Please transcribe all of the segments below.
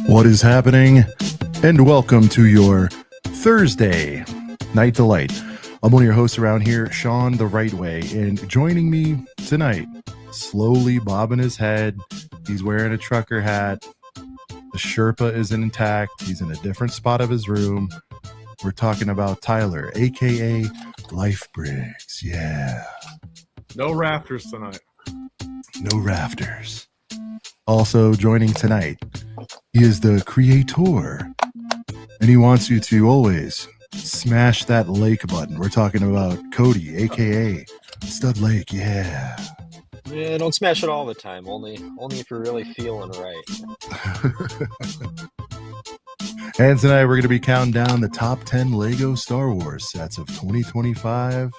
What is happening? And welcome to your Thursday Night Delight. I'm one of your hosts around here, Sean the Right Way, and joining me tonight, slowly bobbing his head, he's wearing a trucker hat, the Sherpa isn't intact, he's in a different spot of his room. We're talking about Tyler, aka Life Bricks. Yeah. No rafters tonight. No rafters. Also joining tonight, he is the creator, and he wants you to always smash that lake button. We're talking about Cody, aka Stud Lake. Yeah. Yeah, don't smash it all the time. Only if you're really feeling right. And tonight we're going to be counting down the top 10 Lego Star Wars sets of 2025,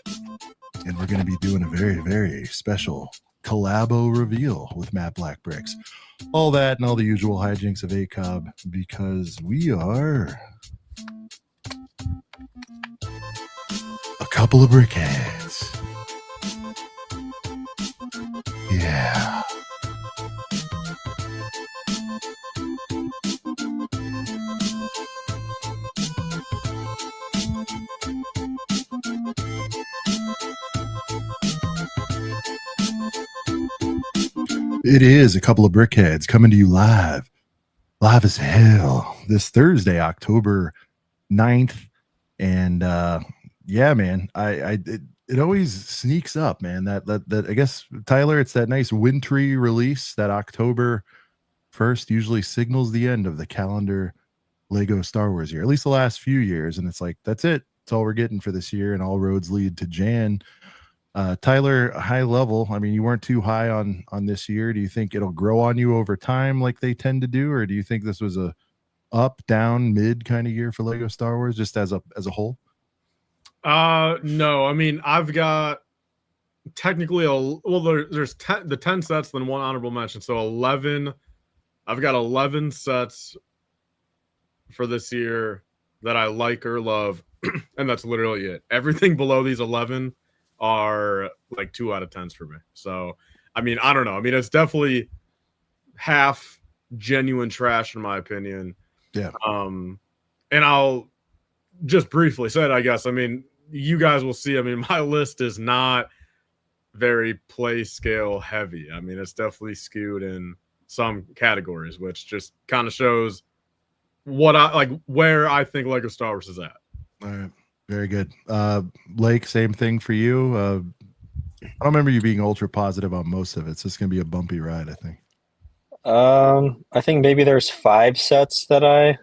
and we're going to be doing a very, very special collabo reveal with Matt Black Bricks. All that and all the usual hijinks of ACOB, because we are a couple of brickheads. Yeah. It is a couple of brickheads coming to you live as hell, this Thursday, October 9th. And yeah, man, it always sneaks up, man. That I guess, Tyler, it's that nice wintry release that October 1st usually signals the end of the calendar Lego Star Wars year, at least the last few years. And it's like, that's it. That's all we're getting for this year, and all roads lead to Jan. Tyler, high level, I mean, you weren't too high on this year. Do you think it'll grow on you over time like they tend to do, or do you think this was a up, down, mid kind of year for Lego Star Wars, just as a whole? No, I mean, I've got technically there's 10, the 10 sets, then one honorable mention, so 11. I've got 11 sets for this year that I like or love, and that's literally it. Everything below these 11 are like 2 out of 10s for me. So, I mean, I don't know. I mean, it's definitely half genuine trash in my opinion. Yeah. And I'll just briefly say it, I guess. I mean, you guys will see. I mean, my list is not very play scale heavy. I mean, it's definitely skewed in some categories, which just kind of shows what I like, where I think Lego Star Wars is at. All right. Very good. Lake, same thing for you. I don't remember you being ultra positive on most of it, so it's going to be a bumpy ride, I think. I think maybe there's 5 sets that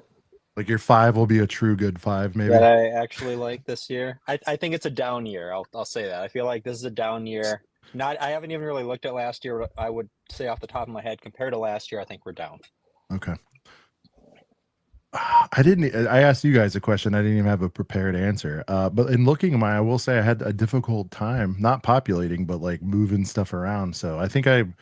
Like your 5 will be a true good 5, maybe. that I actually like this year. I think it's a down year. I'll say that. I feel like this is a down year. I haven't even really looked at last year, but I would say off the top of my head, compared to last year, I think we're down. Okay. I asked you guys a question. I didn't even have a prepared answer. But in looking at I will say I had a difficult time, not populating, but like moving stuff around. So I think in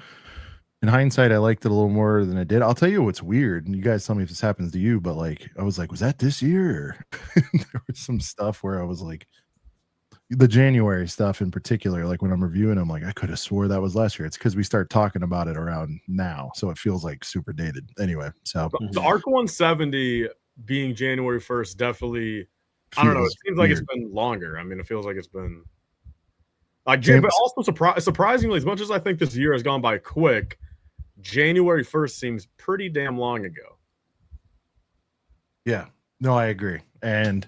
hindsight, I liked it a little more than I did. I'll tell you what's weird, and you guys tell me if this happens to you, but like, I was like, was that this year? There was some stuff where I was like, the January stuff in particular, like when I'm reviewing, I'm like, I could have swore that was last year. It's because we start talking about it around now, so it feels like super dated. Anyway, so the ARC 170 being January 1st definitely, I don't know. It seems like it's been longer. I mean, it feels like it's been like, but also surprisingly, as much as I think this year has gone by quick, January 1st seems pretty damn long ago. Yeah, no, I agree, and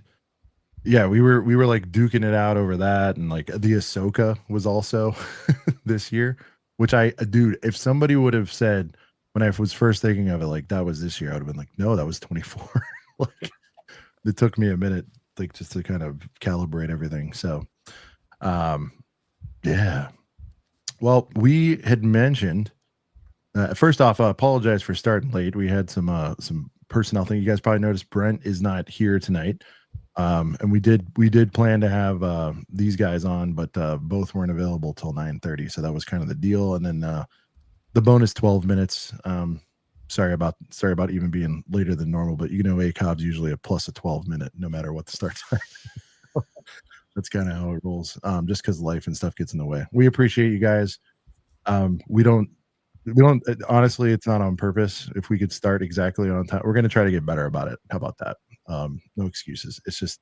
yeah, we were like duking it out over that, and like the Ahsoka was also this year, which dude, if somebody would have said when I was first thinking of it, like that was this year, I would have been like, no, that was 24. Like, it took me a minute, like, just to kind of calibrate everything. So, yeah. Well, we had mentioned, first off, I apologize for starting late. We had some personnel thing. You guys probably noticed Brent is not here tonight. And we did plan to have these guys on, but both weren't available till 9:30. So that was kind of the deal. And then the bonus 12 minutes. Sorry about even being later than normal, but you know, ACOB's usually a plus a 12-minute, no matter what the start time. That's kind of how it rolls. Just because life and stuff gets in the way. We appreciate you guys. We don't We don't honestly, it's not on purpose. If we could start exactly on time, we're gonna try to get better about it. How about that? No excuses. It's just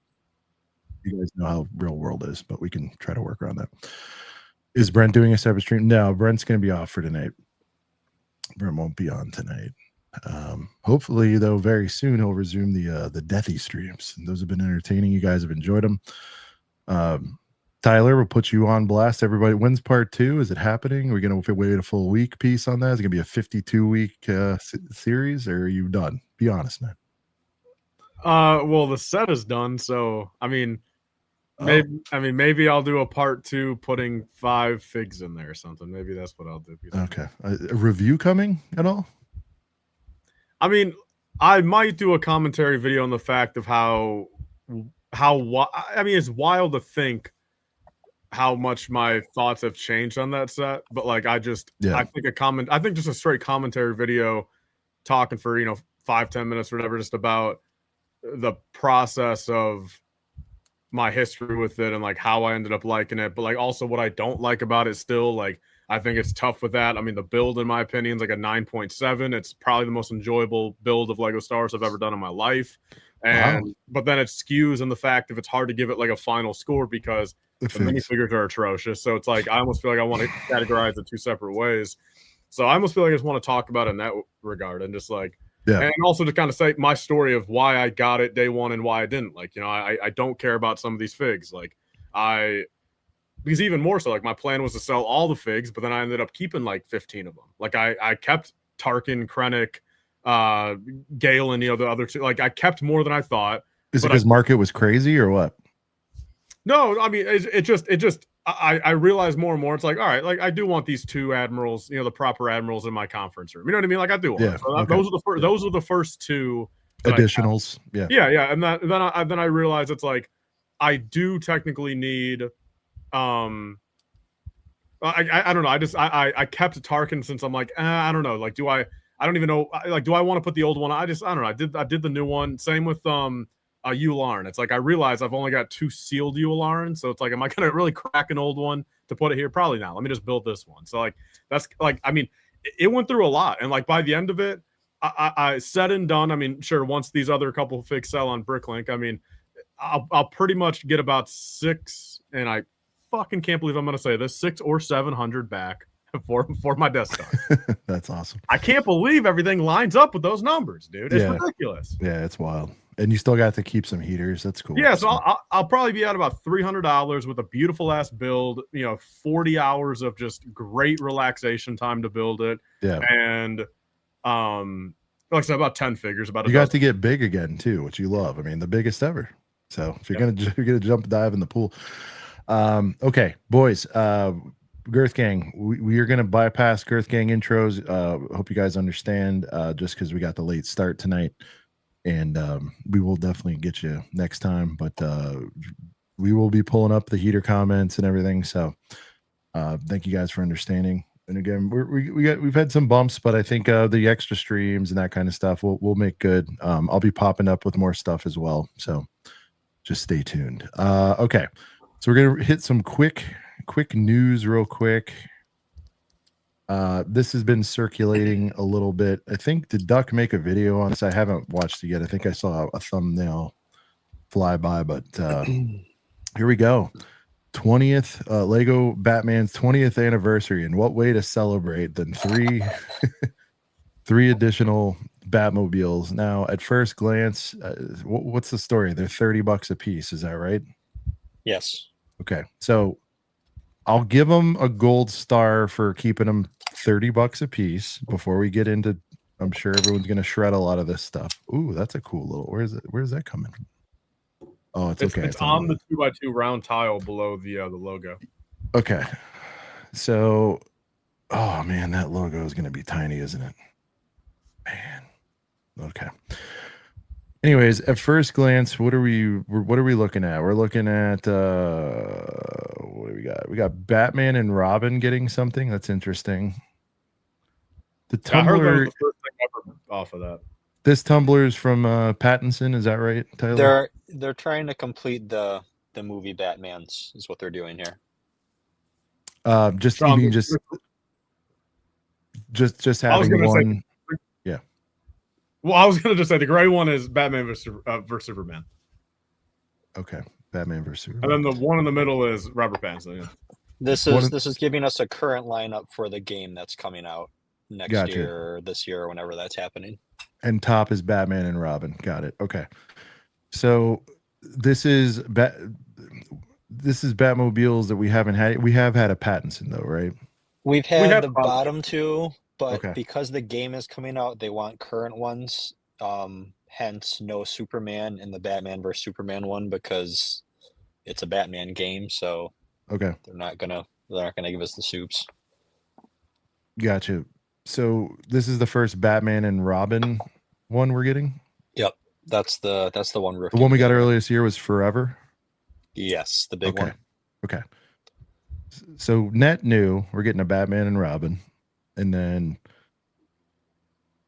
you guys know how real world is, but we can try to work around that. Is Brent doing a separate stream? No, Brent's gonna be off for tonight. Brent won't be on tonight. Hopefully, though, very soon he'll resume the deathy streams. Those have been entertaining. You guys have enjoyed them. Tyler, we'll put you on blast. Everybody, when's part 2? Is it happening? Are we going to wait a full week piece on that? Is it going to be a 52-week series, or are you done? Be honest, man. Well, the set is done, so I mean, maybe I'll do a part 2, putting 5 figs in there or something. Maybe that's what I'll do. Okay, a review coming at all? I mean, I might do a commentary video on the fact of how I mean, it's wild to think how much my thoughts have changed on that set, but like I think just a straight commentary video talking for 5-10 minutes or whatever, just about the process of my history with it and like how I ended up liking it, but like also what I don't like about it still. Like I think it's tough with that. I mean, the build in my opinion is like a 9.7. It's probably the most enjoyable build of Lego Star Wars I've ever done in my life. And but then it skews in the fact that it's hard to give it like a final score because the minifigures are atrocious. So it's like I almost feel like I want to categorize it 2 separate ways. So I almost feel like I just want to talk about it in that regard and just like and also to kind of say my story of why I got it day one and why I didn't. Like, I don't care about some of these figs. Like because even more so, like my plan was to sell all the figs, but then I ended up keeping like 15 of them. Like I kept Tarkin, Krennic, Galen, the other 2. Like I kept more than I thought. Is it because market was crazy or what? No, I mean it just I realized more and more. It's like, all right, like I do want these 2 admirals, the proper admirals in my conference room. You know what I mean? Like I do want them. So those are the first 2 additionals. Yeah. And then I realized it's like I do technically need I don't know. I kept Tarkin since I'm like, I don't know. Like, I don't even know. Like, do I want to put the old one? I don't know. I did the new one. Same with Ularn. It's like I realize I've only got 2 sealed Ularn, so it's like, am I gonna really crack an old one to put it here? Probably not. Let me just build this one. So like that's like, I mean, it went through a lot, and like by the end of it, I said and done. I mean, sure, once these other couple of figs sell on Bricklink, I mean, I'll pretty much get about 6, and I fucking can't believe I'm gonna say this, 600 or 700 back for my Death Star. That's awesome. I can't believe everything lines up with those numbers, dude. It's ridiculous. Yeah, it's wild. And you still got to keep some heaters. That's cool. Yeah, so I'll probably be at about $300 with a beautiful ass build. 40 hours of just great relaxation time to build it. Yeah, and like I said, about 10 figures. About you got to get big again too, which you love. I mean, the biggest ever. So if you're gonna jump dive in the pool, okay, boys. Girth Gang, we are going to bypass Girth Gang intros. Hope you guys understand, just because we got the late start tonight, and we will definitely get you next time. But we will be pulling up the heater comments and everything. So thank you guys for understanding. And again, we've had some bumps, but I think the extra streams and that kind of stuff will make good. I'll be popping up with more stuff as well. So just stay tuned. Okay, so we're gonna hit some quick news real quick. This has been circulating a little bit. I think did Duck make a video on this? I haven't watched it yet. I think I saw a thumbnail fly by, but here we go. 20th Lego Batman's 20th anniversary, and what way to celebrate than three additional Batmobiles. Now at first glance, what's the story? They're $30 a piece, is that right? Yes. Okay, so I'll give them a gold star for keeping them $30 a piece before we get into, I'm sure everyone's going to shred a lot of this stuff. Ooh, that's a cool little, where's that coming from? Oh, it's okay. It's on the 2x2 round tile below the logo. Okay. So, oh man, that logo is going to be tiny, isn't it? Man. Okay. Anyways, at first glance, what are we looking at? We're looking at what do we got? We got Batman and Robin getting something. That's interesting. The tumbler, I heard that was the first thing ever off of that. This tumbler is from Pattinson, is that right, Tyler? They're trying to complete the movie Batman's is what they're doing here. You mean just Just I was having gonna say- one. Yeah. Well, I was gonna just say the gray one is Batman versus Superman, Okay. Batman versus and Superman. then the one in the middle is Robert Pattinson. Yeah. This One is giving us a current lineup for the game that's coming out next Gotcha. year or this year or whenever that's happening. And top is Batman and Robin. Got it. Okay. So this is Batmobiles that we haven't had. We have had a Pattinson though, right? We've had have the about- bottom two, but Okay. because the game is coming out, they want current ones. Hence no Superman in the Batman vs Superman one because it's a Batman game, so Okay. they're not gonna give us the soups. Gotcha. So this is the first Batman and Robin one we're getting. Yep, that's the one. The one we got earlier this year was Forever. Yes, the big Okay. one. Okay. So net new, we're getting a Batman and Robin, and then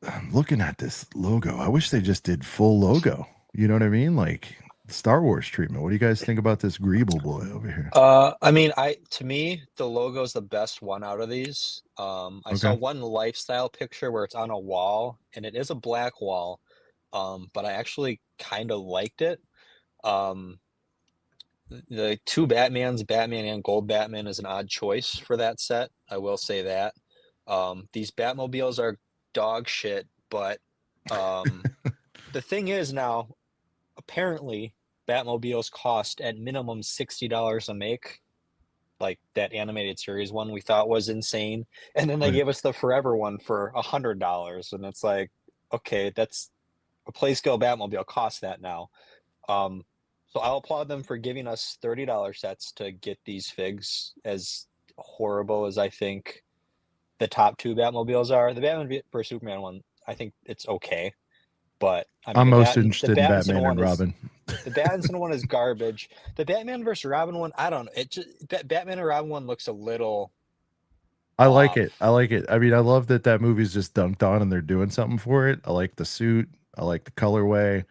I'm looking at this logo. I wish they just did full logo. You know what I mean? Like Star Wars treatment. What do you guys think about this Greeble boy over here? I mean, to me, the logo is the best one out of these. I saw one lifestyle picture where it's on a wall, and it is a black wall, but I actually kind of liked it. The two Batmans, Batman and Gold Batman, is an odd choice for that set. I will say that. These Batmobiles are dog shit, but the thing is now, apparently, Batmobiles cost at minimum $60 a make. Like that animated series one we thought was insane. And then they gave us the Forever one for $100. And it's like, okay, that's a place go Batmobile costs that now. So I'll applaud them for giving us $30 sets to get these figs. As horrible as I think the top two Batmobiles are, the Batman vs Superman one, I think it's okay. But I mean, I'm most interested in Pattinson Batman one and Robin. The Pattinson one is garbage. The Batman vs Robin one, I don't know. It just Batman and Robin one looks a little. I like it. I like it. I mean, I love that movie's just dunked on and they're doing something for it. I like the suit. I like the colorway.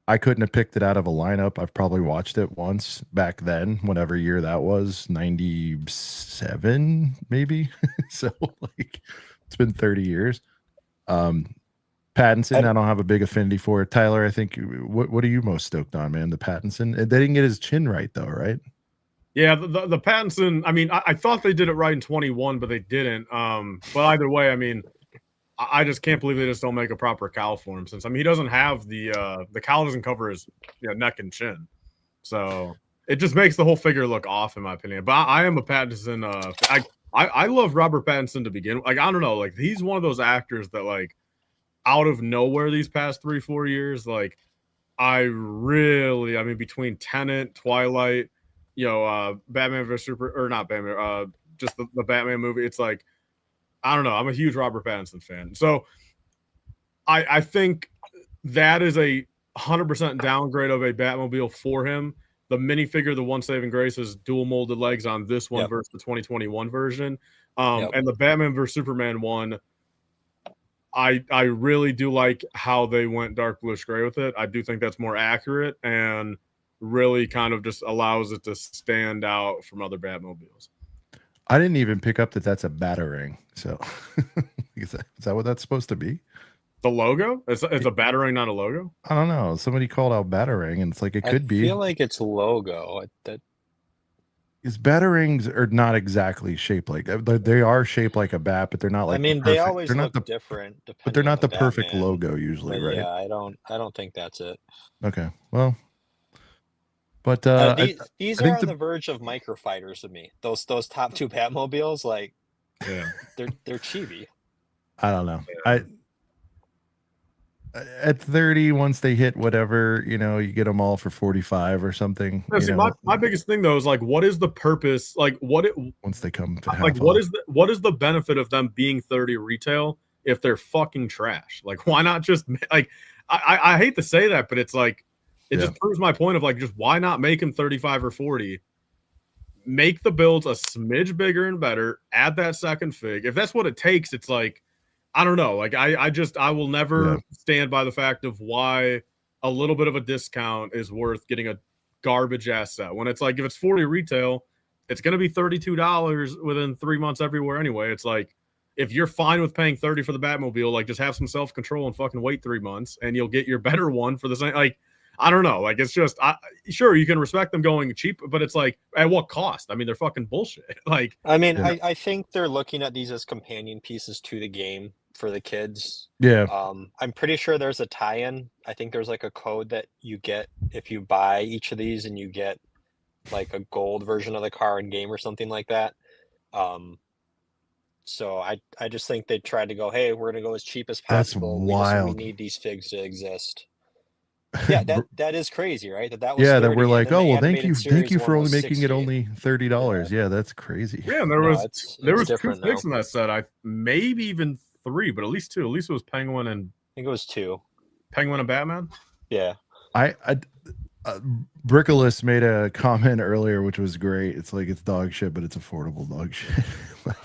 I couldn't have picked it out of a lineup. I've probably watched it once back then, whatever year that was, 97 maybe. So like it's been 30 years. Pattinson, I don't have a big affinity for it. Tyler, I think what are you most stoked on, man? The Pattinson. They didn't get his chin right though, right? Yeah, the Pattinson. I mean, I thought they did it right in 21, but they didn't. But either way, I mean, I just can't believe they just don't make a proper cowl for him. Since I mean, he doesn't have the cowl doesn't cover his neck and chin, so it just makes the whole figure look off, in my opinion. But I am a Pattinson. I love Robert Pattinson to begin with. Like I don't know, like he's one of those actors that like out of nowhere these past 3-4 years, like I mean, between Tenet, Twilight, Batman vs Super, or not Batman, just the Batman movie. It's like, I don't know. I'm a huge Robert Pattinson fan. So I think that is a 100% downgrade of a Batmobile for him. The minifigure, the one saving grace, is dual molded legs on this one versus the 2021 version. And the Batman vs Superman one, I really do like how they went dark bluish gray with it. I do think that's more accurate and really kind of just allows it to stand out from other Batmobiles. I didn't even pick up that that's a Batarang. So is that what that's supposed to be? The logo? It's a Batarang, not a logo? I don't know. Somebody called out Batarang, and it's like it could be. I feel like it's logo. Is Batarangs are not exactly shaped like they are shaped like a bat, but they're not like. I mean, they always look different, but they're not the perfect logo usually, right? Yeah, I don't think that's it. Okay, well, but these are on the verge of microfighters to me. Those top two Batmobiles, like, they're chibi. I don't know. At 30, once they hit whatever, you get them all for 45 or something. Yeah, see, my biggest thing though is like, what is the purpose? Like, once they come to like, what is the benefit of them being 30 retail if they're fucking trash? Like, why not just like? I hate to say that, but it's like it just proves my point of like, just why not make them 35 or 40? Make the builds a smidge bigger and better. Add that second fig. If that's what it takes, it's like, I don't know. Like I will never stand by the fact of why a little bit of a discount is worth getting a garbage ass set. When it's like, if it's 40 retail, it's going to be $32 within 3 months everywhere anyway. It's like, if you're fine with paying $30 for the Batmobile, like just have some self-control and fucking wait 3 months and you'll get your better one for the same. Like, I don't know. Like, it's just, sure, you can respect them going cheap, but it's like, at what cost? I mean, they're fucking bullshit. Like, I mean, Yeah. I think they're looking at these as companion pieces to the game for the kids. Yeah. I'm pretty sure there's a tie-in. I think there's like a code that you get if you buy each of these, and you get like a gold version of the car in game or something like that. So I just think they tried to go, hey, we're gonna go as cheap as That's possible. We wild. need these figs to exist. Yeah, that is crazy, right? That was Yeah, that 30, we're and like, then oh the well, thank animated you series for one only was making it 60. only $30. Yeah, that's crazy. yeah, and there No, was it's two different figs now. in that set. Maybe even 3, but at least 2. At least it was Penguin and I think it was 2. Batman. Yeah. Brickolas made a comment earlier, which was great. It's like it's dog shit, but it's affordable dog shit. Like,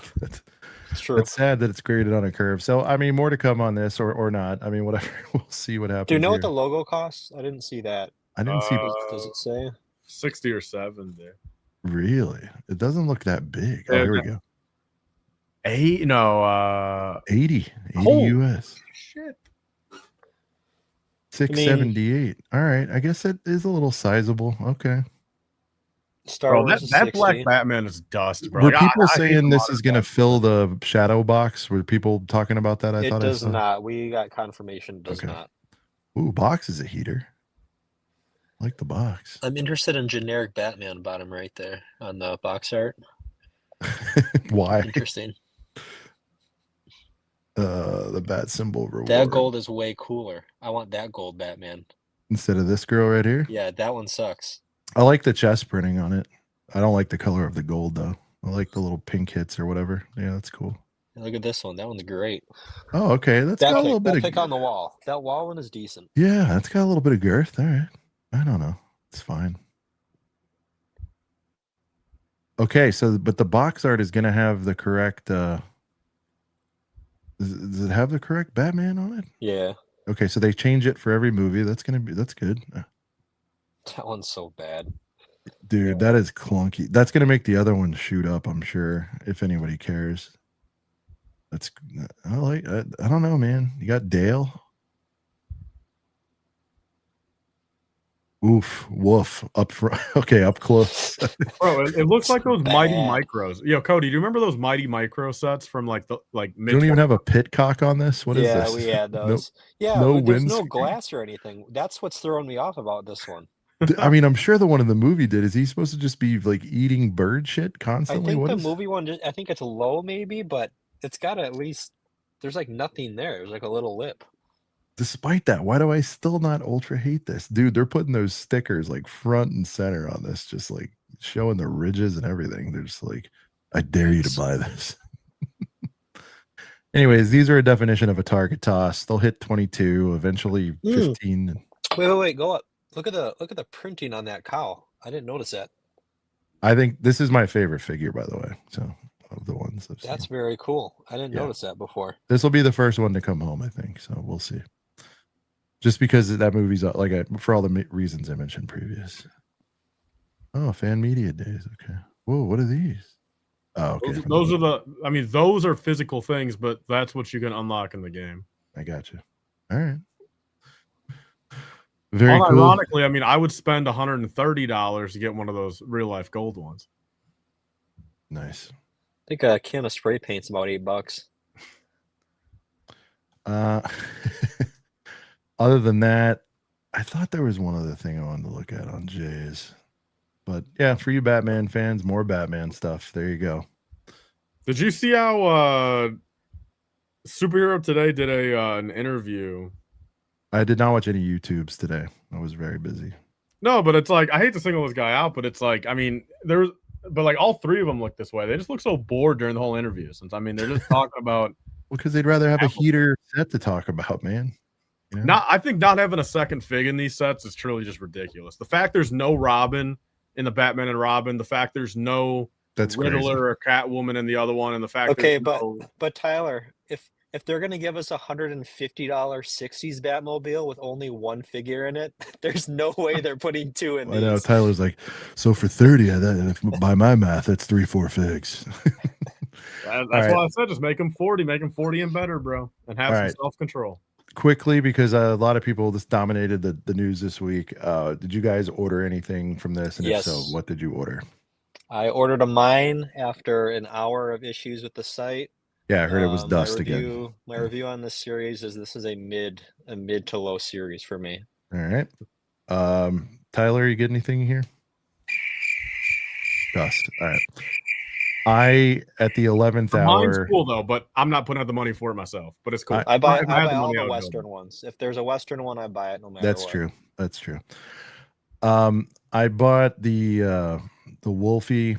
It's true. it's sad that it's graded on a curve. So I mean, more to come on this, or not. I mean, whatever. We'll see what happens. Do you know here. what the logo costs? I didn't see that. I didn't see. Does it say? 60 or 70. Really, it doesn't look that big. Oh, Yeah, here we go. 8? No. 80 Holy US. shit. 678. All right, I guess that is a little sizable. Okay. Star Bro, Wars that is Black 60. Batman is dust, bro. Were Like, people I hate saying the this is modern going to Batman. fill the shadow box? Were people talking about that? I It thought does I saw. not. We got confirmation. It does Okay. not. Ooh, box is a heater. I like the box. I'm interested in generic Batman bottom right there on the box art. Why? Interesting. The bat symbol reward. That gold is way cooler. I want that gold Batman. Instead of this girl right here. Yeah, that one sucks. I like the chest printing on it. I don't like the color of the gold though. I like the little pink hits or whatever. Yeah, that's cool. Look at this one. That one's great. Oh, okay. That's got a little bit of pick on the wall. That wall one is decent. Yeah, it's got a little bit of girth. All right. I don't know. It's fine. Okay, so but the box art is gonna have the correct does it have the correct Batman on it? Yeah. Okay, so they change it for every movie. That's good. That one's so bad. Dude, that is clunky. That's gonna make the other one shoot up, I'm sure, if anybody cares. I don't know, man. You got Dale. Oof, woof, up front. Okay, up close. Bro, it looks like those Mighty Bad. Micros. Yo, Cody, do you remember those Mighty Micro sets from like the You don't even have a pit cock on this? What is Yeah, this? we had No- those. Yeah, no there's no windscreen? glass or anything. That's what's throwing me off about this one. I mean, I'm sure the one in the movie did. Is he supposed to just be like eating bird shit I constantly? think What the is- movie one, I think it's low maybe, but it's got at least, there's like nothing there. There's like a little lip. Despite that, why do I still not ultra hate this? Dude, they're putting those stickers like front and center on this, just like showing the ridges and everything. They're just like, I dare you to buy this. Anyways, these are a definition of a target toss. They'll hit 22, eventually 15. Wait, go up. Look at the printing on that cow. I didn't notice that. I think this is my favorite figure, by the way. So of the ones I've That's seen. very cool. I didn't Yeah. notice that before. This will be the first one to come home, I think. So we'll see. Just because that movie's like for all the reasons I mentioned previous. Oh, fan media days. Okay. Whoa, what are these? Oh, okay. those are those are physical things, but that's what you can unlock in the game. I got you. All right. Very cool. Ironically, I mean, I would spend $130 to get one of those real life gold ones. Nice. I think a can of spray paint's about $8. Other than that, I thought there was one other thing I wanted to look at on Jay's. But yeah, for you Batman fans, more Batman stuff. There you go. Did you see how Superhero Today did an interview? I did not watch any YouTubes today. I was very busy. No, but it's like I hate to single this guy out, but it's like, I mean, like all 3 of them look this way. They just look so bored during the whole interview. Since I mean, they're just talking about Because they'd rather have a heater set to talk about, man. You know? I think not having a second fig in these sets is truly just ridiculous. The fact there's no Robin in the Batman and Robin, the fact there's no That's Riddler crazy. or Catwoman in the other one, and the fact Okay, there's no... but Tyler, if they're gonna give us $150 60s Batmobile with only one figure in it, there's no way they're putting 2 in I know these. Tyler's like, so for 30, by my math, that's 3-4 figs. That's right. why I said just make them 40 and better, bro, and have All some right. self-control. Quickly, because a lot of people just dominated the news this week. Did you guys order anything from this? And if so, Yes. what did you order? I ordered a mine after an hour of issues with the site. Yeah, I heard it was dust again. My review on this series is this is a mid to low series for me. All right. Tyler, you get anything here? Dust. All right. I at the 11th Mine's hour. cool though, but I'm not putting out the money for it myself. But it's cool. I buy If I had all money, I the would Western build ones. If there's a Western one, I buy it no matter That's what. true. That's true. I bought the Wolfie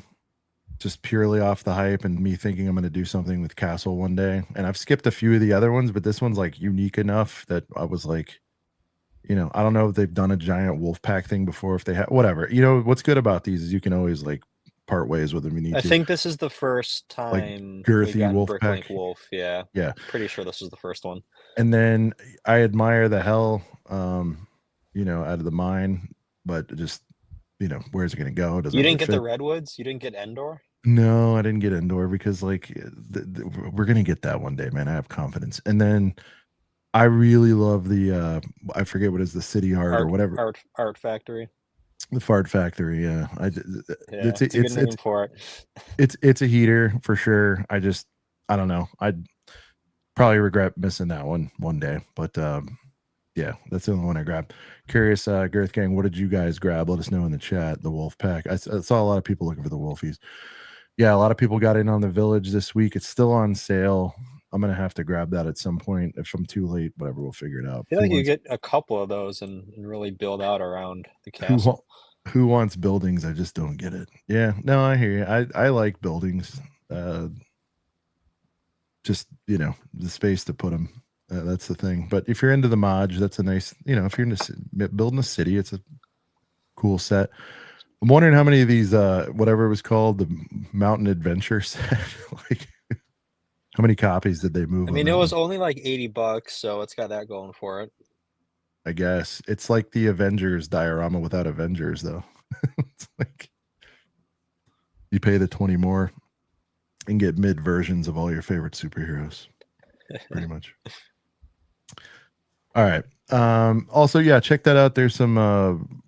just purely off the hype and me thinking I'm going to do something with Castle one day. And I've skipped a few of the other ones, but this one's like unique enough that I was like, I don't know if they've done a giant wolf pack thing before. If they have, whatever. What's good about these is you can always like part ways with them. You need I to. think this is the first Like time girthy we've gotten wolf Bricklink pack. Wolf. Yeah. Yeah. Pretty sure this was the first one. And then I admire the hell, out of the mine, but just, where's it going to go? It doesn't You really didn't get fit. the Redwoods? You didn't get Endor? No, I didn't get indoor because like we're going to get that one day, man. I have confidence. And then I really love the, I forget what is the city art or whatever. Art Factory. The Fart Factory. Yeah. It's a good name for it. It's a heater for sure. I don't know. I'd probably regret missing that one day, but yeah, that's the only one I grabbed. Curious, Girth Gang, what did you guys grab? Let us know in the chat. The Wolf Pack. I saw a lot of people looking for the Wolfies. Yeah, a lot of people got in on the Village this week. It's still on sale. I'm gonna have to grab that at some point. If I'm too late, whatever, we'll figure it out. I feel like you get a couple of those and really build out around the castle. Who wants buildings? I just don't get it. Yeah, no, I hear you. I like buildings. Just the space to put them. That's the thing. But if you're into the mods, that's a nice. If you're into building a city, it's a cool set. I'm wondering how many of these, whatever it was called, the Mountain Adventure set, like how many copies did they move? I mean, it was only like $80, so it's got that going for it. I guess it's like the Avengers diorama without Avengers, though. It's like you pay the 20 more and get mid versions of all your favorite superheroes, pretty much. All right. Also, yeah, check that out. There's some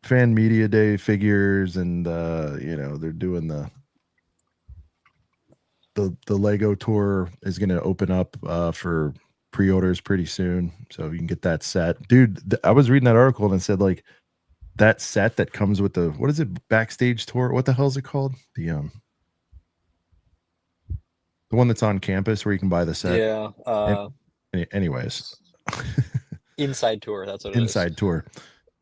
Fan Media Day figures, and they're doing the Lego tour is going to open up for pre-orders pretty soon, so you can get that set. Dude, I was reading that article and it said like that set that comes with the, what is it, backstage tour? What the hell is it called? The one that's on campus where you can buy the set. Yeah. Anyways. Inside tour, that's what it is. Inside tour.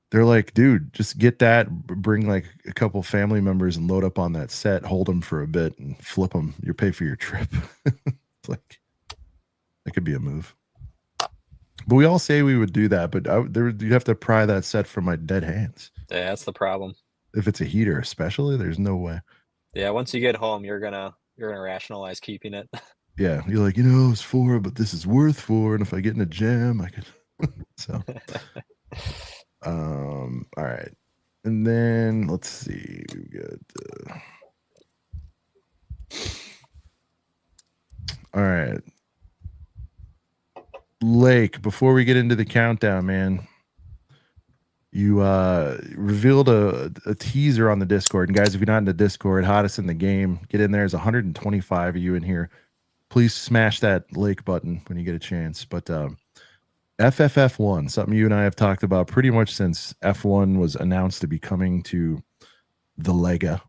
They're like, dude, just get that, bring like a couple family members and load up on that set, hold them for a bit and flip them. You pay for your trip. It's like, that could be a move. But we all say we would do that, but you'd have to pry that set from my dead hands. Yeah, that's the problem. If it's a heater, especially, there's no way. Yeah, once you get home, you're gonna rationalize keeping it. Yeah, you're like, it's 4, but this is worth 4, and if I get in a jam, I could. So, all right, and then let's see, we got. All right, Lake. Before we get into the countdown, man, you revealed a teaser on the Discord, and guys, if you're not in the Discord, hottest in the game, get in there. There's 125 of you in here. Please smash that Lake button when you get a chance. But FFF1, something you and I have talked about pretty much since F1 was announced to be coming to the Lega.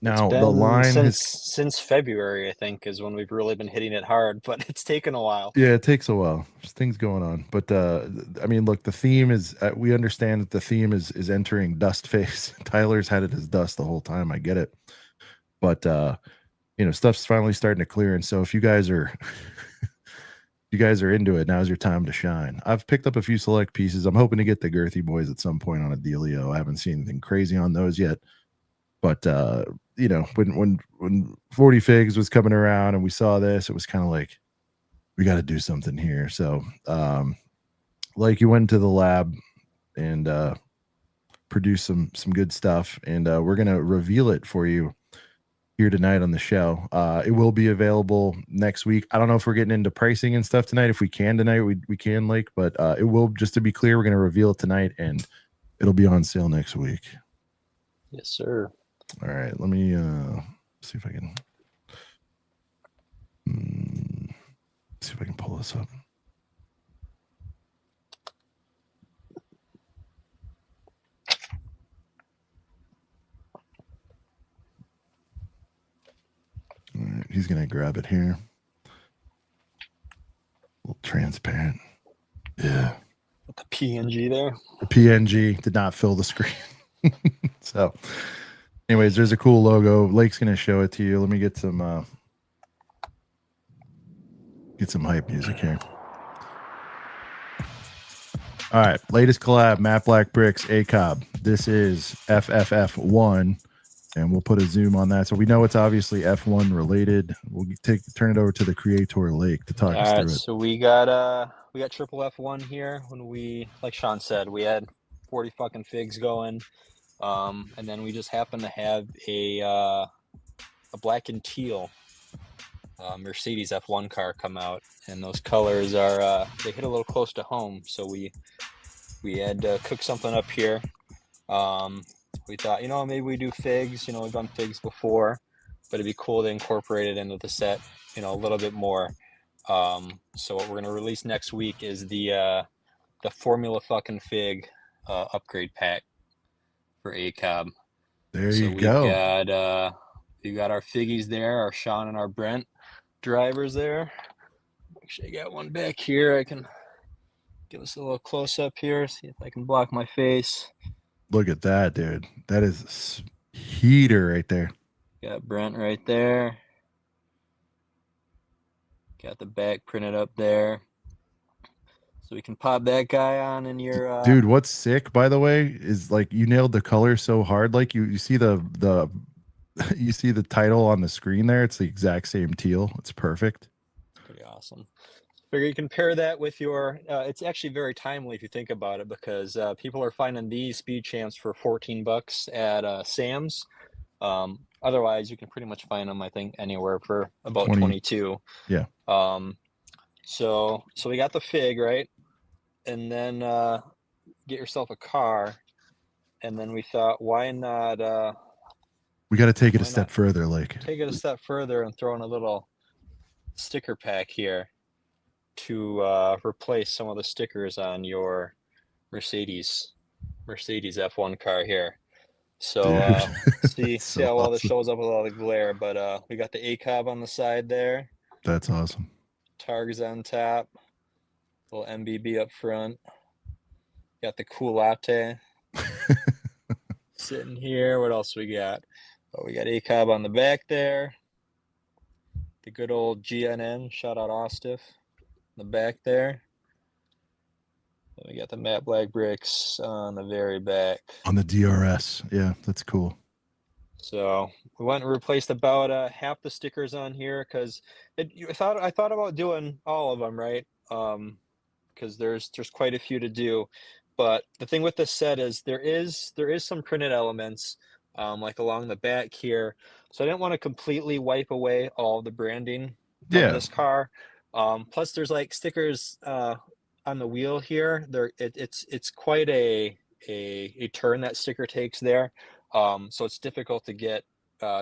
Now the line since February, I think, is when we've really been hitting it hard, but it's taken a while. Yeah, it takes a while. There's things going on, but I mean, look, the theme is. We understand that the theme is entering dust phase. Tyler's had it as dust the whole time. I get it, but stuff's finally starting to clear. And so, if you guys are into it, now's your time to shine. I've picked up a few select pieces. I'm hoping to get the Girthy Boys at some point on a dealio. I haven't seen anything crazy on those yet. But when 40 Figs was coming around and we saw this, it was kind of like, we got to do something here. So like you went to the lab and produced some good stuff, and we're gonna reveal it for you here tonight on the show. It will be available next week. I don't know if we're getting into pricing and stuff tonight. If we can tonight, we can, Lake, but it will, just to be clear, we're going to reveal it tonight and it'll be on sale next week. Yes, sir. All right, let me see if I can pull this up. All right, he's gonna grab it here. A little transparent. Yeah. With the PNG there. The PNG did not fill the screen. So, anyways, there's a cool logo. Lake's gonna show it to you. Let me get some hype music here. All right, latest collab, Matte Black Bricks, ACOB. This is FFF1, and we'll put a zoom on that. So we know it's obviously F1 related. We'll turn it over to the creator, Lake, to talk us through it. So we got triple F1 here. When we, like Sean said, we had 40 fucking figs going, and then we just happened to have a black and teal Mercedes F1 car come out, and those colors are they hit a little close to home, so we had to cook something up here. We thought, maybe we do figs. We've done figs before, but it'd be cool to incorporate it into the set, a little bit more. So what we're gonna release next week is the Formula fucking Fig upgrade pack for ACOB. There you go. We got our figgies there, our Sean and our Brent drivers there. Actually, I got one back here. I can give us a little close up here. See if I can block my face. Look at that, dude. That is heater right there. Got Brent right there. Got the back printed up there. So we can pop that guy on in your dude. What's sick, by the way, is like you nailed the color so hard. Like you see the you see the title on the screen there. It's the exact same teal. It's perfect. Pretty awesome. Figure you can pair that with your it's actually very timely if you think about it, because people are finding these speed champs for $14 at Sam's. Otherwise you can pretty much find them, I think, anywhere for about 22. Yeah. So we got the fig, right? And then get yourself a car. And then we thought, why not we got to take it a step further, like take it a step further and throw in a little sticker pack here to replace some of the stickers on your Mercedes F1 car here. So see how well this shows up with all the glare, but we got the ACOB on the side there. That's awesome. Targs on top, little MBB up front. Got the cool latte sitting here. What else we got? Oh, we got ACOB on the back there. The good old GNN, shout out Ostiff, in the back there. And we got the Matte Black Bricks on the very back. On the DRS. Yeah, that's cool. So we went and replaced about half the stickers on here, because I thought about doing all of them, right? Because there's quite a few to do. But the thing with this set is there is some printed elements, like along the back here. So I didn't want to completely wipe away all the branding from this car. Plus there's like stickers on the wheel here. It's quite a turn that sticker takes there. So it's difficult to get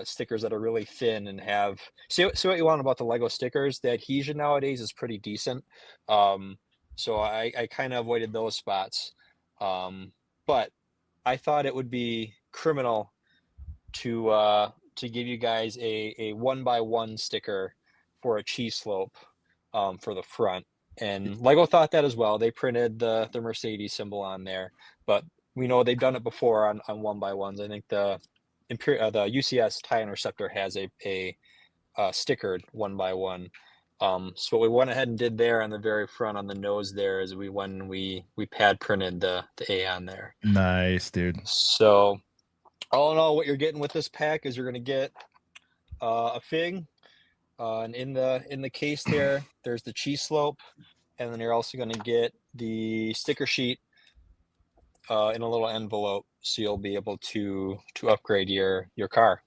stickers that are really thin and have see what you want about the Lego stickers. The adhesion nowadays is pretty decent. So I kind of avoided those spots. But I thought it would be criminal to give you guys a 1x1 sticker for a cheese slope for the front. And Lego thought that as well. They printed the Mercedes symbol on there, but we know they've done it before on 1x1s. I think the UCS TIE Interceptor has a stickered 1x1. So what we went ahead and did there on the very front on the nose there is we pad printed the A on there. Nice, dude. So all in all, what you're getting with this pack is you're going to get a fig, and in the case there's the cheese slope, and then you're also going to get the sticker sheet in a little envelope, so you'll be able to upgrade your car.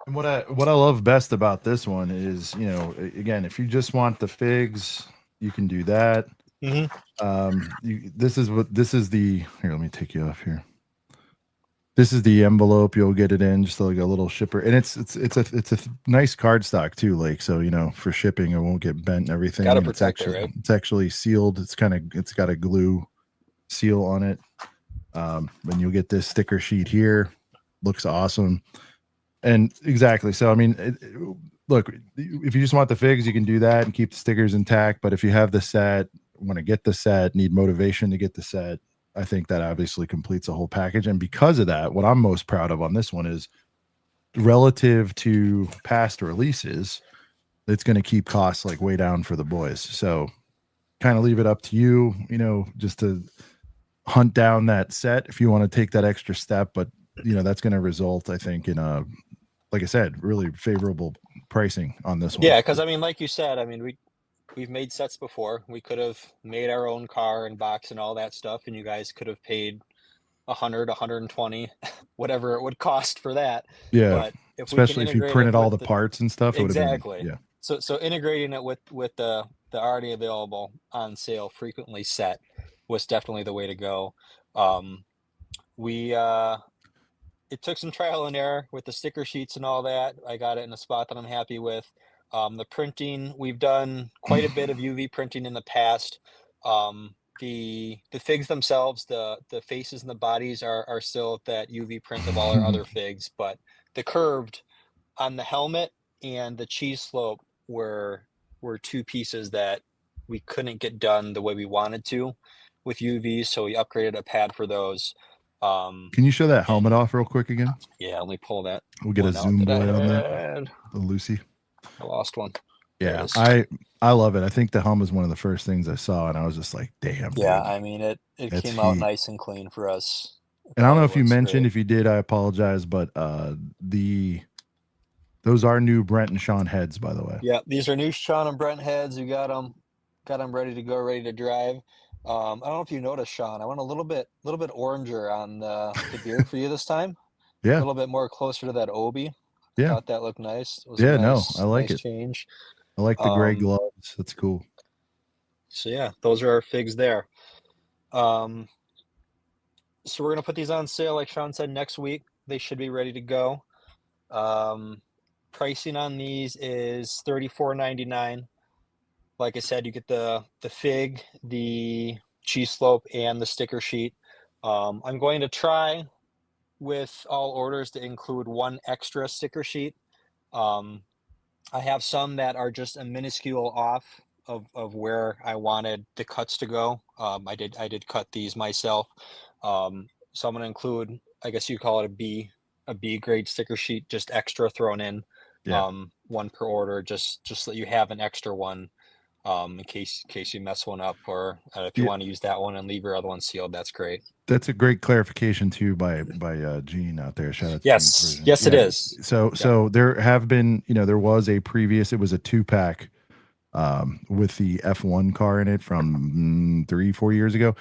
And what I love best about this one is, again, if you just want the figs, you can do that. This is the here. Let me take you off here. This is the envelope. You'll get it in just like a little shipper, and it's a nice cardstock too. Like so, for shipping, it won't get bent and everything. Gotta and protect it, right? It's actually sealed. It's got a glue seal on it. And you'll get this sticker sheet here. Looks awesome. And exactly. So, I mean, look, if you just want the figs, you can do that and keep the stickers intact. But if you have the set, want to get the set, need motivation to get the set, I think that obviously completes a whole package. And because of that, what I'm most proud of on this one is relative to past releases, it's going to keep costs like way down for the boys. So kind of leave it up to you, just to hunt down that set if you want to take that extra step. But, that's going to result, I think, in like I said, really favorable pricing on this one. Yeah, because I mean, like you said, I mean, we've made sets before. We could have made our own car and box and all that stuff, and you guys could have paid 100, 120, whatever it would cost for that. Yeah, but especially if you printed all the parts and stuff, exactly. It would have been, So integrating it with the already available on sale frequently set was definitely the way to go. It took some trial and error with the sticker sheets and all that. I got it in a spot that I'm happy with. The printing, we've done quite a bit of UV printing in the past. The figs themselves, the faces and the bodies are still that UV print of all our other figs, but the curved on the helmet and the cheese slope were two pieces that we couldn't get done the way we wanted to with UV, so we upgraded a pad for those. Can you show that helmet off real quick again? Yeah, let me pull that. We'll get a zoom boy on that. The Lucy. I lost one. Yeah, I love it. I think the helmet is one of the first things I saw, and I was just like, damn. Yeah, dude. I mean, it came out nice and clean for us. And I don't know if you mentioned, great. If you did, I apologize, but those are new Brent and Sean heads, by the way. Yeah, these are new Sean and Brent heads. We got them ready to go, ready to drive. I don't know if you noticed, Sean, I went a little bit oranger on the beard for you this time. Yeah. A little bit more closer to that Obi. Yeah. I thought that looked nice. It was I like nice it. Change. I like the gray gloves. That's cool. So yeah, those are our figs there. So we're going to put these on sale, like Sean said, next week. They should be ready to go. Pricing on these is $34.99. Like I said, you get the fig, the cheese slope, and the sticker sheet. I'm going to try with all orders to include one extra sticker sheet. I have some that are just a minuscule off of where I wanted the cuts to go. I did cut these myself. So I'm going to include, I guess you call it a B grade sticker sheet, just extra thrown in. Yeah. One per order, just so that you have an extra one. In case you mess one up, or if you want to use that one and leave your other one sealed, that's great. That's a great clarification too by Gene out there. Shout out to yes, it is. So there have been, there was a previous, it was a 2-pack with the F1 car in it from 3-4 years ago.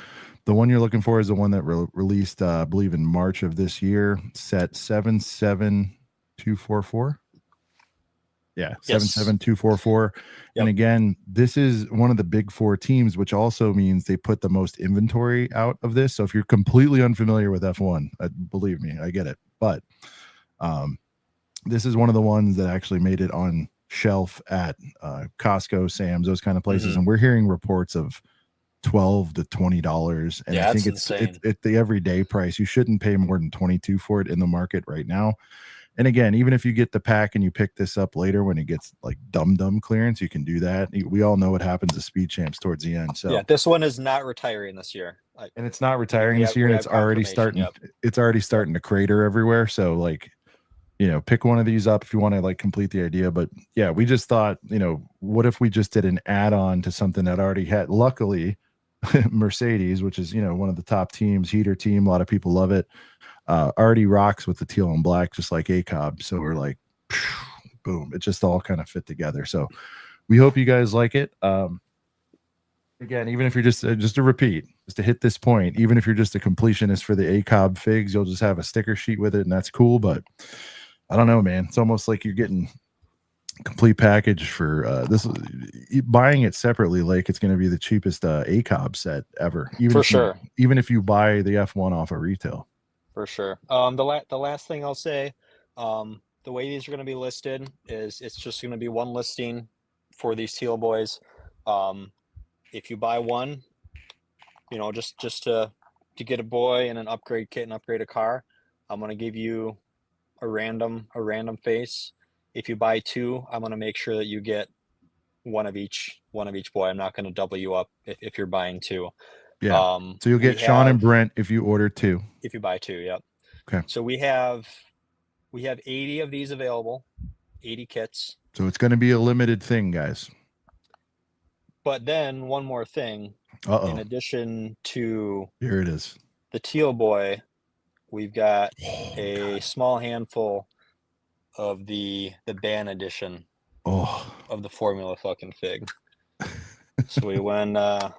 The one you're looking for is the one that released, I believe, in March of this year, set 77244. Yeah, 77244. Yep. And again, this is one of the big 4 teams, which also means they put the most inventory out of this. So if you're completely unfamiliar with F1, believe me, I get it. But this is one of the ones that actually made it on shelf at Costco, Sam's, those kind of places. Mm-hmm. And we're hearing reports of $12 to $20. And I think it's the everyday price. You shouldn't pay more than $22 for it in the market right now. And again, even if you get the pack and you pick this up later when it gets like dumb clearance, you can do that. We all know what happens to Speed Champs towards the end. So yeah, this one is not retiring this year. And it's not retiring this year, and it's already starting. Yep. It's already starting to crater everywhere. So like, pick one of these up if you want to like complete the idea. But yeah, we just thought, what if we just did an add-on to something that already had? Luckily, Mercedes, which is one of the top teams, heater team, a lot of people love it. Already rocks with the teal and black, just like ACOB. So we're like, boom, it just all kind of fit together. So we hope you guys like it. Again, even if you're just to repeat, just to hit this point, even if you're just a completionist for the ACOB figs, you'll just have a sticker sheet with it, and that's cool. But I don't know, man. It's almost like you're getting a complete package for this. Buying it separately, like it's going to be the cheapest ACOB set ever. For sure. Even if you buy the F1 off of retail. For sure. The last thing I'll say, the way these are going to be listed is it's just going to be one listing for these Teal Boys. If you buy one, you know, just to get a boy and an upgrade kit and upgrade a car, I'm going to give you a random face. If you buy two, I'm going to make sure that you get one of each boy. I'm not going to double you up if you're buying two. Yeah. So you'll get Sean and Brent if you order two. If you buy two, yep. Okay. So we have 80 of these available, 80 kits. So it's going to be a limited thing, guys. But then one more thing. In addition to here it is, the Teal Boy, we've got a small handful of the ban edition of the Formula fucking Fig. So we went all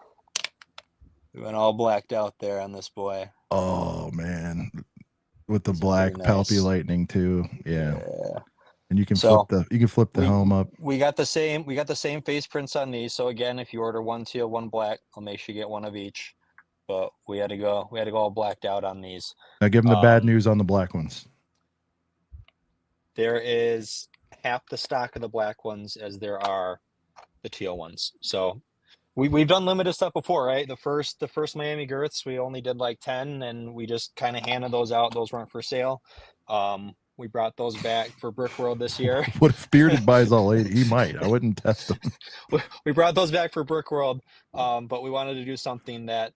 blacked out there on this boy. Oh man, with the black Palpy Lightning too. Yeah. And you can flip the helm up. We got the same face prints on these. So again, if you order one teal, one black, I'll make sure you get one of each. But we had to go all blacked out on these. Now give them the bad news on the black ones. There is half the stock of the black ones as there are the teal ones. So we've done limited stuff before, right? The first Miami Girths, we only did like 10 and we just kind of handed those out. Those weren't for sale. We brought those back for Brick World this year. What if Bearded buys all 80? He might. I wouldn't test them. We brought those back for Brick World, but we wanted to do something that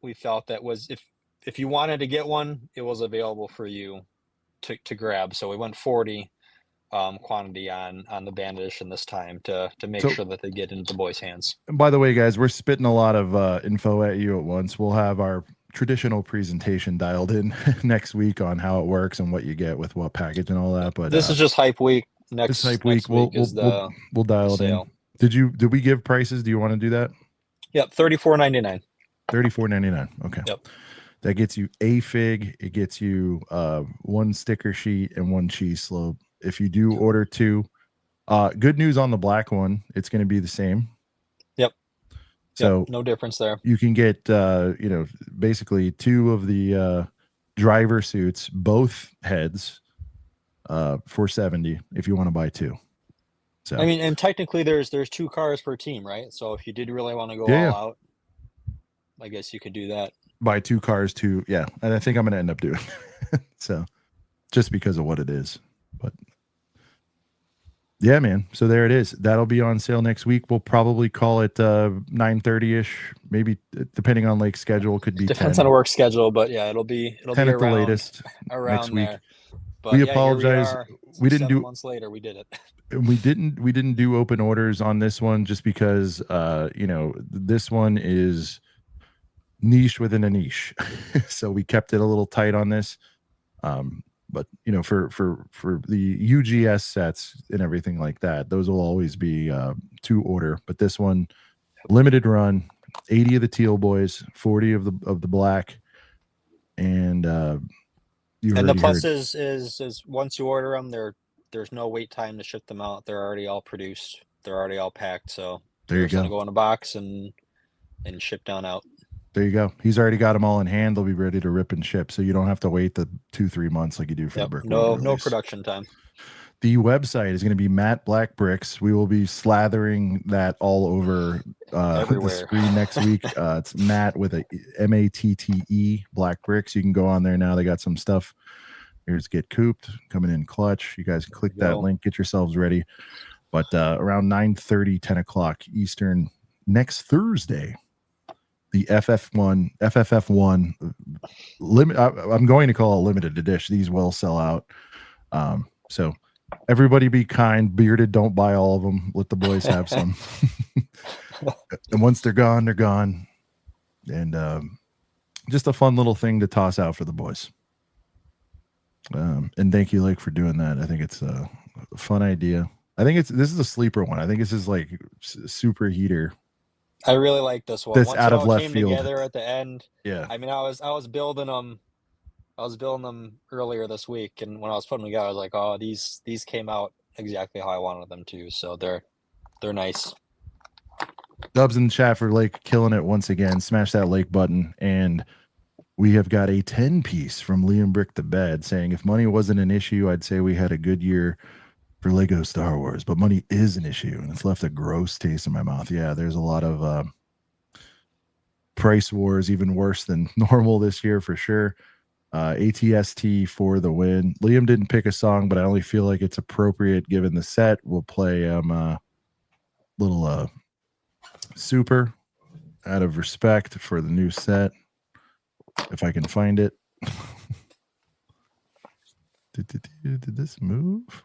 we felt that was if you wanted to get one, it was available for you to grab. So we went 40 quantity on the band edition this time to make sure that they get into the boys' hands. And by the way, guys, we're spitting a lot of info at you at once. We'll have our traditional presentation dialed in next week on how it works and what you get with what package and all that. But this is just hype week. Next week we'll dial it in. Did we give prices? Do you want to do that? Yep, $34.99. $34.99. Okay. Yep. That gets you a fig. It gets you one sticker sheet and one cheese slope. If you do order two, good news on the black one, it's going to be the same. Yep. So no difference there. You can get basically two of the driver suits, both heads, for $70 if you want to buy two. So I mean, and technically there's two cars per team, right? So if you did really want to go all out, I guess you could do that. Buy two cars, and I think I'm going to end up doing so, just because of what it is. But yeah, man. So there it is. That'll be on sale next week. We'll probably call it 9:30ish, maybe depending on Lake's schedule. Could be depends 10. on work schedule, but yeah, it'll be 10 be at the latest around next week. there. But We apologize. We didn't do months later. We did it. We didn't do open orders on this one just because this one is niche within a niche, so we kept it a little tight on this. But for the UGS sets and everything like that, those will always be to order. But this one, limited run, 80 of the teal boys, 40 of the black, and the plus is once you order them, there's no wait time to ship them out. They're already all produced. They're already all packed. So there you go. Go in a box and ship down out. There you go. He's already got them all in hand. They'll be ready to rip and ship. So you don't have to wait the 2-3 months like you do for the brick. No production time. The website is going to be Matte Black Bricks. We will be slathering that all over the screen next week. It's Matt with a MATTE Black Bricks. You can go on there now. They got some stuff. Here's Get Cooped coming in clutch. You guys can click that link, get yourselves ready. But around 9:30, 10 o'clock Eastern next Thursday, the FFF1 limit. I'm going to call it limited edition. These will sell out. So everybody be kind. Bearded, don't buy all of them. Let the boys have some. And once they're gone, they're gone. And just a fun little thing to toss out for the boys. And thank you, Lake, for doing that. I think it's a fun idea. I think this is a sleeper one. I think this is like super heater. I really like this one. That's Once out it of all left came field. together at the end. Yeah. I mean, I was building them I was building them earlier this week, and when I was putting them together, I was like, oh, these came out exactly how I wanted them to. So they're nice. Dubs in the chat for Lake killing it once again. Smash that like button. And we have got a 10-piece from Liam Brick the Bed saying, if money wasn't an issue, I'd say we had a good year for Lego Star Wars, but money is an issue, and it's left a gross taste in my mouth. Yeah, there's a lot of price wars, even worse than normal this year for sure. ATST for the win. Liam didn't pick a song, but I only feel like it's appropriate given the set. We'll play little Super out of respect for the new set, if I can find it. Did this move?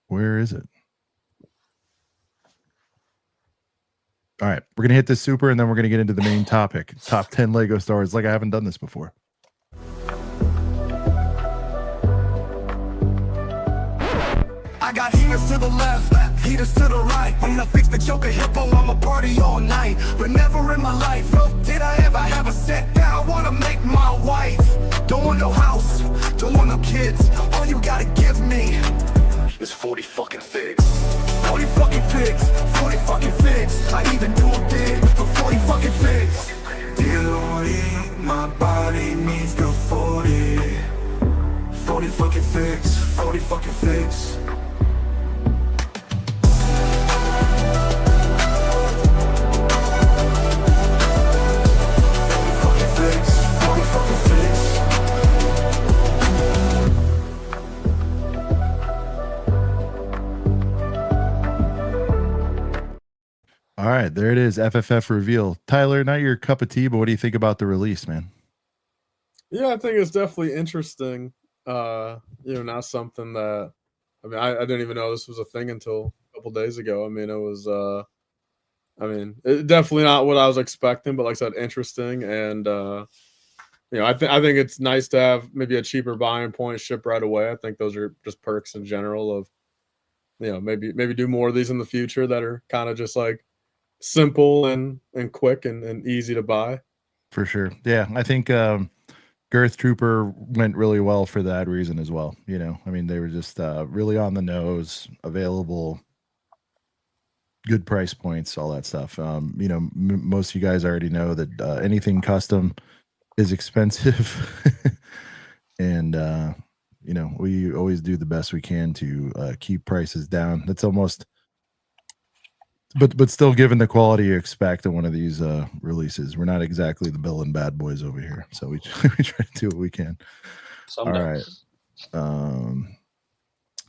Where is it? All right, we're gonna hit this Super, and then we're gonna get into the main topic: top 10 Lego Star Wars. Like I haven't done this before. I got heaters to the left, heaters to the right. When I fix the Joker hippo, I'ma party all night. But never in my life, no, did I ever have a set that I wanna make my wife. Don't want no house, don't want no kids. All you gotta give me is 40 fucking figs. 40 fucking figs, 40 fucking figs. I even do a bid for 40 fucking figs. Dear Lordy, my body needs the 40. 40 fucking figs, 40 fucking figs. All right, there it is. FFF reveal. Tyler, not your cup of tea, but what do you think about the release, man? Yeah, I think it's definitely interesting. Not something that I didn't even know this was a thing until a couple days ago. I mean, it was definitely not what I was expecting, but like I said, interesting. And I think it's nice to have maybe a cheaper buying point, ship right away. I think those are just perks in general of maybe do more of these in the future that are kind of just like simple and quick and easy to buy. For sure. Yeah, I think Girth Trooper went really well for that reason as well. I mean, they were just really on the nose, available, good price points, all that stuff. Most of you guys already know that anything custom is expensive. And we always do the best we can to keep prices down. That's almost but still given the quality you expect in one of these releases. We're not exactly the Bill and Bad Boys over here, so we try to do what we can. Someday. All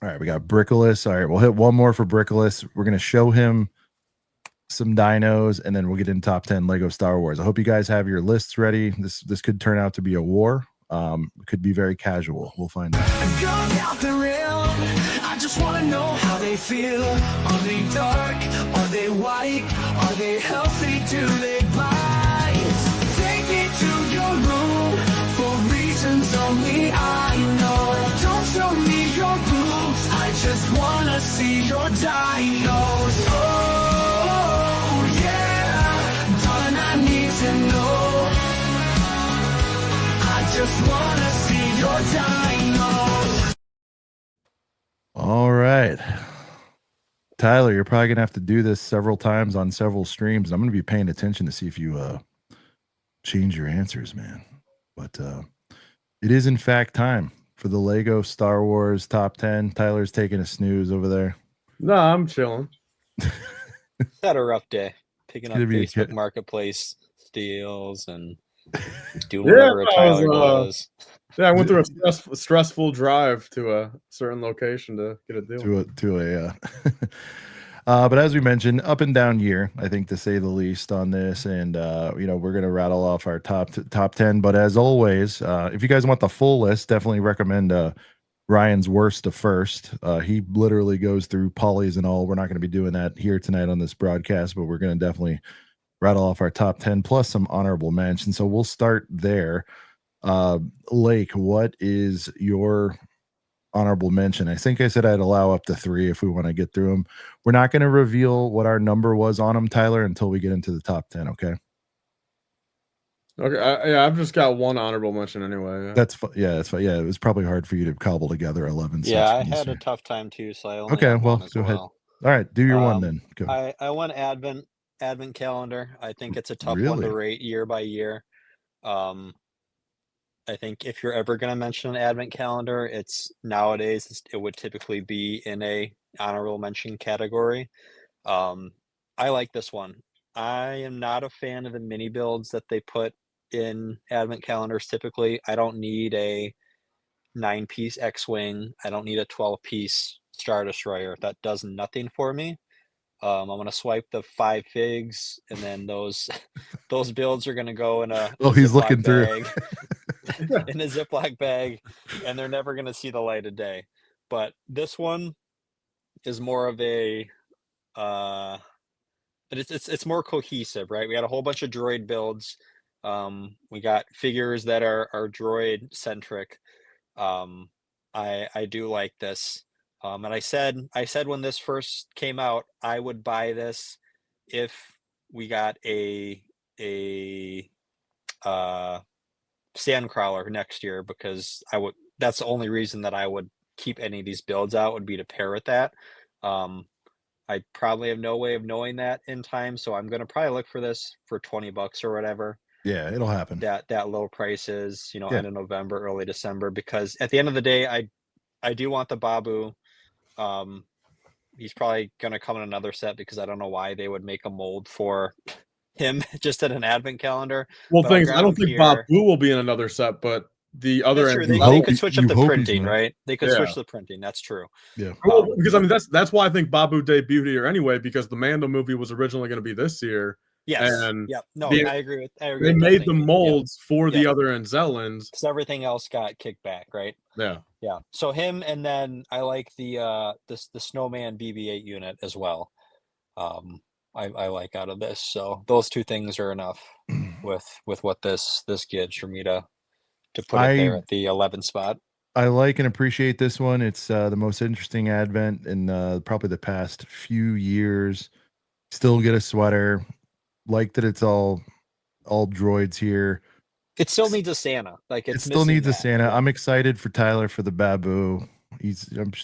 right, we got Brickolas. All right, we'll hit one more for Brickolas. We're gonna show him some dinos, and then we'll get in top 10 Lego Star Wars. I hope you guys have your lists ready. This could turn out to be a war. It could be very casual. We'll find out. I just want to know how they feel. Are they dark? Are they white? Are they healthy? Do they bite? Take me to your room for reasons only I know. Don't show me your boobs. I just want to see your dinos. Oh, yeah. Darling, I need to know. I just want to see your dinos. All right. Tyler, you're probably going to have to do this several times on several streams. I'm going to be paying attention to see if you change your answers, man. But it is, in fact, time for the Lego Star Wars top 10. Tyler's taking a snooze over there. No, I'm chilling. Had a rough day. Picking up gonna be a Facebook kid. Marketplace deals and doing whatever Tyler does. Yeah, I went through a stressful drive to a certain location to get a deal. But as we mentioned, up and down year, I think, to say the least, on this. And we're gonna rattle off our top 10. But as always, if you guys want the full list, definitely recommend Ryan's worst to first. He literally goes through polys and all. We're not going to be doing that here tonight on this broadcast, but we're going to definitely rattle off our top 10 plus some honorable mentions. So we'll start there. Lake, what is your honorable mention? I think I said I'd allow up to 3 if we want to get through them. We're not going to reveal what our number was on them, Tyler, until we get into the top 10. Okay. Okay, yeah, I've just got one honorable mention anyway. That's yeah, that's fine. Yeah, it was probably hard for you to cobble together 11 Yeah, sets I from this had a year. tough time too, so I only Okay, have well, one as go ahead. well. All right, do your one then. Go. I went Advent calendar. I think it's a tough one to Really? rate year by year. Um, I think if you're ever going to mention an Advent calendar, it would typically be in a honorable mention category. Um, I like this one. I am not a fan of the mini builds that they put in Advent calendars typically. I don't need a 9-piece X-Wing. I don't need a 12-piece Star Destroyer. That does nothing for me. I'm gonna swipe the 5 figs, and then those those builds are gonna go in a Oh, he's looking Ziploc through. bag, in a Ziploc bag, and they're never gonna see the light of day. But this one is more of a, uh, but it's more cohesive, right? We got a whole bunch of droid builds. We got figures that are droid centric. Um, I do like this. And I said when this first came out, I would buy this if we got a Sandcrawler next year, because that's the only reason that I would keep any of these builds out, would be to pair with that. Um, I probably have no way of knowing that in time, so I'm gonna probably look for this for 20 bucks or whatever. Yeah, it'll happen. That low prices, Yeah. end of November, early December, because at the end of the day, I do want the Babu. He's probably gonna come in another set, because I don't know why they would make a mold for him just in an advent calendar. Well, But I'll things I grab don't him think here. Babu will be in another set, but the other That's true. They angelic. could switch up you the hope he's printing, not. right? They could Yeah. switch the printing. That's true. Yeah. Well, because I mean that's why I think Babu debuted here anyway, because the Mando movie was originally going to be this year, Yes. and Yep. No, the- I agree with they that made the thinking. Yep. molds for the Yep. other Anzellans. Because everything else got kicked back, right? Yeah. Yeah. So him, and then I like the Snowman BB-8 unit as well. I like out of this. So those two things are enough with what this gives for me to put it there at the 11 spot. I like and appreciate this one. It's the most interesting advent in probably the past few years. Still get a sweater. Like that it's all droids here. It still needs a Santa. Like It it's still missing needs a that. Santa. Yeah. I'm excited for Tyler for the Babu.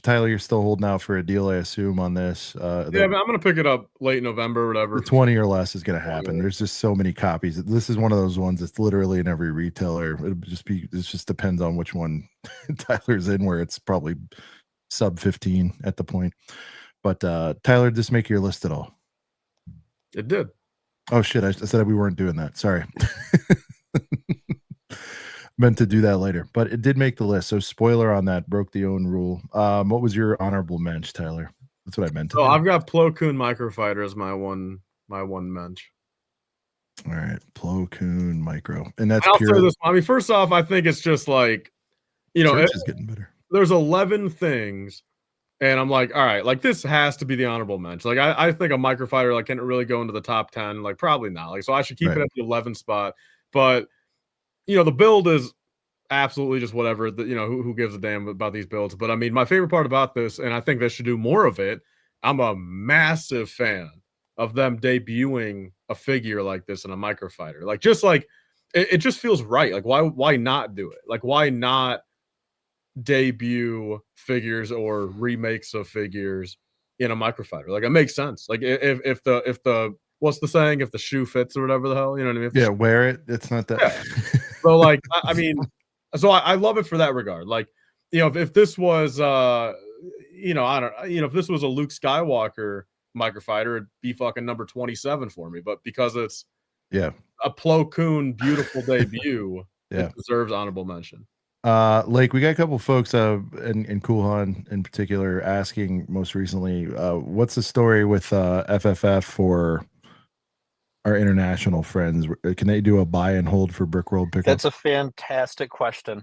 Tyler, you're still holding out for a deal, I assume, on this. Yeah, but I'm going to pick it up late November, whatever. The 20 or less is going to happen. There's just so many copies. This is one of those ones that's literally in every retailer. It just depends on which one Tyler's in, where it's probably sub 15 at the point. But Tyler, did this make your list at all? It did. Oh shit! I said we weren't doing that. Sorry. Meant to do that later, but it did make the list. So spoiler on that, broke the own rule. What was your honorable mensch, Tyler? That's what I meant to do. I've got Plo Koon Microfighter as my one mensch. All right, Plo Koon Micro, and that's I'll pure. say this. I mean, first off, I think it's just like, Church is getting better. There's 11 things, and I'm like, all right, like this has to be the honorable mensch. Like I think a Microfighter like can't really go into the top 10. Like probably not. Like so, I should keep it at the 11th spot. But the build is absolutely just whatever. Who gives a damn about these builds? But I mean, my favorite part about this, and I think they should do more of it. I'm a massive fan of them debuting a figure like this in a Microfighter. Like just like it just feels right. Like why not do it? Like why not debut figures or remakes of figures in a Microfighter? Like it makes sense. Like if the what's the saying? If the shoe fits or whatever the hell, you know what I mean? Yeah, wear it. It's not that. Yeah. So like I mean, so I love it for that regard. Like if this was I don't if this was a Luke Skywalker Microfighter, it'd be fucking number 27 for me. But because it's a Plo Koon beautiful debut, it deserves honorable mention. Lake, we got a couple folks and Coolhan in particular asking most recently, what's the story with FFF for our international friends? Can they do a buy and hold for Brickworld pickup? That's a fantastic question.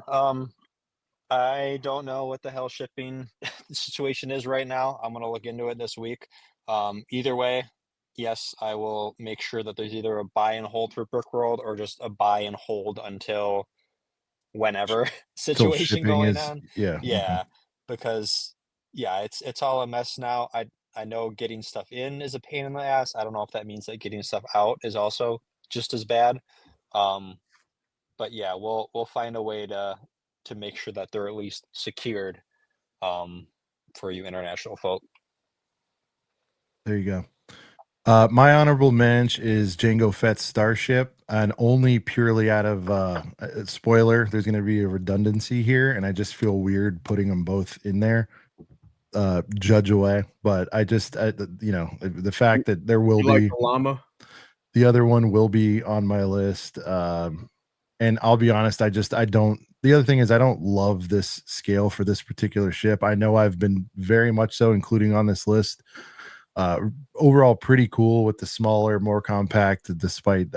I don't know what the hell shipping situation is right now. I'm gonna look into it this week. Either way, yes, I will make sure that there's either a buy and hold for Brickworld or just a buy and hold until whenever situation going on. Yeah. Because it's all a mess now. I know getting stuff in is a pain in the ass. I don't know if that means that getting stuff out is also just as bad. but yeah, we'll find a way to make sure that they're at least secured for you international folk. There you go. My honorable mention is Jango Fett's Starship, and only purely out of spoiler. There's going to be a redundancy here, and I just feel weird putting them both in there. Judge away, but the fact that there will You be like the llama? the other one will be on my list. And I'll be honest, I don't. The other thing is, I don't love this scale for this particular ship. I know I've been very much so including on this list. Overall pretty cool with the smaller, more compact, despite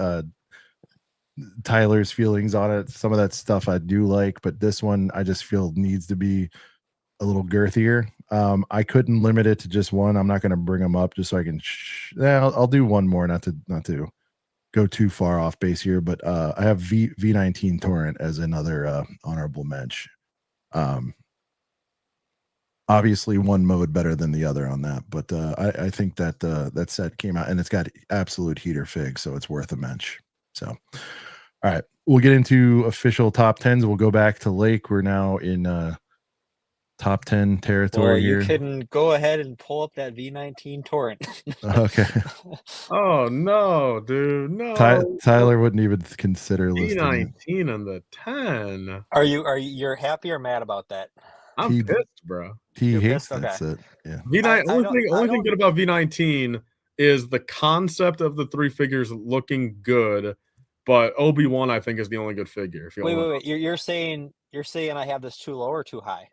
Tyler's feelings on it. Some of that stuff I do like, but this one I just feel needs to be a little girthier. I couldn't limit it to just one. I'm not going to bring them up just so I can I'll do one more, not to go too far off base here, but I have V19 Torrent as another honorable mention. Obviously one mode better than the other on that, but I think that that set came out and it's got absolute heater fig, so it's worth a mention. So all right, we'll get into official top 10s. We'll go back to Lake. We're now in top 10 territory You here. can go ahead and pull up that V19 torrent. Okay. Oh no, dude, no. Tyler wouldn't even consider listing it. V19 and the 10. Are you're happy or mad about that? I'm He- pissed, bro. He You're hates pissed? that Okay. set. Yeah. V9. I Only thing don't- good about V19 is the concept of the three figures looking good, but Obi-Wan I think is the only good figure. If you Wait. You're saying I have this too low or too high?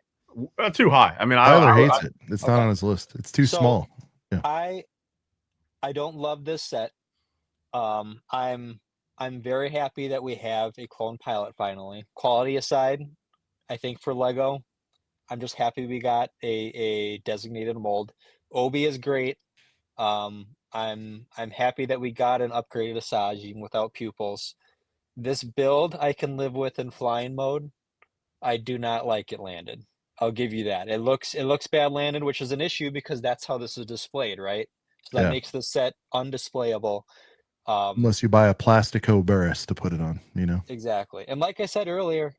too high. I mean, Tyler hates it. It's not okay. on his list. It's too So, small. I don't love this set. I'm very happy that we have a clone pilot finally. Quality aside, I think for Lego, I'm just happy we got a designated mold. Obi is great. I'm happy that we got an upgraded Asajj even without pupils. This build I can live with in flying mode. I do not like it landed. I'll give you that. It looks bad landed, which is an issue because that's how this is displayed, right? So that Yeah. makes the set undisplayable. Unless you buy a Plastico Burris to put it on, Exactly. And like I said earlier,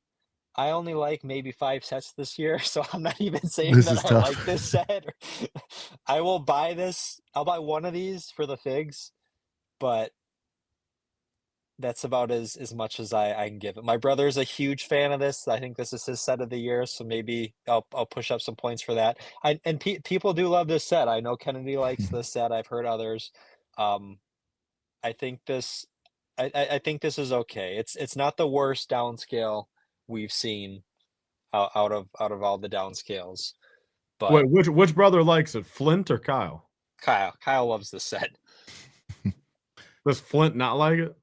I only like maybe 5 sets this year, so I'm not even saying This that is I tough. like this set. I will buy this. I'll buy one of these for the figs, but that's about as much as I can give it. My brother's a huge fan of this. I think this is his set of the year, so maybe I'll push up some points for that. People do love this set. I know Kennedy likes this set. I've heard others. I think this is okay. It's not the worst downscale we've seen out of all the downscales. But wait, which brother likes it, Flint or Kyle? Kyle loves this set. Does Flint not like it?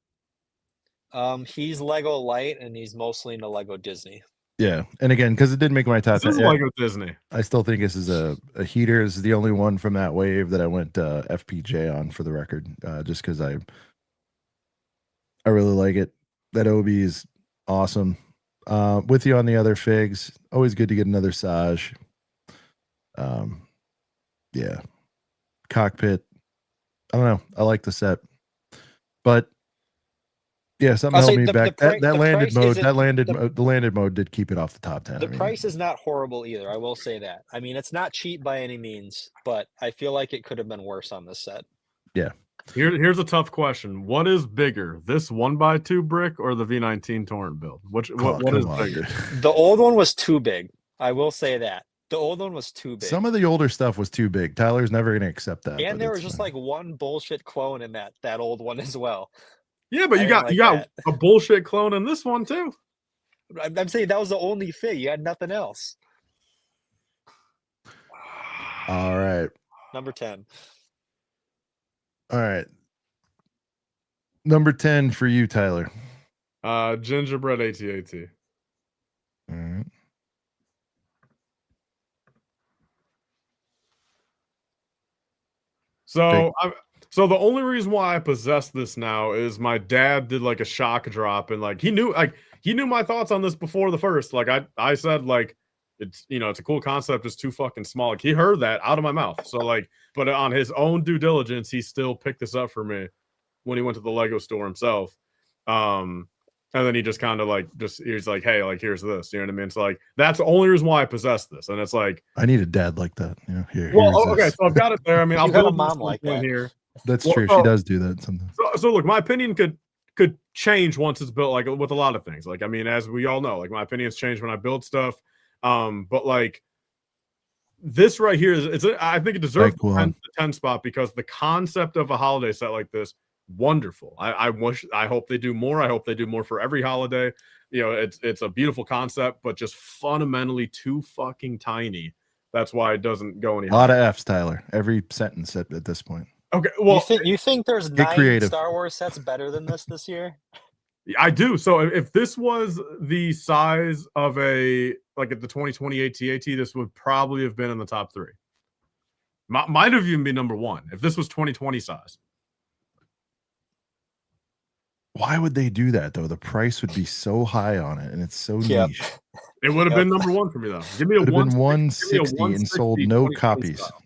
He's Lego light and he's mostly into Lego Disney. Yeah. And again, because it did make my top This is 10. Lego Disney. I still think this is a heater. This is the only one from that wave that I went FPJ on, for the record, just because I really like it. That Obi is awesome. With you on the other figs. Always good to get another Asajj. Yeah. Cockpit. I don't know. I like the set. But yeah, something held me back. That landed mode did keep it off the top 10. The price is not horrible either. I will say that. I mean, it's not cheap by any means, but I feel like it could have been worse on this set. Yeah. Here's a tough question. What is bigger, this 1x2 brick or the V19 Torrent build? What is bigger? The old one was too big. I will say that. The old one was too big. Some of the older stuff was too big. Tyler's never going to accept that. And there was just like one bullshit clone in that old one as well. Yeah, but you got a bullshit clone in this one too. I'm saying that was the only fig. You had nothing else. All right. Number 10. All right. Number 10 for you, Tyler. Gingerbread AT-AT. All right. So the only reason why I possess this now is my dad did like a shock drop, and like he knew my thoughts on this before the first. Like I said, like it's it's a cool concept, it's too fucking small. Like he heard that out of my mouth. So like, but on his own due diligence, he still picked this up for me when he went to the Lego store himself. And then he just kind of like he's like, hey, like here's this. You know what I mean? It's like that's the only reason why I possess this. And it's like I need a dad like that. You know, here's okay, this. so I've got it there. I mean, I'll You got a build mom this like one that. here. That's Well, true. so- She does do that sometimes. So look, my opinion could change once it's built, like with a lot of things. Like, I mean, as we all know, like my opinions change when I build stuff. But like this right here I think it deserves the 10 spot because the concept of a holiday set like this, wonderful. I hope they do more. I hope they do more for every holiday. You know, it's a beautiful concept, but just fundamentally too fucking tiny. That's why it doesn't go any higher. A lot of F's, Tyler. Every sentence at this point. Okay, well, you think there's 9 creative. Star Wars sets better than this year? I do. So if this was the size of at the 2020 AT-AT, this would probably have been in the top 3. Might have even been number 1 if this was 2020 size. Why would they do that though? The price would be so high on it, and it's so niche. It would have been number 1 for me though. Give me a 160 and sold no copies. Style.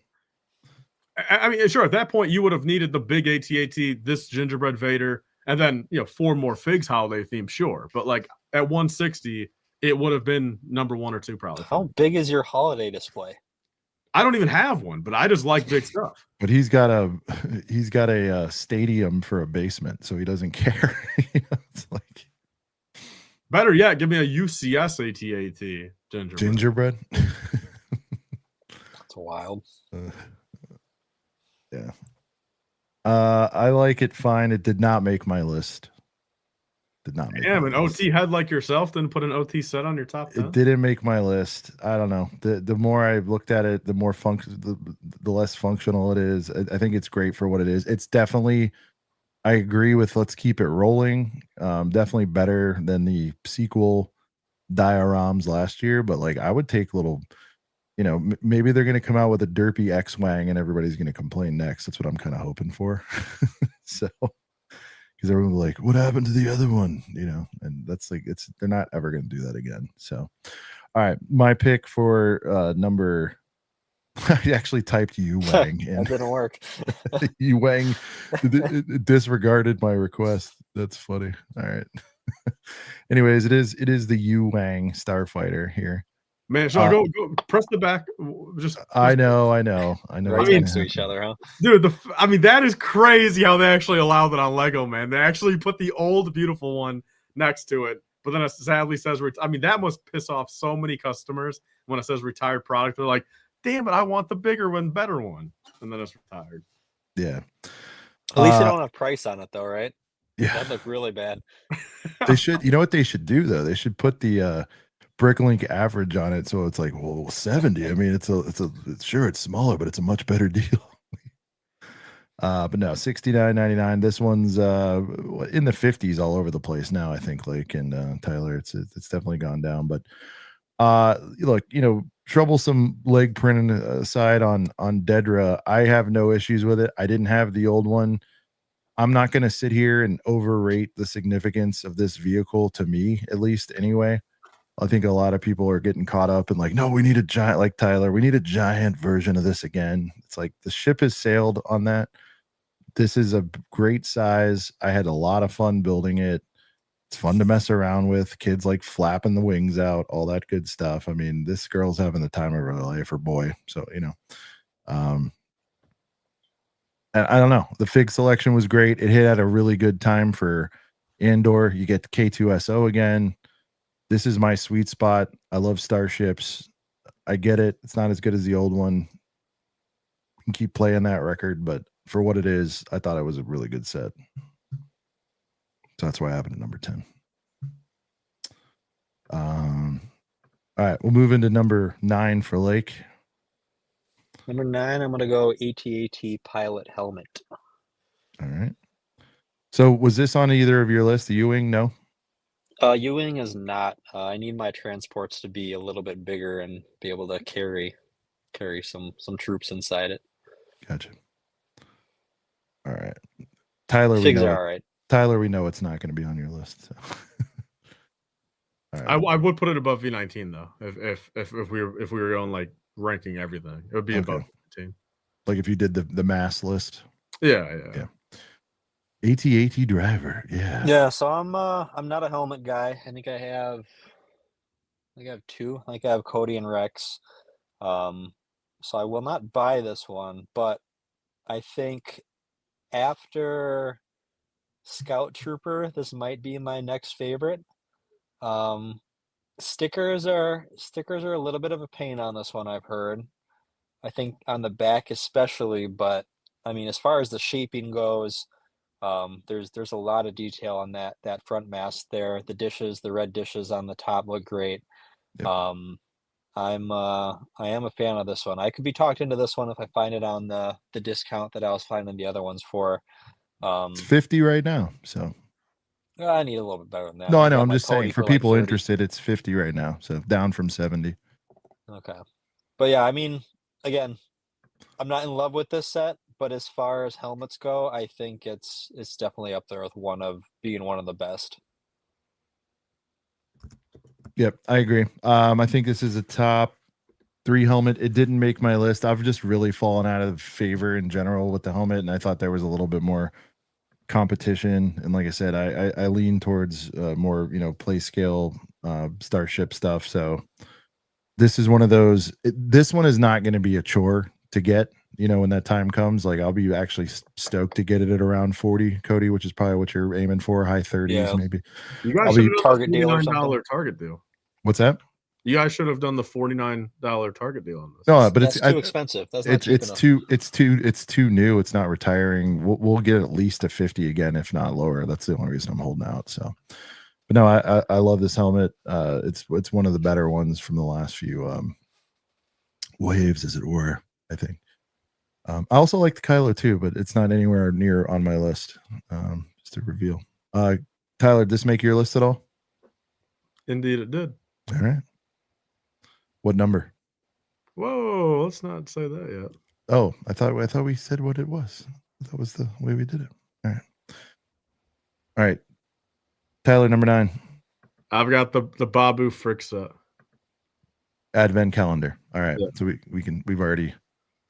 I mean, sure. At that point, you would have needed the big AT-AT, this gingerbread Vader, and then 4 more figs holiday theme. Sure, but like at 160, it would have been number 1 or 2 probably. How big is your holiday display? I don't even have one, but I just like big stuff. But he's got a stadium for a basement, so he doesn't care. It's like better yet, give me a UCS AT-AT gingerbread. That's wild. Yeah. I like it fine. It did not make my list. Did not make an OT head like yourself didn't put an OT set on your top 10? It didn't make my list. I don't know. The more I looked at it, the more the less functional it is. I think it's great for what it is. It's definitely, I agree with let's keep it rolling. Definitely better than the sequel dioramas last year, but like I would take little, maybe they're going to come out with a derpy X-Wang and everybody's going to complain next. That's what I'm kind of hoping for. So because everyone will be like, what happened to the other one? And that's like, they're not ever going to do that again. So, all right. My pick for number, I actually typed Yu-Wang. That didn't work. Yu-Wang disregarded my request. That's funny. All right. Anyways, it is the Yu-Wang Starfighter here. Man, so go press the back. I know. Right next to each other, huh? Dude, that is crazy how they actually allow that on Lego, man. They actually put the old beautiful one next to it, but then it sadly says, that must piss off so many customers when it says retired product. They're like, damn it, I want the bigger one, better one. And then it's retired. Yeah. At least they don't have price on it though, right? Yeah. That'd look really bad. They should, what they should do though? They should put the Bricklink average on it, so it's like 70. I mean, it's sure it's smaller, but it's a much better deal. But no, $69.99. This one's in the 50s all over the place now. I think, Lake and Tyler, it's definitely gone down. But look, troublesome leg print aside on Dedra, I have no issues with it. I didn't have the old one. I'm not going to sit here and overrate the significance of this vehicle, to me at least, anyway. I think a lot of people are getting caught up and like, no, we need a giant, like Tyler, we need a giant version of this again. It's like the ship has sailed on that. This is a great size. I had a lot of fun building it. It's fun to mess around with. Kids like flapping the wings out, all that good stuff. I mean, this girl's having the time of her life, or boy. So, and I don't know. The fig selection was great. It hit at a really good time for Andor. You get the K2SO again. This is my sweet spot. I love starships. I get it. It's not as good as the old one. You can keep playing that record, but for what it is, I thought it was a really good set. So that's why I have it at number 10. All right, we'll move into number 9 for Lake. Number 9, I'm going to go AT-AT pilot helmet. All right. So was this on either of your lists? The U-Wing? No? U-Wing is not. I need my transports to be a little bit bigger and be able to carry some troops inside it. Gotcha. All right. Tyler, Figs are all right. Tyler, we know it's not going to be on your list. So. Right. I would put it above V19 though. If we were going like ranking everything, it would be above V19. Like if you did the mass list. Yeah. AT-AT driver. Yeah. Yeah, so I'm not a helmet guy. I think I have two. I think I have Cody and Rex. So I will not buy this one, but I think after Scout Trooper, this might be my next favorite. Um, stickers are a little bit of a pain on this one, I've heard. I think on the back especially, but I mean, as far as the shaping goes, there's a lot of detail on that front mast there. The red dishes on the top look great. Yep. I am a fan of this one. I could be talked into this one if I find it on the discount that I was finding the other ones for. It's 50 right now. So I need a little bit better than that. no, I know. got I'm my just Cody saying for for like people 30. interested, it's 50 right now. So down from 70. Okay. But yeah, I mean, again, I'm not in love with this set, but as far as helmets go, I think it's definitely up there with being one of the best. Yep, I agree. I think this is a top 3 helmet. It didn't make my list. I've just really fallen out of favor in general with the helmet, and I thought there was a little bit more competition. And like I said, I lean towards more, play scale Starship stuff. So this is one of those. This one is not going to be a chore to get. When that time comes, like I'll be actually stoked to get it at around 40, Cody, which is probably what you're aiming for, high 30s, Yeah. maybe. You guys I'll should be- have done Target the deal or $49 something? Target deal. What's that? You guys should have done the $49 Target deal on this. No, but That's it's too expensive. That's not cheap enough. it's too new. It's not retiring. We'll get at least a 50 again, if not lower. That's the only reason I'm holding out. So, but no, I love this helmet. It's one of the better ones from the last few waves, as it were. I think. I also like the Kylo too, but it's not anywhere near on my list. Just to reveal. Tyler, did this make your list at all? Indeed, it did. All right. What number? Whoa, let's not say that yet. Oh, I thought we said what it was. That was the way we did it. All right. Tyler, number 9. I've got the Babu Frick set. Advent calendar. All right. Yeah. So we've already.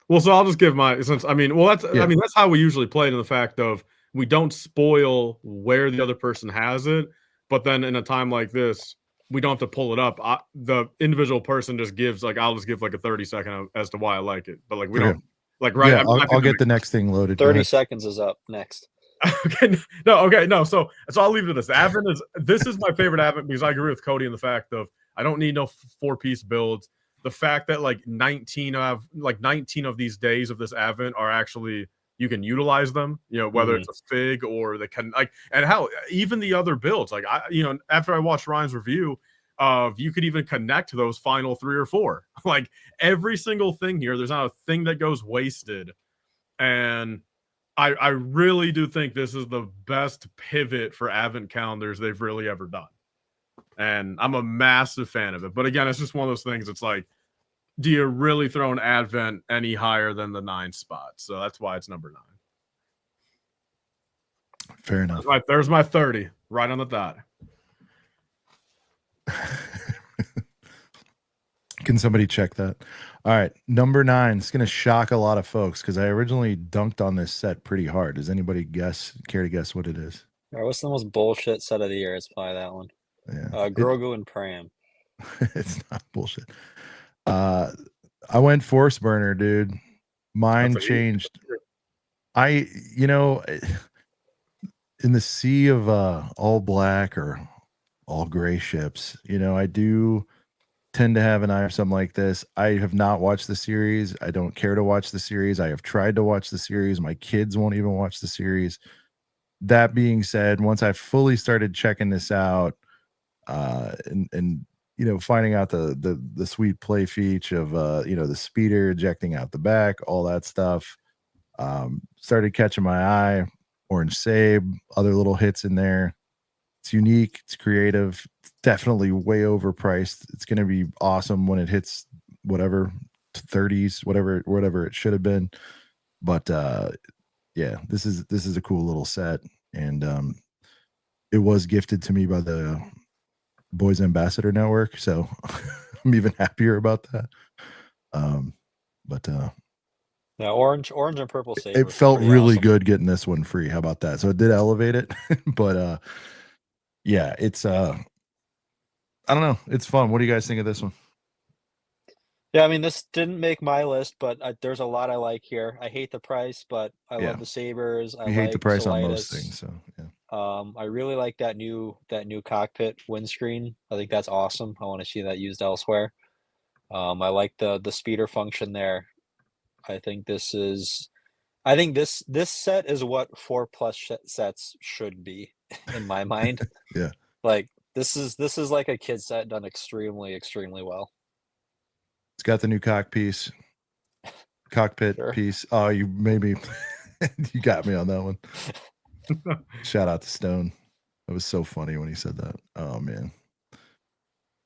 Well, so I'll just give that's how we usually play it, in the fact of we don't spoil where the other person has it, but then in a time like this, we don't have to pull it up. The individual person just gives I'll just give a 30-second as to why I like it, but we don't right. Yeah, I'll get the next thing loaded. 30 seconds is up next. Okay, no. So I'll leave it at this. Advent this is my favorite Advent because I agree with Cody in the fact of I don't need no 4-piece builds. The fact that 19 of these days of this Advent are actually you can utilize them, whether it's a fig or they can and how even the other builds after I watched Ryan's review of you could even connect those final 3 or 4 every single thing here. There's not a thing that goes wasted, and I really do think this is the best pivot for Advent calendars they've really ever done. And I'm a massive fan of it. But again, it's just one of those things. It's do you really throw an Advent any higher than the 9 spot? So that's why it's number 9. Fair enough. Right, there's my 30, right on the dot. Can somebody check that? All right, number 9. It's going to shock a lot of folks because I originally dunked on this set pretty hard. Does anybody care to guess what it is? What's the most bullshit set of the year? It's probably that one. Yeah, Grogu and Pram. It's not bullshit. I went Force Burner, dude. Mine changed. In the sea of all black or all gray ships, I do tend to have an eye for something like this. I have not watched the series. I don't care to watch the series. I have tried to watch the series. My kids won't even watch the series. That being said, once I fully started checking this out, and finding out the sweet play feature of the speeder ejecting out the back, all that stuff, started catching my eye. Orange Sabe, other little hits in there. It's unique, it's creative, it's definitely way overpriced. It's going to be awesome when it hits whatever 30s, whatever it should have been. But yeah, this is a cool little set, and it was gifted to me by the Bois Ambassador Network, so I'm even happier about that. Yeah, orange and purple sabers. It felt pretty really awesome. good getting this one free. How about that? So it did elevate it, but yeah, it's I don't know. It's fun. What do you guys think of this one? Yeah, I mean, this didn't make my list, but there's a lot I like here. I hate the price, but I Yeah. love the sabers. I You hate the like price on most Solitis. things, so yeah. I really like that new cockpit windscreen. I think that's awesome. I want to see that used elsewhere. I like the speeder function there. I think this set is what 4+ sets should be in my mind. Yeah. Like this is like a kid set done extremely well. It's got the new cockpit Sure. piece. Oh, you made me you got me on that one. Shout out to Stone. That was so funny when he said that. Oh man.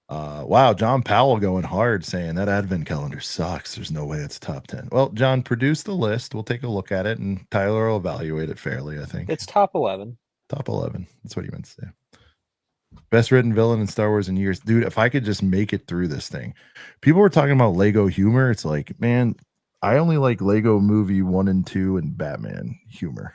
Wow, John Powell going hard saying that advent calendar sucks. There's no way it's top 10. Well, John, produce the list. We'll take a look at it and Tyler will evaluate it fairly, I think. It's top 11. Top 11. That's what he meant to say. Best written villain in Star Wars in years. Dude, if I could just make it through this thing. People were talking about Lego humor. It's like, man, I only like Lego Movie 1 and 2 and Batman humor.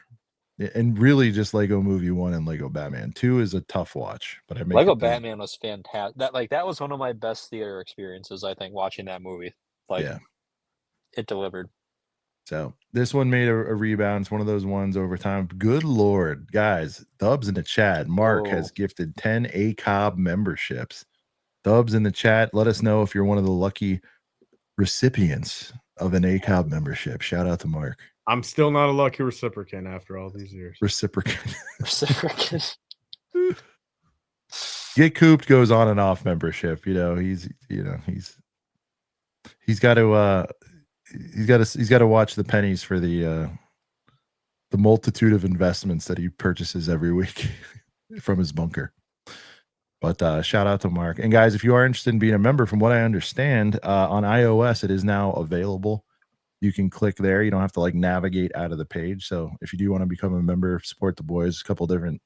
And really just Lego Movie 1 and Lego Batman. 2 is a tough watch, but I make Lego it through. Batman was fantastic. That was one of my best theater experiences, I think, watching that movie. Like, yeah. It delivered. So this one made a rebound. It's one of those ones over time. Good Lord, guys. Dubs in the chat. Mark has gifted 10 ACOB memberships. Dubs in the chat. Let us know if you're one of the lucky recipients of an ACOB membership. Shout out to Mark. I'm still not a lucky reciprocant after all these years. Reciprocant. Reciprocant. Get Cooped goes on and off membership. He's got to watch the pennies for the multitude of investments that he purchases every week from his bunker. But shout out to Mark. And guys, if you are interested in being a member, from what I understand, on iOS, it is now available. You can click there. You don't have to navigate out of the page. So if you do want to become a member, support the boys, a couple different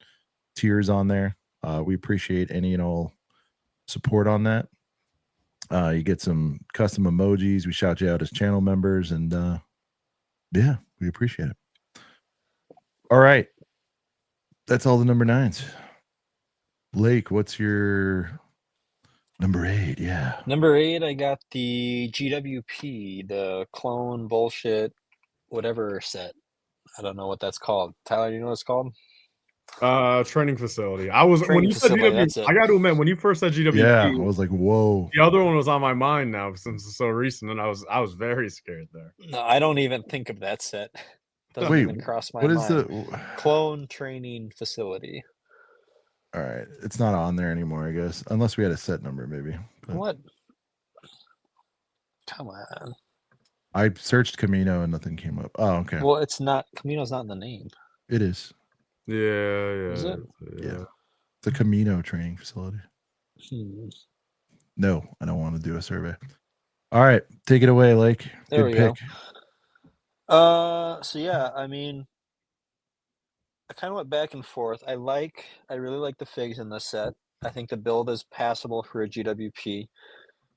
tiers on there. We appreciate any and all support on that. You get some custom emojis. We shout you out as channel members, and yeah, we appreciate it. All right, that's all the number 9s. Lake, what's your number 8? Yeah, number 8. I got the GWP, the clone bullshit, whatever set. I don't know what that's called. Tyler, you know what it's called? Training facility. When you said GWP, I got to admit, when you first said GWP, yeah, I was like, whoa. The other one was on my mind now since it's so recent, and I was very scared there. No, I don't even think of that set. Doesn't even cross my mind. What is the clone training facility? All right, it's not on there anymore, I guess, unless we had a set number, maybe. But... What? Come on. I searched Camino and nothing came up. Oh, okay. Well, it's not. Camino's not in the name. It is. Yeah. Is it? Yeah. It's a Camino training facility. No, I don't want to do a survey. All right, take it away, Lake. There Good pick. Go. So yeah, I mean, I kind of went back and forth. I really like the figs in this set. I think the build is passable for a GWP.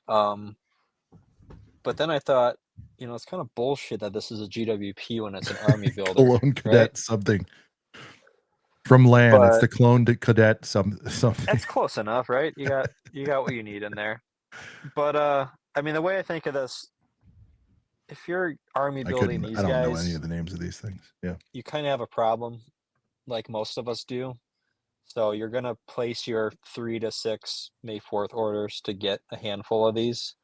But then I thought, it's kind of bullshit that this is a GWP when it's an army builder. Clone cadet something. From land, it's the clone cadet something. That's close enough, right? You got what you need in there. But I mean, the way I think of this, if you're army building these guys, I don't know any of the names of these things. Yeah, you kind of have a problem, like most of us do. So you're gonna place your 3 to 6 May 4th orders to get a handful of these.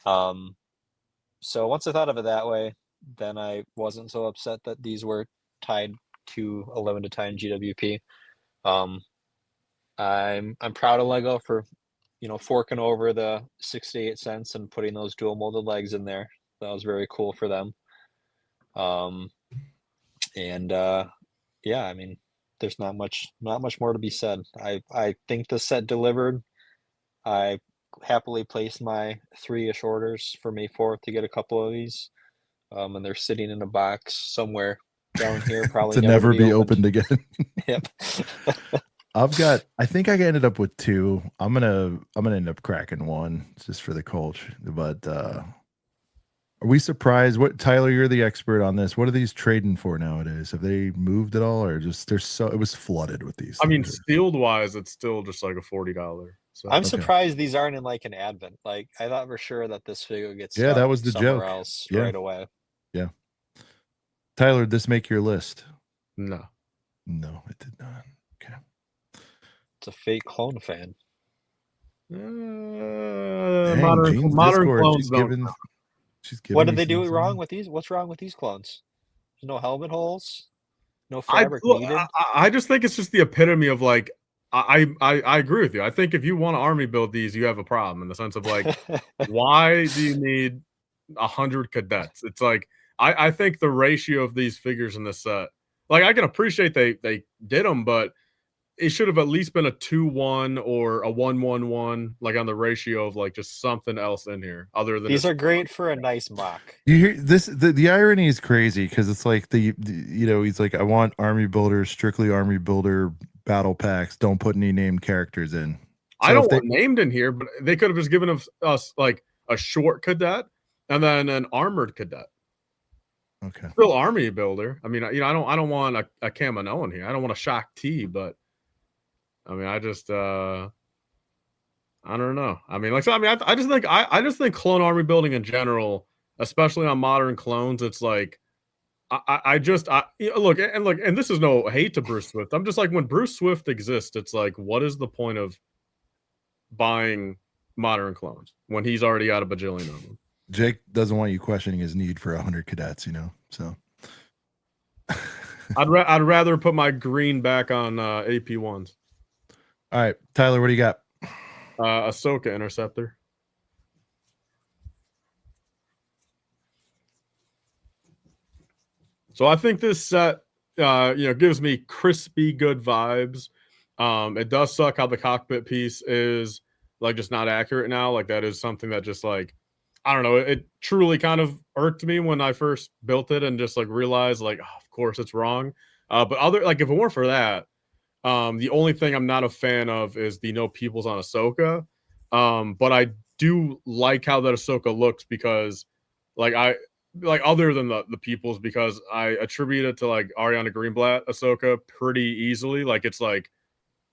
So once I thought of it that way, then I wasn't so upset that these were tied to 11 to 10 GWP. I'm proud of Lego for forking over the 68 cents and putting those dual molded legs in there. That was very cool for them. Yeah, I mean, there's not much more to be said. I think the set delivered. I happily placed my 3-ish orders for May 4th to get a couple of these, and they're sitting in a box somewhere down here, probably to never be opened again. Yep. I think I ended up with 2. I'm gonna end up cracking 1 just for the culture, but Are we surprised? What, Tyler, you're the expert on this. What are these trading for nowadays? Have they moved at all, or just there's so it was flooded with these? I mean, things? sealed wise, it's still just like a $40. So I'm Okay. surprised these aren't in like an advent. Like I thought for sure that this figure gets Yeah, that stuck was the somewhere joke. else Yeah. right away. Yeah. Tyler, did this make your list? no. No, it did not. Okay. It's a fake clone fan. Dang, Modern Jean's modern Discord, clones she's don't giving. count. She's giving. What did me they do some wrong sign. with these? What's wrong with these clones? There's no helmet holes, no I fabric look, needed. I just think it's just the epitome of like I agree with you. I think if you want to army build these, you have a problem in the sense of like, why do you need 100 cadets? It's like I think the ratio of these figures in this set, like I can appreciate they did them, but it should have at least been a 2-1 or a 1-1-1, like on the ratio of like just something else in here other than These just are great for a nice mock. You hear this? The irony is crazy because it's like the you know, he's like, I want army builders, strictly army builder battle packs. Don't put any named characters in. I So don't if they, want named in here, but they could have just given us like a short cadet and then an armored cadet. okay. Still army builder. I mean, you know, I don't want a Kamino in here. I don't want a Shock T, but I mean, I just I don't know. I mean, like so, I mean, I just think clone army building in general, especially on modern clones, it's like you know, look, and this is no hate to Bruce Swift. I'm just like, when Bruce Swift exists, it's like, what is the point of buying modern clones when he's already got a bajillion of them? Jake doesn't want you questioning his need for 100 cadets, you know. So I'd rather put my green back on AP ones. all right, Tyler, what do you got? Ahsoka Interceptor. So I think this set, you know, gives me crispy good vibes. It does suck how the cockpit piece is like just not accurate now. Like that is something that just like, I don't know. It truly kind of irked me when I first built it and just like realized like, oh, of course it's wrong. But other like if it weren't for that, the only thing I'm not a fan of is the no peoples on Ahsoka. But I do like how that Ahsoka looks because like other than the peoples, because I attribute it to like Ariana Greenblatt Ahsoka pretty easily. Like it's like,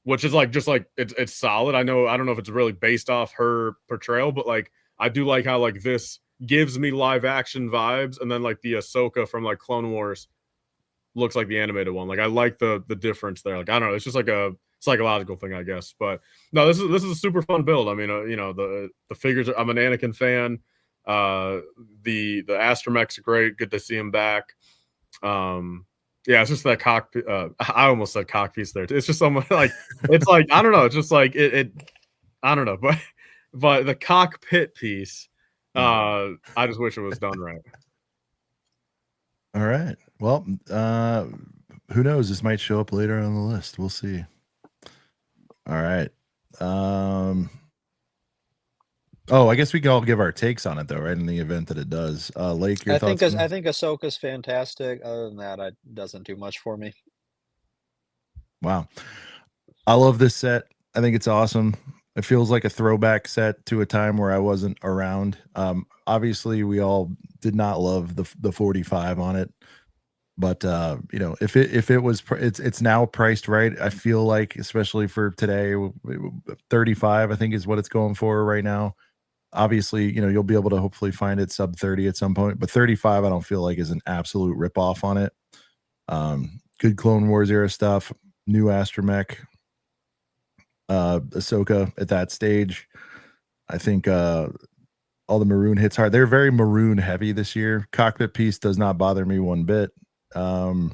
which is like just like it's solid. I don't know if it's really based off her portrayal, but like I do like how like this gives me live action vibes, and then like the Ahsoka from like Clone Wars looks like the animated one. Like I like the difference there. Like I don't know, it's just like a psychological thing, I guess. But no, this is a super fun build. I mean, you know, the figures. I'm an Anakin fan. The Astromech's great. Good to see him back. Yeah, it's just that cockpit. I almost said cockpiece there. It's just someone like it's like I don't know. It's just like it I don't know, but the cockpit piece. I just wish it was done right. All right. Well, who knows? This might show up later on the list. We'll see. All right. Oh, I guess we can all give our takes on it though, right? In the event that it does. Lake, your thoughts? I think Ahsoka's fantastic. Other than that, it doesn't do much for me. Wow. I love this set. I think it's awesome. It feels like a throwback set to a time where I wasn't around. Obviously, we all did not love the 45 on it, but you know, if it was, it's now priced right. I feel like, especially for today, 35, I think is what it's going for right now. Obviously, you know, you'll be able to hopefully find it sub 30 at some point, but 35, I don't feel like is an absolute ripoff on it. Good Clone Wars era stuff, new Astromech, Ahsoka at that stage. I think all the maroon hits hard. They're very maroon heavy this year. Cockpit piece does not bother me one bit. But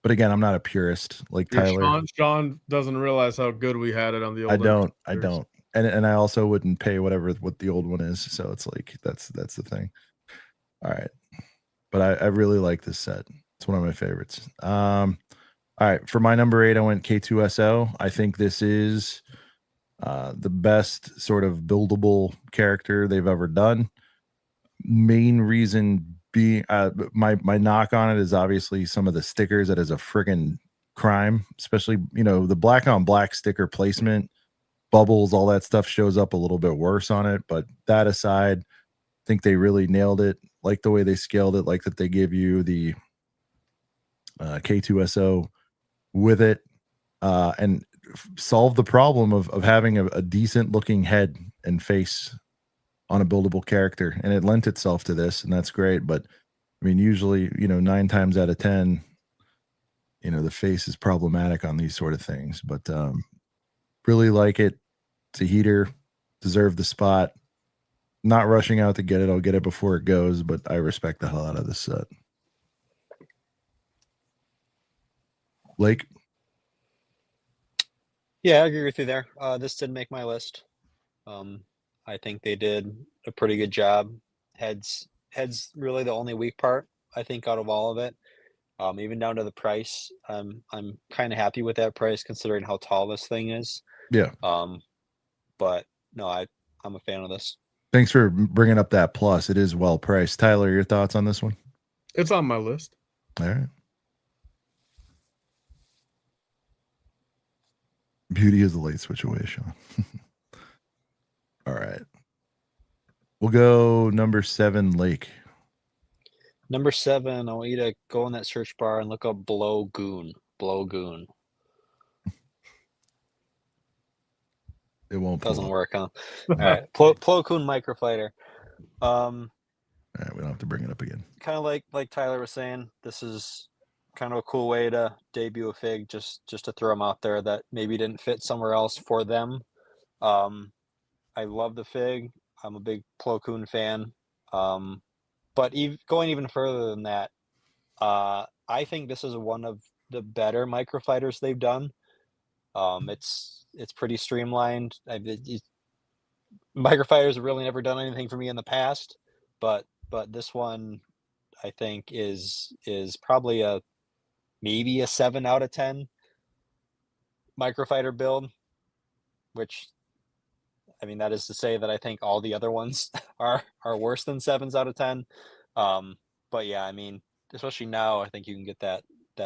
again, I'm not a purist like Tyler. Sean doesn't realize how good we had it on the old. I don't. And I also wouldn't pay what the old one is. So it's like that's the thing. All right. But I really like this set. It's one of my favorites. All right. For my number 8, I went K2SO. I think this is the best sort of buildable character they've ever done. Main reason being my knock on it is obviously some of the stickers. That is a friggin' crime, especially, you know, the black on black sticker placement, bubbles, all that stuff shows up a little bit worse on it. But that aside, I think they really nailed it. Like the way they scaled it. Like that they give you the K2SO with it, and solve the problem of having a decent looking head and face on a buildable character. And it lent itself to this, and that's great. But I mean, usually, 9 times out of 10, the face is problematic on these sort of things. But really like it. It's a heater, deserve the spot. Not rushing out to get it. I'll get it before it goes, but I respect the hell out of this set. Lake? Yeah, I agree with you there. This did make my list. I think they did a pretty good job. Head's really the only weak part, I think, out of all of it. Even down to the price. I'm kind of happy with that price considering how tall this thing is. Yeah. But no, I'm a fan of this. Thanks for bringing up that plus. It is well priced. Tyler, your thoughts on this one? It's on my list. All right. Beauty is a late switch away, Sean. All right. We'll go number 7, Lake. Number 7, I want you to go in that search bar and look up Blow Goon. Blow Goon. It won't pull Doesn't up. work, huh? All right. Plo Koon Microfighter. All right, we don't have to bring it up again. Kind of like Tyler was saying, this is kind of a cool way to debut a fig, just to throw them out there that maybe didn't fit somewhere else for them. I love the fig. I'm a big Plo Koon fan. But going even further than that, I think this is one of the better microfighters they've done. It's pretty streamlined. Microfighters have really never done anything for me in the past, but this one I think is probably maybe a 7 out of 10 microfighter build, which, I mean, that is to say that I think all the other ones are worse than 7s out of 10. But yeah, I mean, especially now, I think you can get that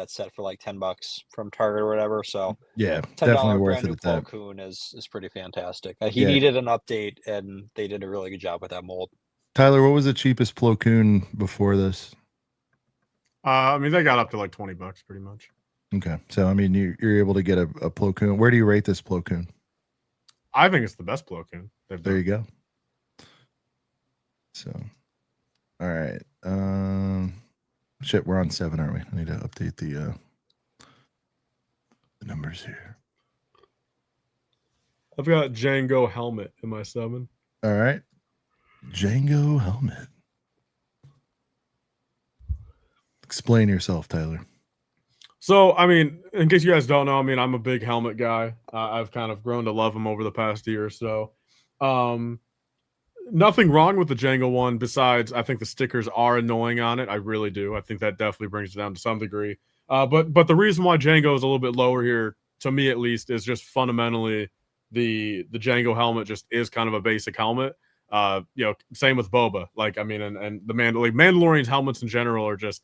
set for like $10 from Target or whatever. So Yeah, $10 definitely worth brand it new at Plo that. Koon is pretty fantastic. He needed an update, and they did a really good job with that mold. Tyler, what was the cheapest Plo Koon before this? I mean, they got up to like $20 pretty much. Okay, so I mean, you're able to get a Plo Koon. Where do you rate this Plo Koon? I think it's the best Plo Koon they've done. There you go. So, all right. Shit, we're on 7, aren't we? I need to update the numbers here. I've got Jango helmet in my 7. All right. Jango helmet. Explain yourself, Tyler. So, I mean, in case you guys don't know, I mean, I'm a big helmet guy. I've kind of grown to love them over the past year or so. Nothing wrong with the Jango one besides I think the stickers are annoying on it. I really do. I think that definitely brings it down to some degree. But the reason why Jango is a little bit lower here, to me at least, is just fundamentally the Jango helmet just is kind of a basic helmet. Same with Boba. Like, I mean, and the Mandalorian's helmets in general are just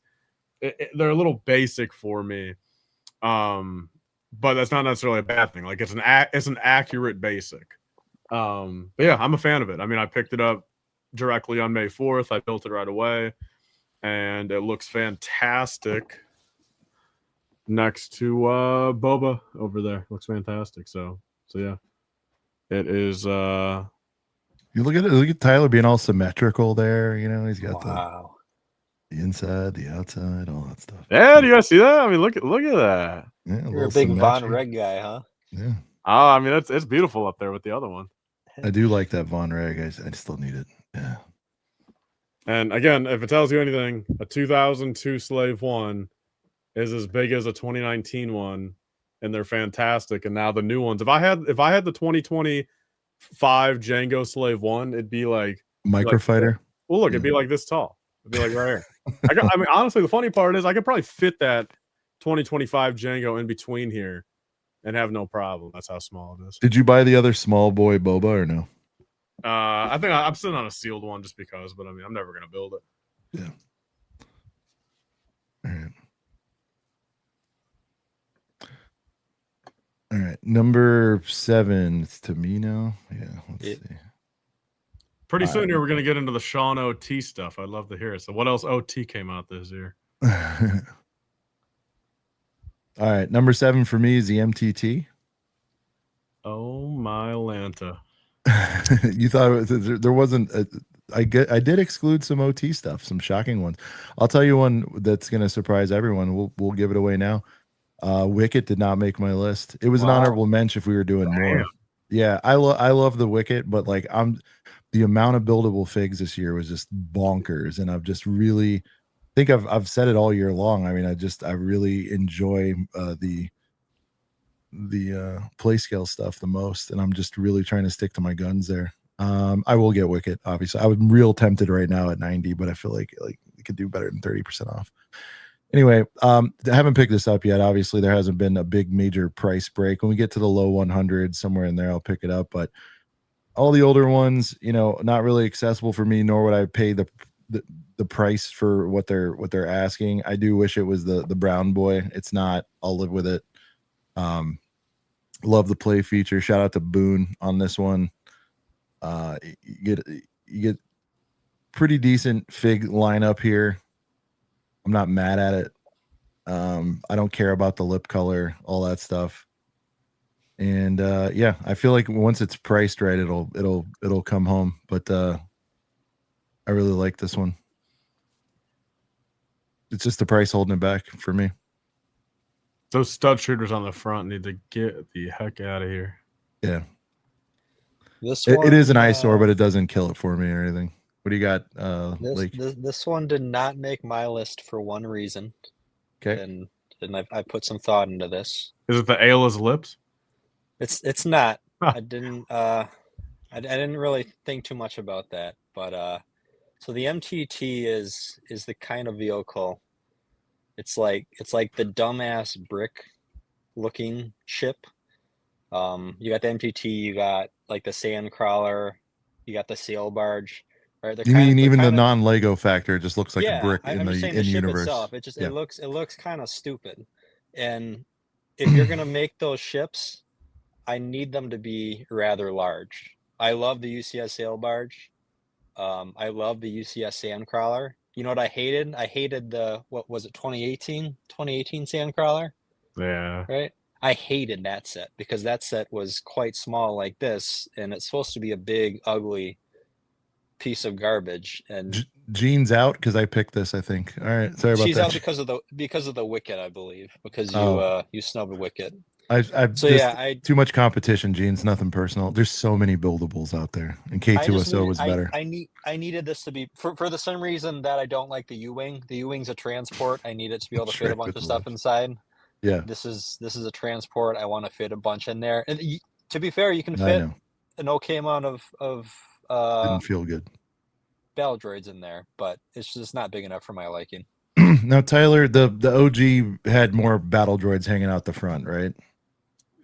they're a little basic for me. But that's not necessarily a bad thing. Like, it's an accurate basic. But yeah, I'm a fan of it. I mean, I picked it up directly on May 4th. I built it right away, and it looks fantastic next to Boba over there. Looks fantastic. So yeah, it is. You look at Tyler being all symmetrical there. He's got Wow. the inside, the outside, all that stuff. Yeah, do you guys see that? I mean, look at that. Yeah, You're a big Von Reg guy, huh? Yeah. Oh, I mean, it's beautiful up there with the other one. I do like that Von Reg. I still need it. Yeah. And again, if it tells you anything, a 2002 Slave 1 is as big as a 2019 one, and they're fantastic. And now the new ones. If I had the 2025 Jango Slave 1, it'd be like Microfighter. Well, look, it'd be like this tall. It'd be like right here. I mean, honestly, the funny part is I could probably fit that 2025 Jango in between here and have no problem. That's how small it is. Did you buy the other small boy Boba or no? I think I'm sitting on a sealed one just because, but I mean, I'm never going to build it. Yeah. All right. All right. Number 7. It's to me now. Yeah. Let's see. Pretty All soon right. here, we're going to get into the Sean OT stuff. I'd love to hear it. So what else OT came out this year? All right. Number 7 for me is the MTT. Oh, my Lanta. You thought there wasn't I did exclude some OT stuff, some shocking ones. I'll tell you one that's going to surprise everyone. We'll give it away now. Wicket did not make my list. It was an honorable mention if we were doing more. Yeah, I love the Wicket, but like the amount of buildable figs this year was just bonkers, and I've just really think I've said it all year long. I mean, I really enjoy the play scale stuff the most, and I'm just really trying to stick to my guns there. I will get Wicket, obviously. I'm real tempted right now at 90, but I feel like it could do better than 30% off. Anyway, I haven't picked this up yet. Obviously, there hasn't been a big major price break. When we get to the low 100s, somewhere in there, I'll pick it up. But all the older ones, not really accessible for me, nor would I pay the price for what they're asking. I do wish it was the brown boy. It's not. I'll live with it. Love the play feature. Shout out to Boone on this one. You get pretty decent fig lineup here. I'm not mad at it. I don't care about the lip color, all that stuff. And yeah, I feel like once it's priced right, it'll come home. But I really like this one. It's just the price holding it back for me. Those stud shooters on the front need to get the heck out of here. Yeah. It is an eyesore, but it doesn't kill it for me or anything. What do you got? This one did not make my list for one reason. Okay. And I put some thought into this. Is it the Ayla's lips? It's not. Huh. I didn't really think too much about that. But so the MTT is the kind of vehicle. It's like the dumbass brick looking ship. You got the MTT, you got like the sand crawler, you got the sail barge, right? You mean even the non-Lego factor just looks like a brick in the ship universe itself. It just it looks kind of stupid. And if you're gonna make those ships, I need them to be rather large. I love the UCS sail barge. I love the UCS sand crawler. You know what I hated? I hated the, what was it, 2018 sand crawler? Yeah. Right? I hated that set because that set was quite small like this, and it's supposed to be a big, ugly piece of garbage. And Jean's out because I picked this, I think. All right, sorry about that. She's out because of the Wicket, I believe, because you snubbed Wicket. Too much competition, Jean's nothing personal. There's so many buildables out there, and K2SO was better. I needed this to be for the same reason that I don't like the U-wing. The U-wing's a transport. I need it to be able to fit a bunch of stuff inside. Yeah, this is a transport. I want to fit a bunch in there. And to be fair, you can fit an okay amount of didn't feel good battle droids in there, but it's just not big enough for my liking. Now, Tyler, the OG had more battle droids hanging out the front, right?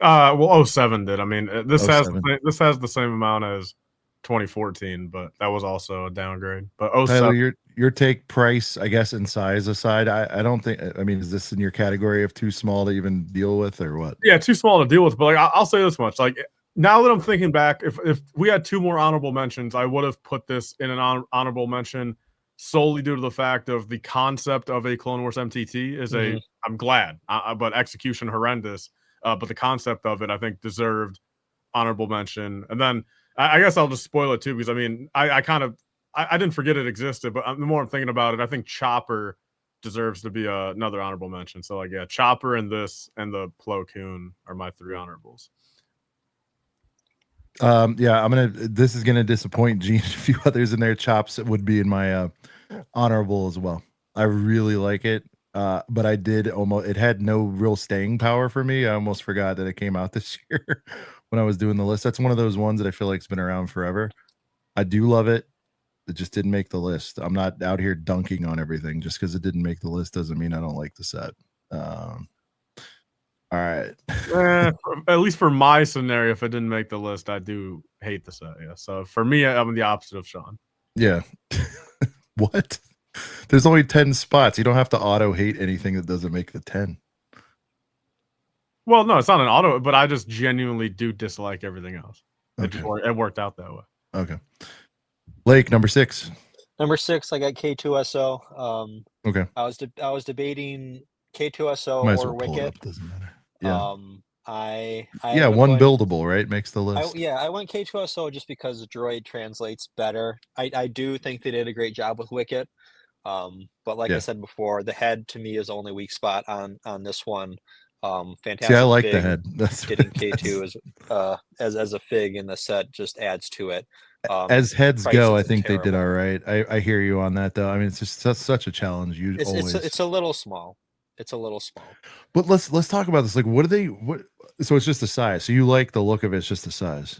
Well, 07 did. I mean, this has the same amount as 2014, but that was also a downgrade. But 07, Tyler, your take, price, I guess, and size aside, I don't think. I mean, is this in your category of too small to even deal with, or what? Yeah, too small to deal with. But like, I'll say this much: like, now that I'm thinking back, if we had 2 more honorable mentions, I would have put this in an honorable mention solely due to the fact of the concept of a Clone Wars MTT is I'm glad, but execution horrendous. But the concept of it, I think, deserved honorable mention. And then I guess I'll just spoil it too, because I mean, I didn't forget it existed, but the more I'm thinking about it, I think Chopper deserves to be another honorable mention. So like, yeah, Chopper and this and the Plo Koon are my 3 honorables. Yeah, this is gonna disappoint Gene. A few others in there. Chops would be in my honorable as well. I really like it. But I did it had no real staying power for me. I almost forgot that it came out this year when I was doing the list. That's one of those ones that I feel like it's been around forever. I do love it. It just didn't make the list. I'm not out here dunking on everything. Just because it didn't make the list doesn't mean I don't like the set. All right. At least for my scenario, if it didn't make the list, I do hate the set. Yeah. So for me, I'm the opposite of Sean. Yeah. What? There's only 10 spots. You don't have to auto hate anything that doesn't make the 10. Well, no, it's not an auto, but I just genuinely do dislike everything else. Okay. It worked out that way. Okay. Lake, number 6. Number 6, I got K2SO. Okay. I was debating K2SO Might as or well pull it Wicket. up. Doesn't matter. Yeah. I Yeah, ended up one going, buildable, right? Makes the list. I went K2SO just because the droid translates better. I do think they did a great job with Wicket. But like I Yeah. said before, the head to me is the only weak spot on this one. Fantastic See, I like the Fig head. That's getting K2 as a Fig in the set just adds to it. As heads Price go, I isn't think they did terrible. all right. I hear you on that though. I mean, it's just such a challenge. You always. It's a little small. It's a little small. But let's talk about this. Like, what do they? What? So it's just the size. So you like the look of it? It's just the size.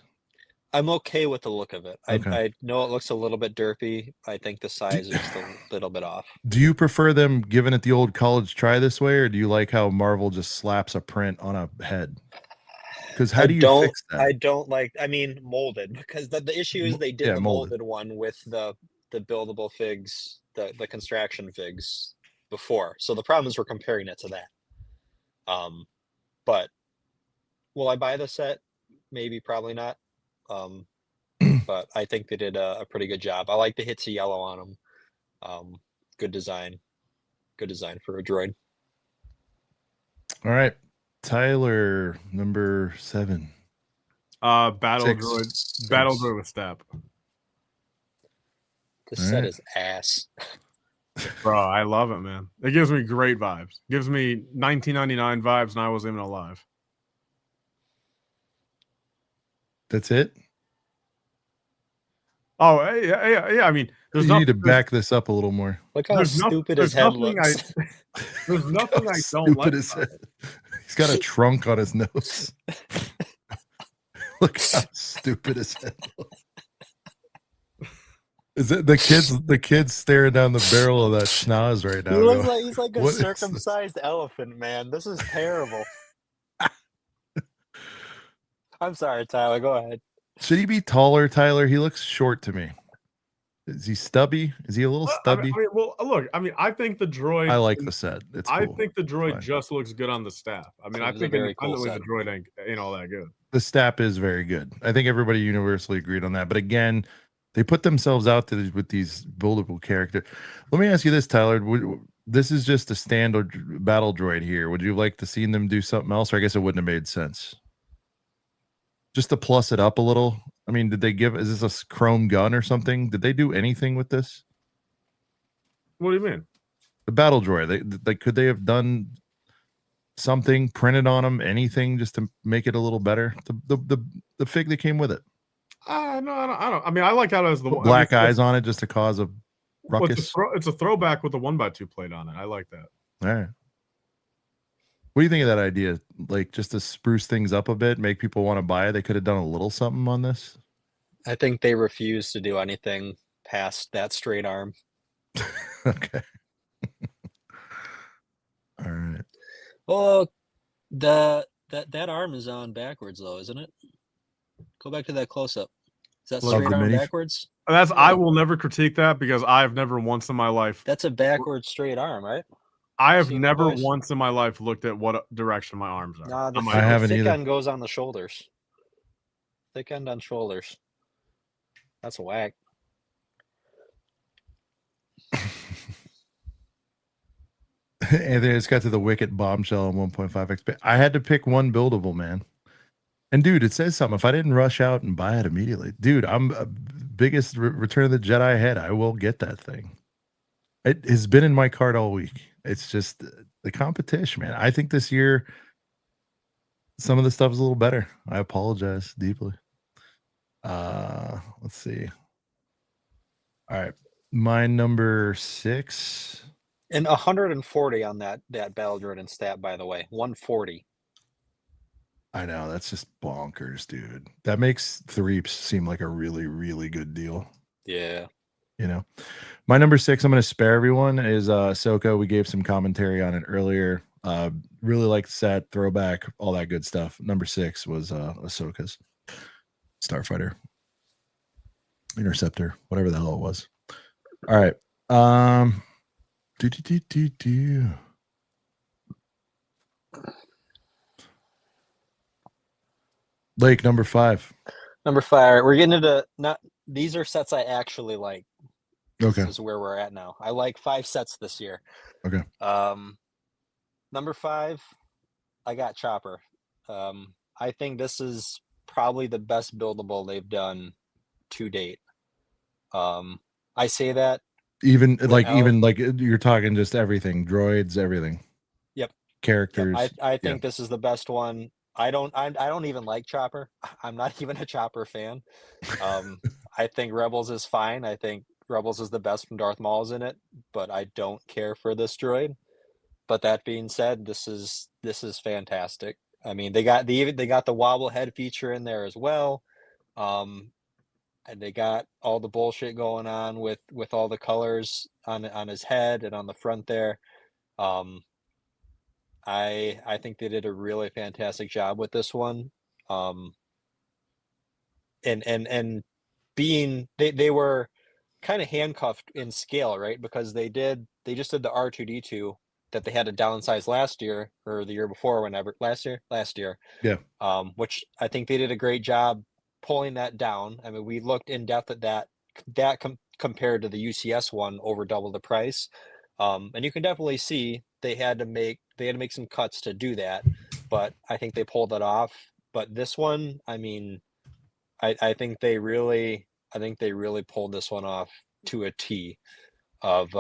I'm okay with the look of it. Okay. I know it looks a little bit derpy. I think the size is just a little bit off. Do you prefer them giving it the old college try this way, or do you like how Marvel just slaps a print on a head? Because how do you fix that? I don't like. I mean, molded, because the issue is they did Yeah, the molded. molded one with the buildable figs, the construction figs before. So the problem is we're comparing it to that. But will I buy the set? Maybe, probably not. But I think they did a pretty good job. I like the hits of yellow on them. Good design. Good design for a droid. All right, Tyler, number 7. Battle 6. droid. Battle droid with stab. This All set right. is ass. Bro, I love it, man. It gives me great vibes. Gives me 1999 vibes, and I wasn't even alive. That's it. Oh, yeah. I mean, there's You need to back this up a little more. Look how stupid his there's head nothing looks. There's nothing How I don't stupid like. is about it? He's got a trunk on his nose. Look how stupid his head looks. Is it the kids staring down the barrel of that schnoz right now? He looks going, like he's like a "What is this?" circumcised elephant, man. This is terrible. I'm sorry, Tyler. Go ahead. Should he be taller, Tyler? He looks short to me. Is he stubby? Is he a little stubby? I think the droid. I like the set. It's cool. I think the droid Fine. just looks good on the staff. I mean, I It's a think very cool independently set. the droid ain't all that good. The stap is very good. I think everybody universally agreed on that. But again, they put themselves out to with these buildable characters. Let me ask you this, Tyler. This is just a standard battle droid here. Would you like to see them do something else? Or I guess it wouldn't have made sense. Just to plus it up a little. I mean, did they is this a chrome gun or something? Did they do anything with this? What do you mean? The battle droid. They could they have done something printed on them, anything just to make it a little better? The fig that came with it. No, I don't. I mean, I like how it has the Black eyes on it just to cause a ruckus. It's a throwback with the 1x2 plate on it. I like that. All right. What do you think of that idea? Like just to spruce things up a bit, make people want to buy it. They could have done a little something on this. I think they refuse to do anything past that straight arm. Okay. All right. Oh, that arm is on backwards though, isn't it? Go back to that close up. Is that Love straight the arm mini- backwards? I will never critique that because I've never once in my life. That's a backwards straight arm, right? I have Seen never Bois? once in my life looked at what direction my arms are. Nah, the On my I haven't thick either. end goes on the shoulders. Thick end on shoulders. That's whack. Anthony just got to the Wicket bombshell on 1.5x. I had to pick one buildable, man. And dude, it says something. If I didn't rush out and buy it immediately, dude, I'm biggest Return of the Jedi head. I will get that thing. It has been in my cart all week. It's just the competition, man. I think this year some of the stuff is a little better. I apologize deeply. Let's see. All right, my number 6. And 140 on that Battle Droid stat, by the way. 140. I know, that's just bonkers, dude. That makes Threeps seem like a really, really good deal. Yeah. You know, my number 6, I'm going to spare everyone, is Ahsoka. We gave some commentary on it earlier. Really like the set, throwback, all that good stuff. Number 6 was Ahsoka's Starfighter, Interceptor, whatever the hell it was. All right. Lake, number 5. Number 5. We're getting into these are sets I actually like. Okay. This is where we're at now. I like 5 sets this year. Okay. Number 5, I got Chopper. I think this is probably the best buildable they've done to date. I say that Even without- like you're talking just everything, droids, everything. Yep. Characters. Yep. I think this is the best one. I don't even like Chopper. I'm not even a Chopper fan. I think Rebels is fine. I think Rebels is the best when Darth Maul's in it, but I don't care for this droid. But that being said, this is fantastic. I mean, they got the wobble head feature in there as well. And they got all the bullshit going on with all the colors on his head and on the front there. I think they did a really fantastic job with this one. And being they were kind of handcuffed in scale, right? Because they just did the R2D2 that they had to downsize last year or the year before, whenever last year. Yeah. Which I think they did a great job pulling that down. I mean, we looked in depth at that compared to the UCS one, over double the price. And you can definitely see they had to make some cuts to do that, but I think they pulled it off. But this one, I mean, I think they really pulled this one off to a T of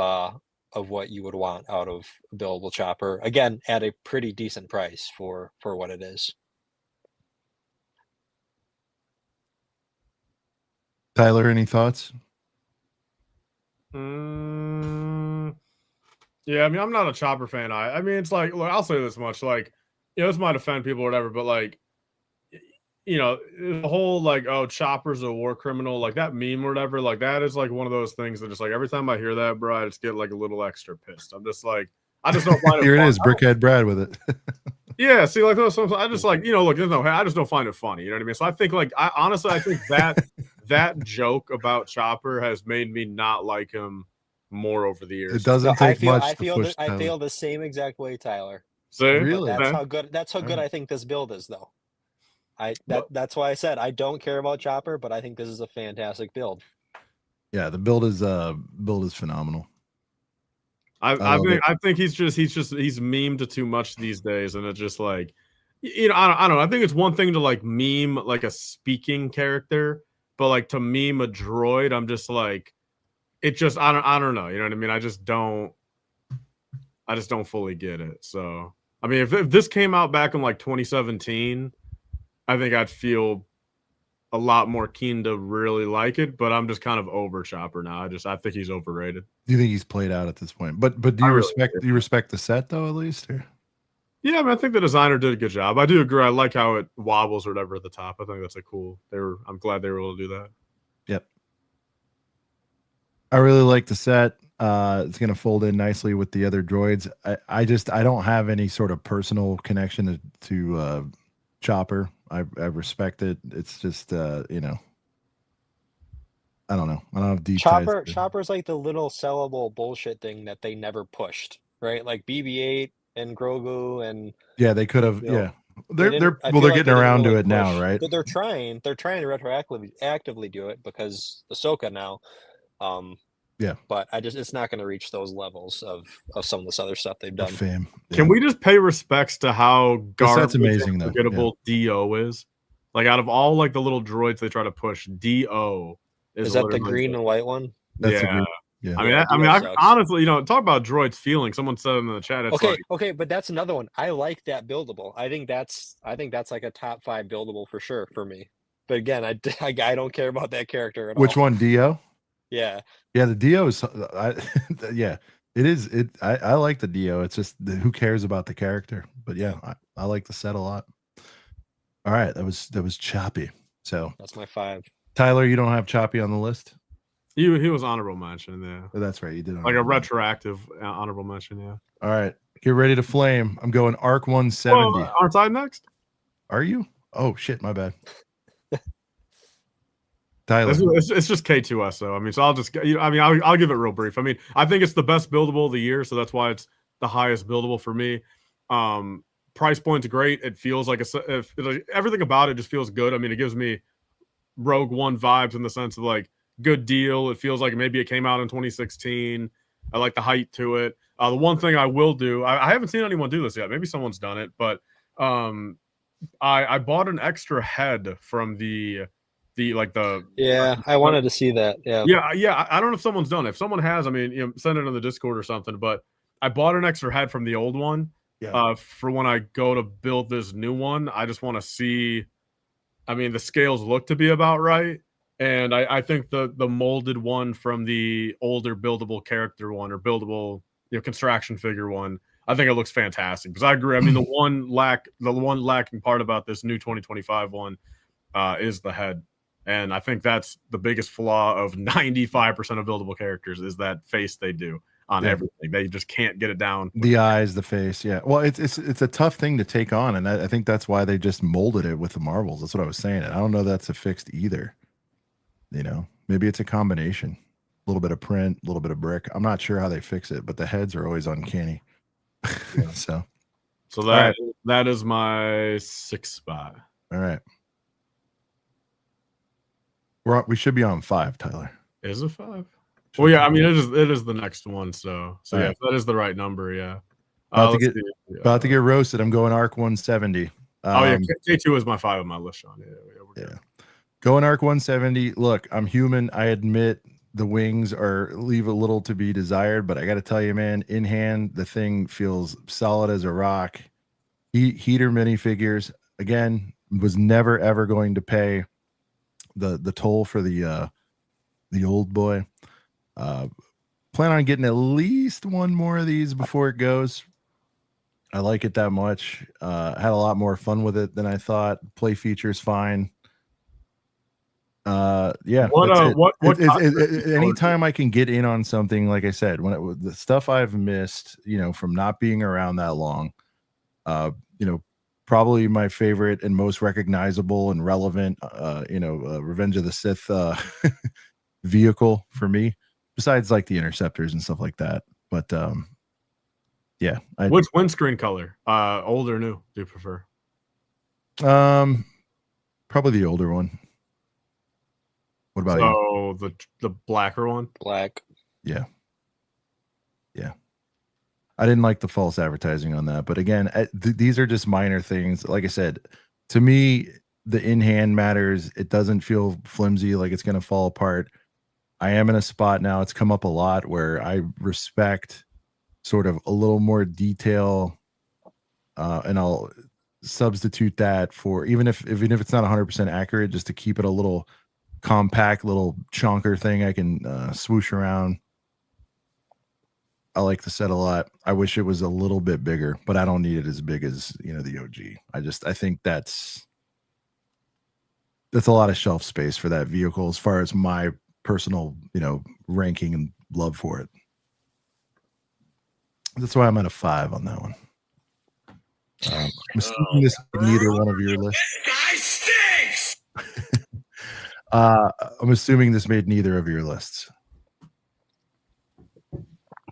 what you would want out of a buildable Chopper. Again, at a pretty decent price for what it is. Tyler, any thoughts? Yeah, I mean, I'm not a Chopper fan. I mean, it's like, look, I'll say this much, like, this might offend people or whatever, but like, the whole like, oh, Chopper's a war criminal, like that meme or whatever, like that is like one of those things that just like every time I hear that, bro, I just get like a little extra pissed. I'm just like, I just don't find it. Here fun. it is, Brickhead Brad with it. Yeah, see, like those, I just like, look, I just don't find it funny. You know what I mean? So I think like, I think that joke about Chopper has made me not like him more over the years. It doesn't take much. I feel the same exact way, Tyler. See? Really? But that's how good I think this build is, though. That's why I said I don't care about Chopper, but I think this is a fantastic build. Yeah, the build is phenomenal. I think he's memed too much these days, and it's just like, I don't know. I think it's one thing to like meme like a speaking character, but like to meme a droid, I'm just like, it just I don't know. You know what I mean? I just don't fully get it. So I mean, if this came out back in like 2017, I think I'd feel a lot more keen to really like it, but I'm just kind of over Chopper now. I think he's overrated. Do you think he's played out at this point? But do you respect the set though, at least? Or? Yeah, I mean, I think the designer did a good job. I do agree. I like how it wobbles or whatever at the top. I think that's I'm glad they were able to do that. Yep. I really like the set. It's going to fold in nicely with the other droids. I don't have any sort of personal connection to Chopper. I respect it. It's just I don't know. I don't have deep Chopper's like the little sellable bullshit thing that they never pushed, right? Like BB-8 and Grogu and they could have. Yeah, they're getting they around to really it now, right? But they're trying to retroactively do it because Ahsoka now. Yeah, but it's not going to reach those levels of some of this other stuff they've done. Fame. Yeah. Can we just pay respects to how garbage amazing, and forgettable Do is? Like out of all like the little droids they try to push, Do is that the green and white one? That's yeah. Yeah. I mean, I honestly, talk about droids feeling. Someone said in the chat. It's okay, but that's another one. I like that buildable. I think that's like a top 5 buildable for sure for me. But again, I don't care about that character at all. Which one, Do? Yeah. Yeah, the Do is. Yeah, it is. I like the Do. It's just who cares about the character? But yeah, I like the set a lot. All right, that was Choppy. So that's my 5. Tyler, you don't have Choppy on the list. He was honorable mention. Yeah, that's right. You did like a retroactive honorable mention. Yeah. All right, get ready to flame. I'm going Arc 170. Well, aren't I next? Are you? Oh shit, my bad. Tyler. It's just K2S though. I mean, so I'll just I'll give it real brief. I mean, I think it's the best buildable of the year, so that's why it's the highest buildable for me. Price point's great. It feels like everything about it just feels good. I mean, it gives me Rogue One vibes in the sense of like good deal. It feels like maybe it came out in 2016. I like the height to it. The one thing I will do, I haven't seen anyone do this yet. Maybe someone's done it, but I bought an extra head from the Yeah, I wanted to see that. yeah. I don't know if someone's done it. If someone has, I mean, send it in the Discord or something. But I bought an extra head from the old one. Yeah. For when I go to build this new one. I just want to see. I mean, the scales look to be about right. And I think the molded one from the older buildable character one or buildable construction figure one, I think it looks fantastic. Because I agree. I mean, the one lacking part about this new 2025 one is the head. And I think that's the biggest flaw of 95% of buildable characters is that face they do on everything. They just can't get it down. The eyes, the face, yeah. Well, it's a tough thing to take on, and I think that's why they just molded it with the marbles. That's what I was saying. And I don't know that's affixed either. Maybe it's a combination. A little bit of print, a little bit of brick. I'm not sure how they fix it, but the heads are always uncanny. So that is my 6th spot. All right. We should be on 5, Tyler. Is it 5? Well, yeah. I mean, it is the next one. So yeah, right. That is the right number. Yeah. About to get roasted. I'm going Arc 170. K2 is my 5 on my list, Sean. Yeah. Going Arc 170. Look, I'm human. I admit the wings leave a little to be desired, but I got to tell you, man, in hand, the thing feels solid as a rock. Heater minifigures, again, was never ever going to pay the toll for the old boy. Plan on getting at least one more of these before it goes. I like it that much. Had a lot more fun with it than I thought. Play features fine. Yeah. Anytime I can get in on something, like I said, the stuff I've missed, from not being around that long, probably my favorite and most recognizable and relevant, Revenge of the Sith vehicle for me, besides like the interceptors and stuff like that. But yeah. Which windscreen color? Old or new? Do you prefer? Probably the older one. What about you? So the blacker one? Black. Yeah. I didn't like the false advertising on that, but again, these are just minor things. Like I said, to me, the in-hand matters. It doesn't feel flimsy, like it's going to fall apart. I am in a spot now, it's come up a lot, where I respect sort of a little more detail, and I'll substitute that for, even if it's not 100% accurate, just to keep it a little compact, little chonker thing I can swoosh around. I like the set a lot. I wish it was a little bit bigger, but I don't need it as big as the OG. I think that's a lot of shelf space for that vehicle as far as my personal ranking and love for it. That's why I'm at a 5 on that one. I'm assuming this is neither one of your lists. This guy stinks. I'm assuming this made neither of your lists.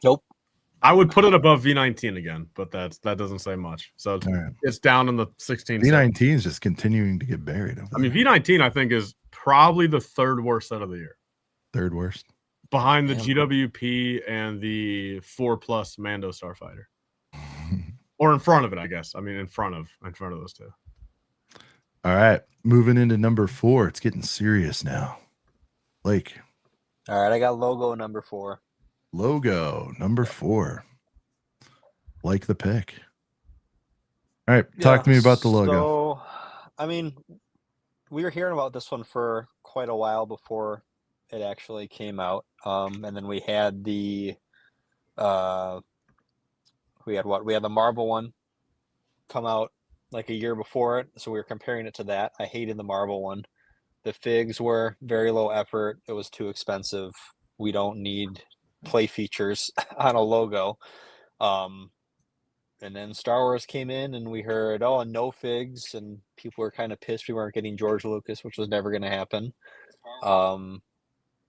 Nope. I would put it above V19 again, but that doesn't say much. So it's down in the 16. V19 is just continuing to get buried. I mean, V19 I think is probably the 3rd worst set of the year. 3rd worst, behind the GWP and the 4+ Mando Starfighter, or in front of it, I guess. I mean, in front of those two. All right, moving into number 4. It's getting serious now. Blake. All right, I got logo number 4. Logo number 4. Like the pick. All right, talk to me about the logo. So, I mean, we were hearing about this one for quite a while before it actually came out. And then we had the we had the Marvel one come out like a year before it, so we were comparing it to that. I hated the Marvel one. The figs were very low effort. It was too expensive. We don't need play features on a logo. And then Star Wars came in and we heard, no figs, and people were kind of pissed we weren't getting George Lucas, which was never going to happen.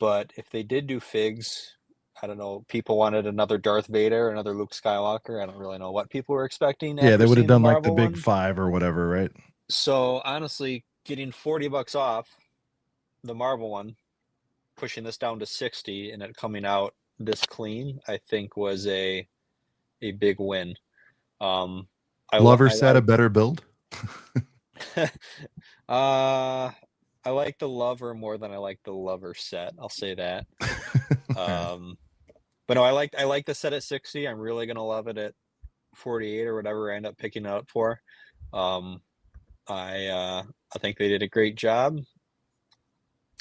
But if they did do figs, I don't know, people wanted another Darth Vader, another Luke Skywalker. I don't really know what people were expecting. Yeah, they would have done like the big 5 or whatever, right? So honestly, getting $40 off the Marvel one pushing this down to 60 and it coming out this clean, I think was a big win. Lover set a better build. I like the Lover more than I like the Lover set. I'll say that. But no, I like the set at 60. I'm really gonna love it at 48 or whatever I end up picking it up for. I think they did a great job.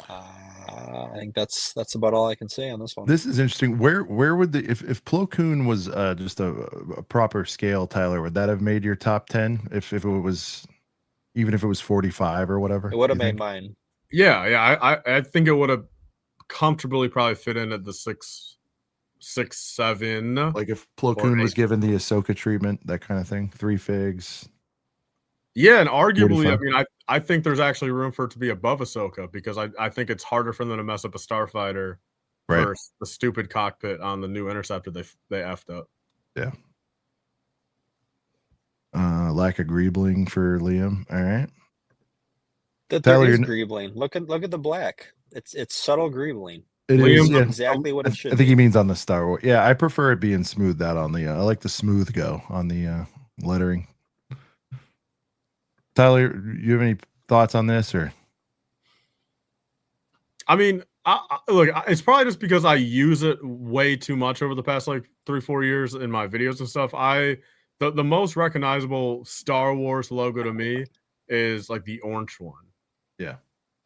I think that's about all I can say on this one. This is interesting. Where would if Plo Koon was just a proper scale, Tyler, would that have made your top 10 if it was, even if it was 45 or whatever? It would have made mine. Yeah. I think it would have comfortably probably fit in at the 6, 7. Like if Plo Koon was given the Ahsoka treatment, that kind of thing, 3 figs. Yeah, and arguably, 45. I mean, I think there's actually room for it to be above Ahsoka because I think it's harder for them to mess up a starfighter versus the stupid cockpit on the new Interceptor they effed up. Yeah. Lack of greebling for Liam. All right. There is greebling. Look at the black. It's subtle greebling. It Liam, is, yeah. Exactly what it should. I think he means on the Star Wars. Yeah, I prefer it being smoothed out on the. I like the smooth go on the lettering. Tyler, you have any thoughts on this, or? I mean, look, it's probably just because I use it way too much over the past like 3-4 years in my videos and stuff. The most recognizable Star Wars logo to me is like the orange one. Yeah.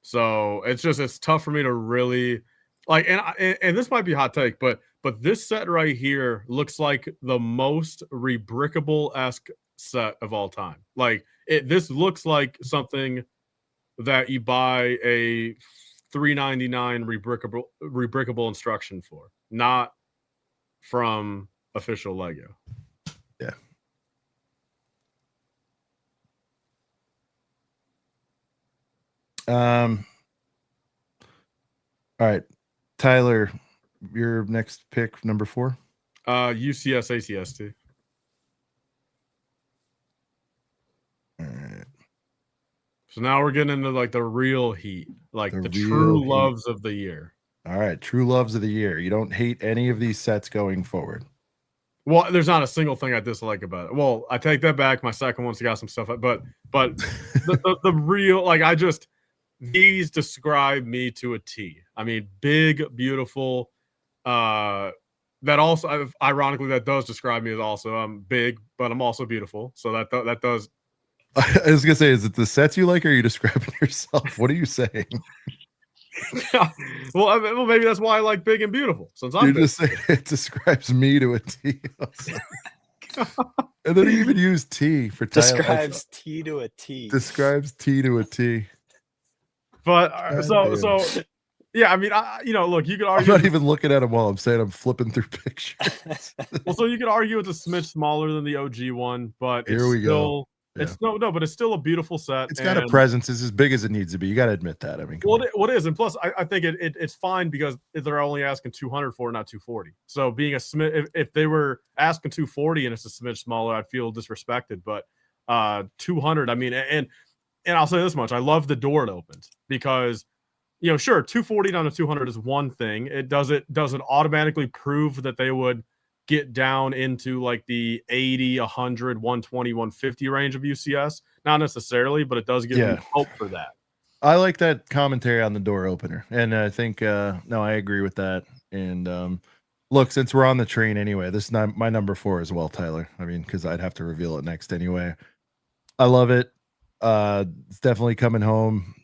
So it's tough for me to really like, and this might be a hot take, but this set right here looks like the most rebrickable-esque set of all time. Like this looks like something that you buy a $3.99 rebrickable instruction for, not from official Lego. Yeah. All right, Tyler, your next pick, number 4. UCS ATST. All right. So now we're getting into like the real heat, like the real true heat. loves of the year. All right, true loves of the year. You don't hate any of these sets going forward. Well, there's not a single thing I dislike about it. Well, I take that back. My second one's got some stuff, but the real, like, these describe me to a T. I mean, big, beautiful. That also, ironically, that does describe me as also I'm big, but I'm also beautiful. So that does. I was gonna say, is it the sets you like, or are you describing yourself? What are you saying? well, maybe that's why I like big and beautiful. Since I'm just saying it describes me to a T. And then he even used T for describes T to a T. Describes T to a T. But so yeah, I mean, look, you could argue. I'm not even looking at him while I'm saying I'm flipping through pictures. Well, so you could argue it's a smidge smaller than the OG one, but here we go. Yeah. It's but it's still a beautiful set. It's got a presence. It's as big as it needs to be. You got to admit that. I mean, what is, and plus, I think it's fine because they're only asking 200 for it, not 240. So being a smidge, if they were asking 240 and it's a smidge smaller, I'd feel disrespected. But 200, I mean, and I'll say this much: I love the door it opens because, sure, 240 down to 200 is one thing. It doesn't automatically prove that they would get down into like the 80, 100, 120, 150 range of UCS. Not necessarily, but it does give me hope for that. I like that commentary on the door opener. And I think, no, I agree with that. And look, since we're on the train anyway, this is my number 4 as well, Tyler. I mean, because I'd have to reveal it next anyway. I love it. It's definitely coming home.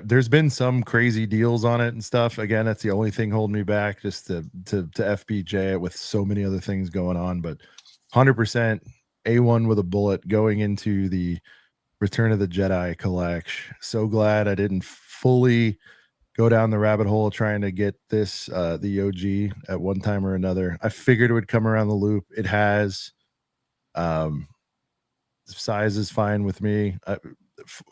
There's been some crazy deals on it and stuff. Again, that's the only thing holding me back, just to FBJ it with so many other things going on. But 100% A1 with a bullet going into the Return of the Jedi collection. So glad I didn't fully go down the rabbit hole trying to get this the OG at one time or another. I figured it would come around the loop. It has. Size is fine with me.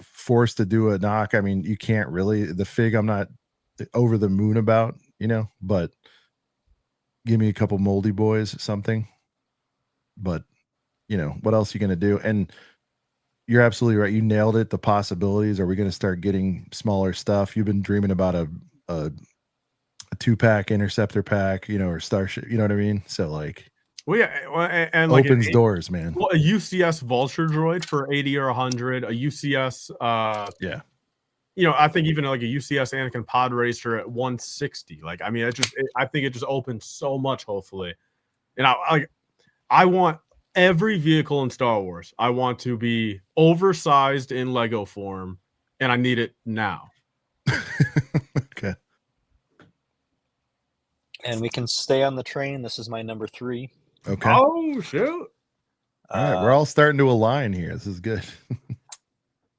Forced to do a knock. I mean, you can't really. The fig I'm not over the moon about, but give me a couple moldy boys, something. But what else are you gonna do? And you're absolutely right. You nailed it. The possibilities. Are we gonna start getting smaller stuff? You've been dreaming about a a 2-pack Interceptor pack, or Starship. You know what I mean? So like, well, yeah, and like opens doors, man. Well, a UCS Vulture droid for 80 or 100, a UCS, Yeah. I think even like a UCS Anakin Pod Racer at 160. Like, I mean, I think it just opens so much. Hopefully, and I want every vehicle in Star Wars. I want to be oversized in Lego form, and I need it now. Okay. And we can stay on the train. This is my number 3. Okay. Oh shoot! All right, we're all starting to align here. This is good.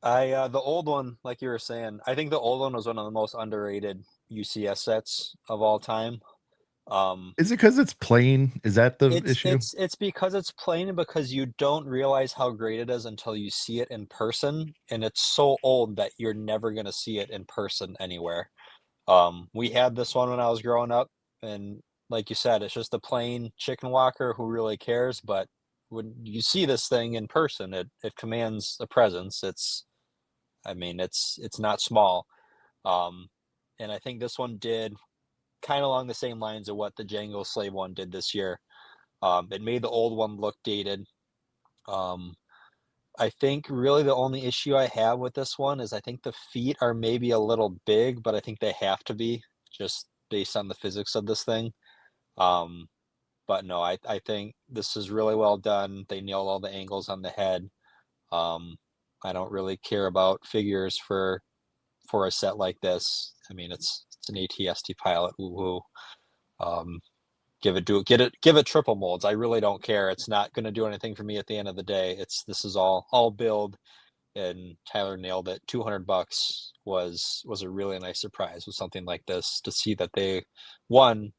The old one, like you were saying, I think the old one was one of the most underrated UCS sets of all time. Is it because it's plain? Is that the issue? It's because it's plain and because you don't realize how great it is until you see it in person, and it's so old that you're never gonna see it in person anywhere. We had this one when I was growing up, and like you said, it's just a plain chicken walker who really cares, but when you see this thing in person, it commands a presence. It's not small. And I think this one did kind of along the same lines of what the Jango Slave one did this year. It made the old one look dated. I think really the only issue I have with this one is I think the feet are maybe a little big, but I think they have to be just based on the physics of this thing. But no, I think this is really well done. They nailed all the angles on the head. I don't really care about figures for a set like this. I mean, it's an ATST pilot. Woo-hoo. Give it triple molds. I really don't care. It's not going to do anything for me at the end of the day. This is all build, and Tyler nailed it. $200 was a really nice surprise with something like this, to see that they, one,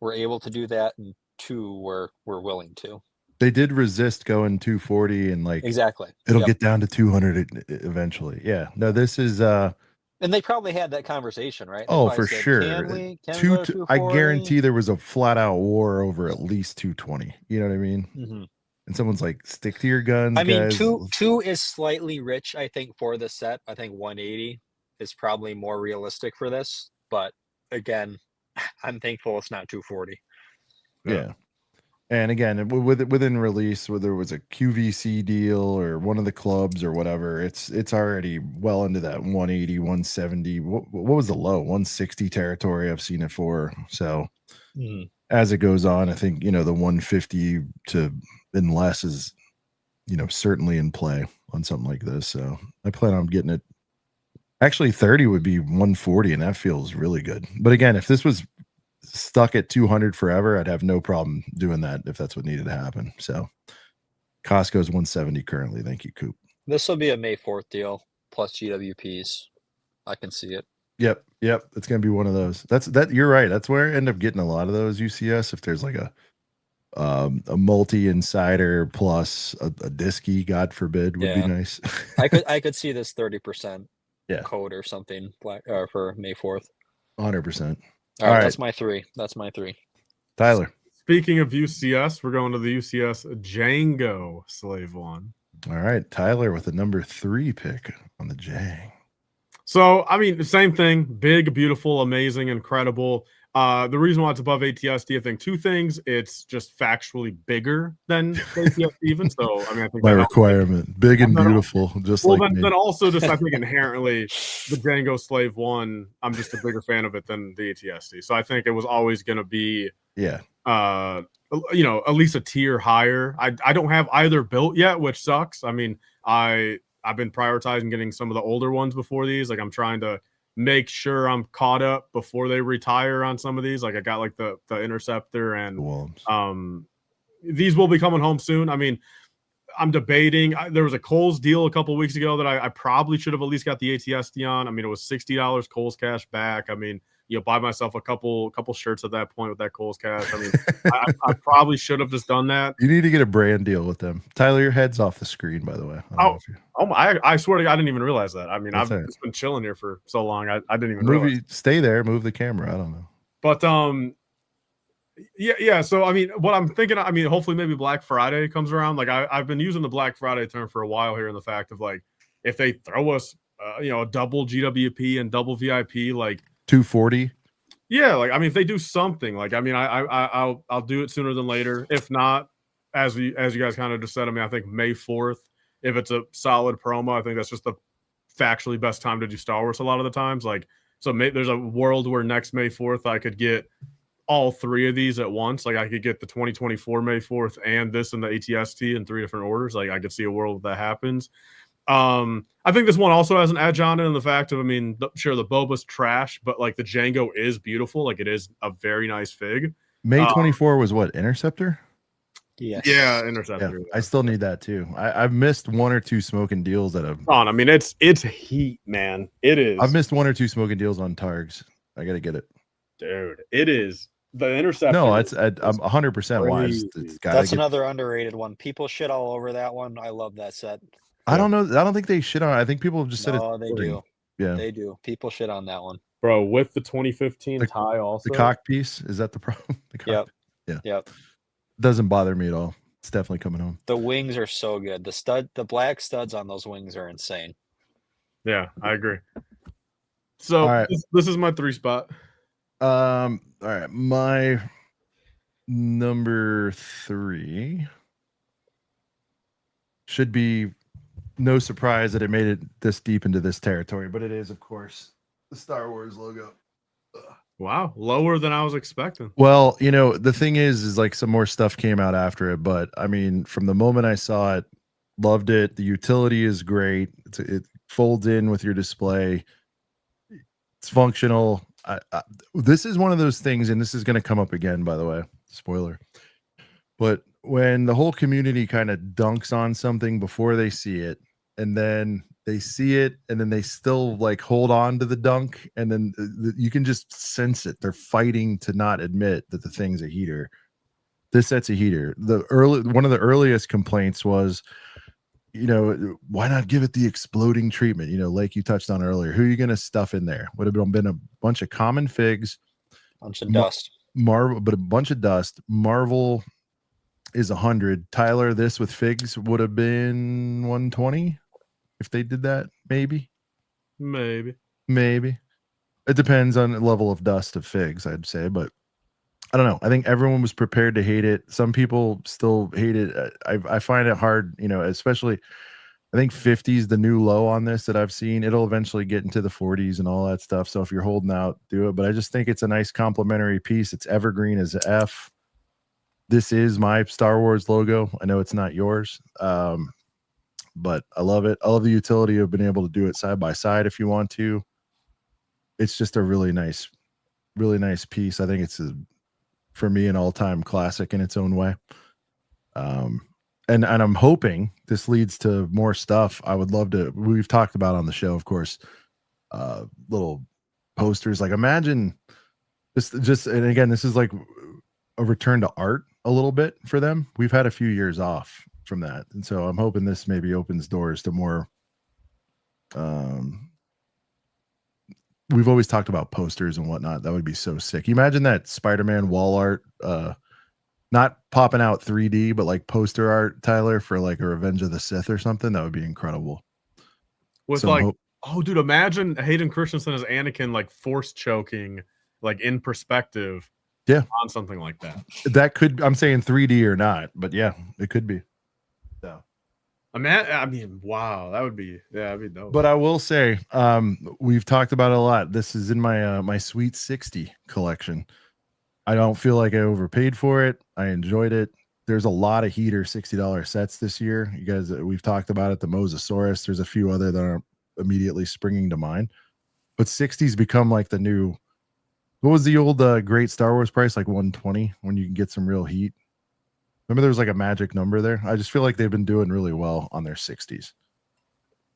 were able to do that, and two, were willing to. They did resist going 240, and like exactly it'll get down to 200 eventually. Yeah. No, this is and they probably had that conversation, right? They oh, for said, sure. Can we go to I 240? guarantee there was a flat out war over at least 220. You know what I mean? Mm-hmm. And someone's like, stick to your guns. I mean, guys. two is slightly rich, I think, for the set. I think 180 is probably more realistic for this. But again, I'm thankful it's not 240. Yeah. And again, within release, whether it was a QVC deal or one of the clubs or whatever, it's already well into that 180, 170. What was the low? 160 territory I've seen it for. So as it goes on, I think, the 150 to and less is, certainly in play on something like this. So I plan on getting it. Actually, 30 would be 140, and that feels really good. But again, if this was stuck at 200 forever, I'd have no problem doing that if that's what needed to happen. So Costco's 170 currently. Thank you, Coop. This will be a May 4th deal plus GWPs. I can see it. Yep. It's gonna be one of those. You're right. That's where I end up getting a lot of those UCS. If there's like a multi insider plus a disky, God forbid, would be nice. I could see this 30% code or something for May 4th. 100%. All right, that's my 3. Tyler. Speaking of UCS, we're going to the UCS Jango Slave One. All right, Tyler with the number 3 pick on the Jang. So, I mean, the same thing. Big, beautiful, amazing, incredible. The reason why it's above ATSD, I think 2 things. It's just factually bigger than ATSD even. So, I mean, I think my requirement, big and beautiful, just like me. Then also just I think inherently the Jango Slave One, I'm just a bigger fan of it than the ATSD. So I think it was always going to be at least a tier higher. I don't have either built yet, which sucks. I mean, I've been prioritizing getting some of the older ones before these. Like I'm trying to make sure I'm caught up before they retire on some of these. Like I got like the Interceptor and these will be coming home soon. I mean, I'm debating. There was a Kohl's deal a couple of weeks ago that I probably should have at least got the ATSD on. I mean, it was $60 Kohl's cash back. I mean, buy myself a couple shirts at that point with that Kohl's cash. I mean, I probably should have just done that. You need to get a brand deal with them. Tyler, your head's off the screen, by the way. I swear to God, I didn't even realize that. I mean, I've just been chilling here for so long. I didn't even realize. Stay there, move the camera. I don't know. But yeah. So I mean, what I'm thinking, I mean, hopefully maybe Black Friday comes around. Like I've been using the Black Friday term for a while here in the fact of like, if they throw us, a double GWP and double VIP, like 240. Yeah, like I mean, if they do something, like I mean, I'll do it sooner than later. If not, as you guys kind of just said, I mean, I think May 4th, if it's a solid promo, I think that's just the factually best time to do Star Wars a lot of the times. Like, so there's a world where next May 4th I could get all three of these at once. Like I could get the 2024 May 4th and this and the ATST in 3 different orders. Like I could see a world that happens. I think this one also has an edge on it in the fact of, I mean, sure, the Boba's trash, but like the Jango is beautiful. Like it is a very nice fig. May 24 was what, Interceptor? Yes. Yeah, Yeah, Interceptor. I still need that too. I've missed 1 or 2 smoking deals that have. I mean, it's heat, man. It is. I've missed 1 or 2 smoking deals on Targs. I got to get it. Dude, it is. The Interceptor. No, I'm 100% wise. That's another underrated one. People shit all over that one. I love that set. I don't know. I don't think they shit on it. I think people have just said No, it's they boring. do. Yeah, They do. People shit on that one. Bro, with the 2015 The- tie also. the cock piece, is that the problem? The cock, Yep. Yeah. Yep. doesn't bother me at all. It's definitely coming home. The wings are so good. The black studs on those wings are insane. Yeah, I agree. So All right. this is my 3 spot. All right, my number 3 should be no surprise that it made it this deep into this territory, but it is, of course, the Star Wars logo. Wow, lower than I was expecting. Well, you know, the thing is like some more stuff came out after it, but I mean, from the moment I saw it, loved it. The utility is great. It folds in with your display. It's functional. This is one of those things, and this is going to come up again, by the way, spoiler. But when the whole community kind of dunks on something before they see it, and then they see it, and then they still like hold on to the dunk, and then you can just sense it. They're fighting to not admit that the thing's a heater. This set's a heater. One of the earliest complaints was, you know, why not give it the exploding treatment? You know, like you touched on earlier, who are you going to stuff in there? Would have been a bunch of common figs, Bunch of dust. Marvel, but a bunch of dust. Marvel is 100. Tyler, this with figs would have been 120 if they did that. Maybe. It depends on the level of dust of figs, I'd say, but I don't know. I think everyone was prepared to hate it. Some people still hate it. I find it hard, you know, especially I think 50 is the new low on this that I've seen. It'll eventually get into the 40s and all that stuff. So if you're holding out, do it. But I just think it's a nice complimentary piece. It's evergreen as F. This is my Star Wars logo. I know it's not yours, but I love it. I love the utility of being able to do it side by side if you want to. It's just a really nice piece. I think it's for me an all-time classic in its own way. And I'm hoping this leads to more stuff. I would love to. We've talked about on the show, of course, little posters. Like imagine just and again, this is like a return to art a little bit for them. We've had a few years off from that, and so I'm hoping this maybe opens doors to more. We've always talked about posters and whatnot. That would be so sick. You imagine that Spider-Man wall art, not popping out 3D, but like poster art, Tyler, for like a Revenge of the Sith or something. That would be incredible. With So like, oh, dude, imagine Hayden Christensen as Anakin, like force choking, like in perspective. Yeah, on something like that. That could. I'm saying 3D or not, but yeah, it could be. So. I mean, wow, that would be that'd be dope. But I will say, we've talked about it a lot. This is in my my Sweet 60 collection. I don't feel like I overpaid for it. I enjoyed it. There's a lot of heater $60 sets this year. You guys, we've talked about it. The Mosasaurus. There's a few other that aren't immediately springing to mind. But 60's become like the new. What was the old great Star Wars price? Like 120 when you can get some real heat. Remember there was like a magic number there? I just feel like they've been doing really well on their 60s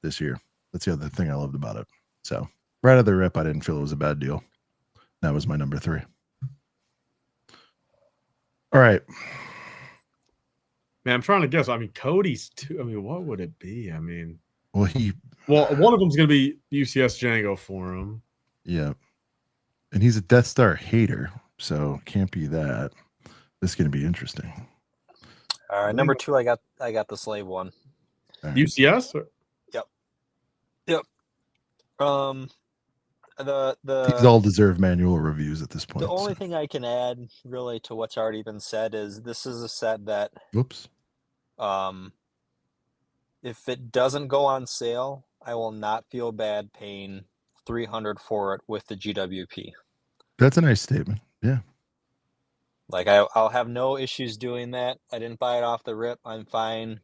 this year. That's the other thing I loved about it. So right out of the rip, I didn't feel it was a bad deal. That was my number 3. All right. Man, I'm trying to guess. I mean, Cody's too. I mean, what would it be? I mean, Well, one of them's going to be UCS Jango for him. Yeah. And he's a Death Star hater, so can't be that. This is going to be interesting. All right, number 2, I got the slave one. Right. UCS? Yep. These all deserve manual reviews at this point. The only thing I can add really to what's already been said is this is a set that Whoops. if it doesn't go on sale, I will not feel bad paying $300 for it with the GWP. That's a nice statement. Yeah. Like I'll have no issues doing that. I didn't buy it off the rip. I'm fine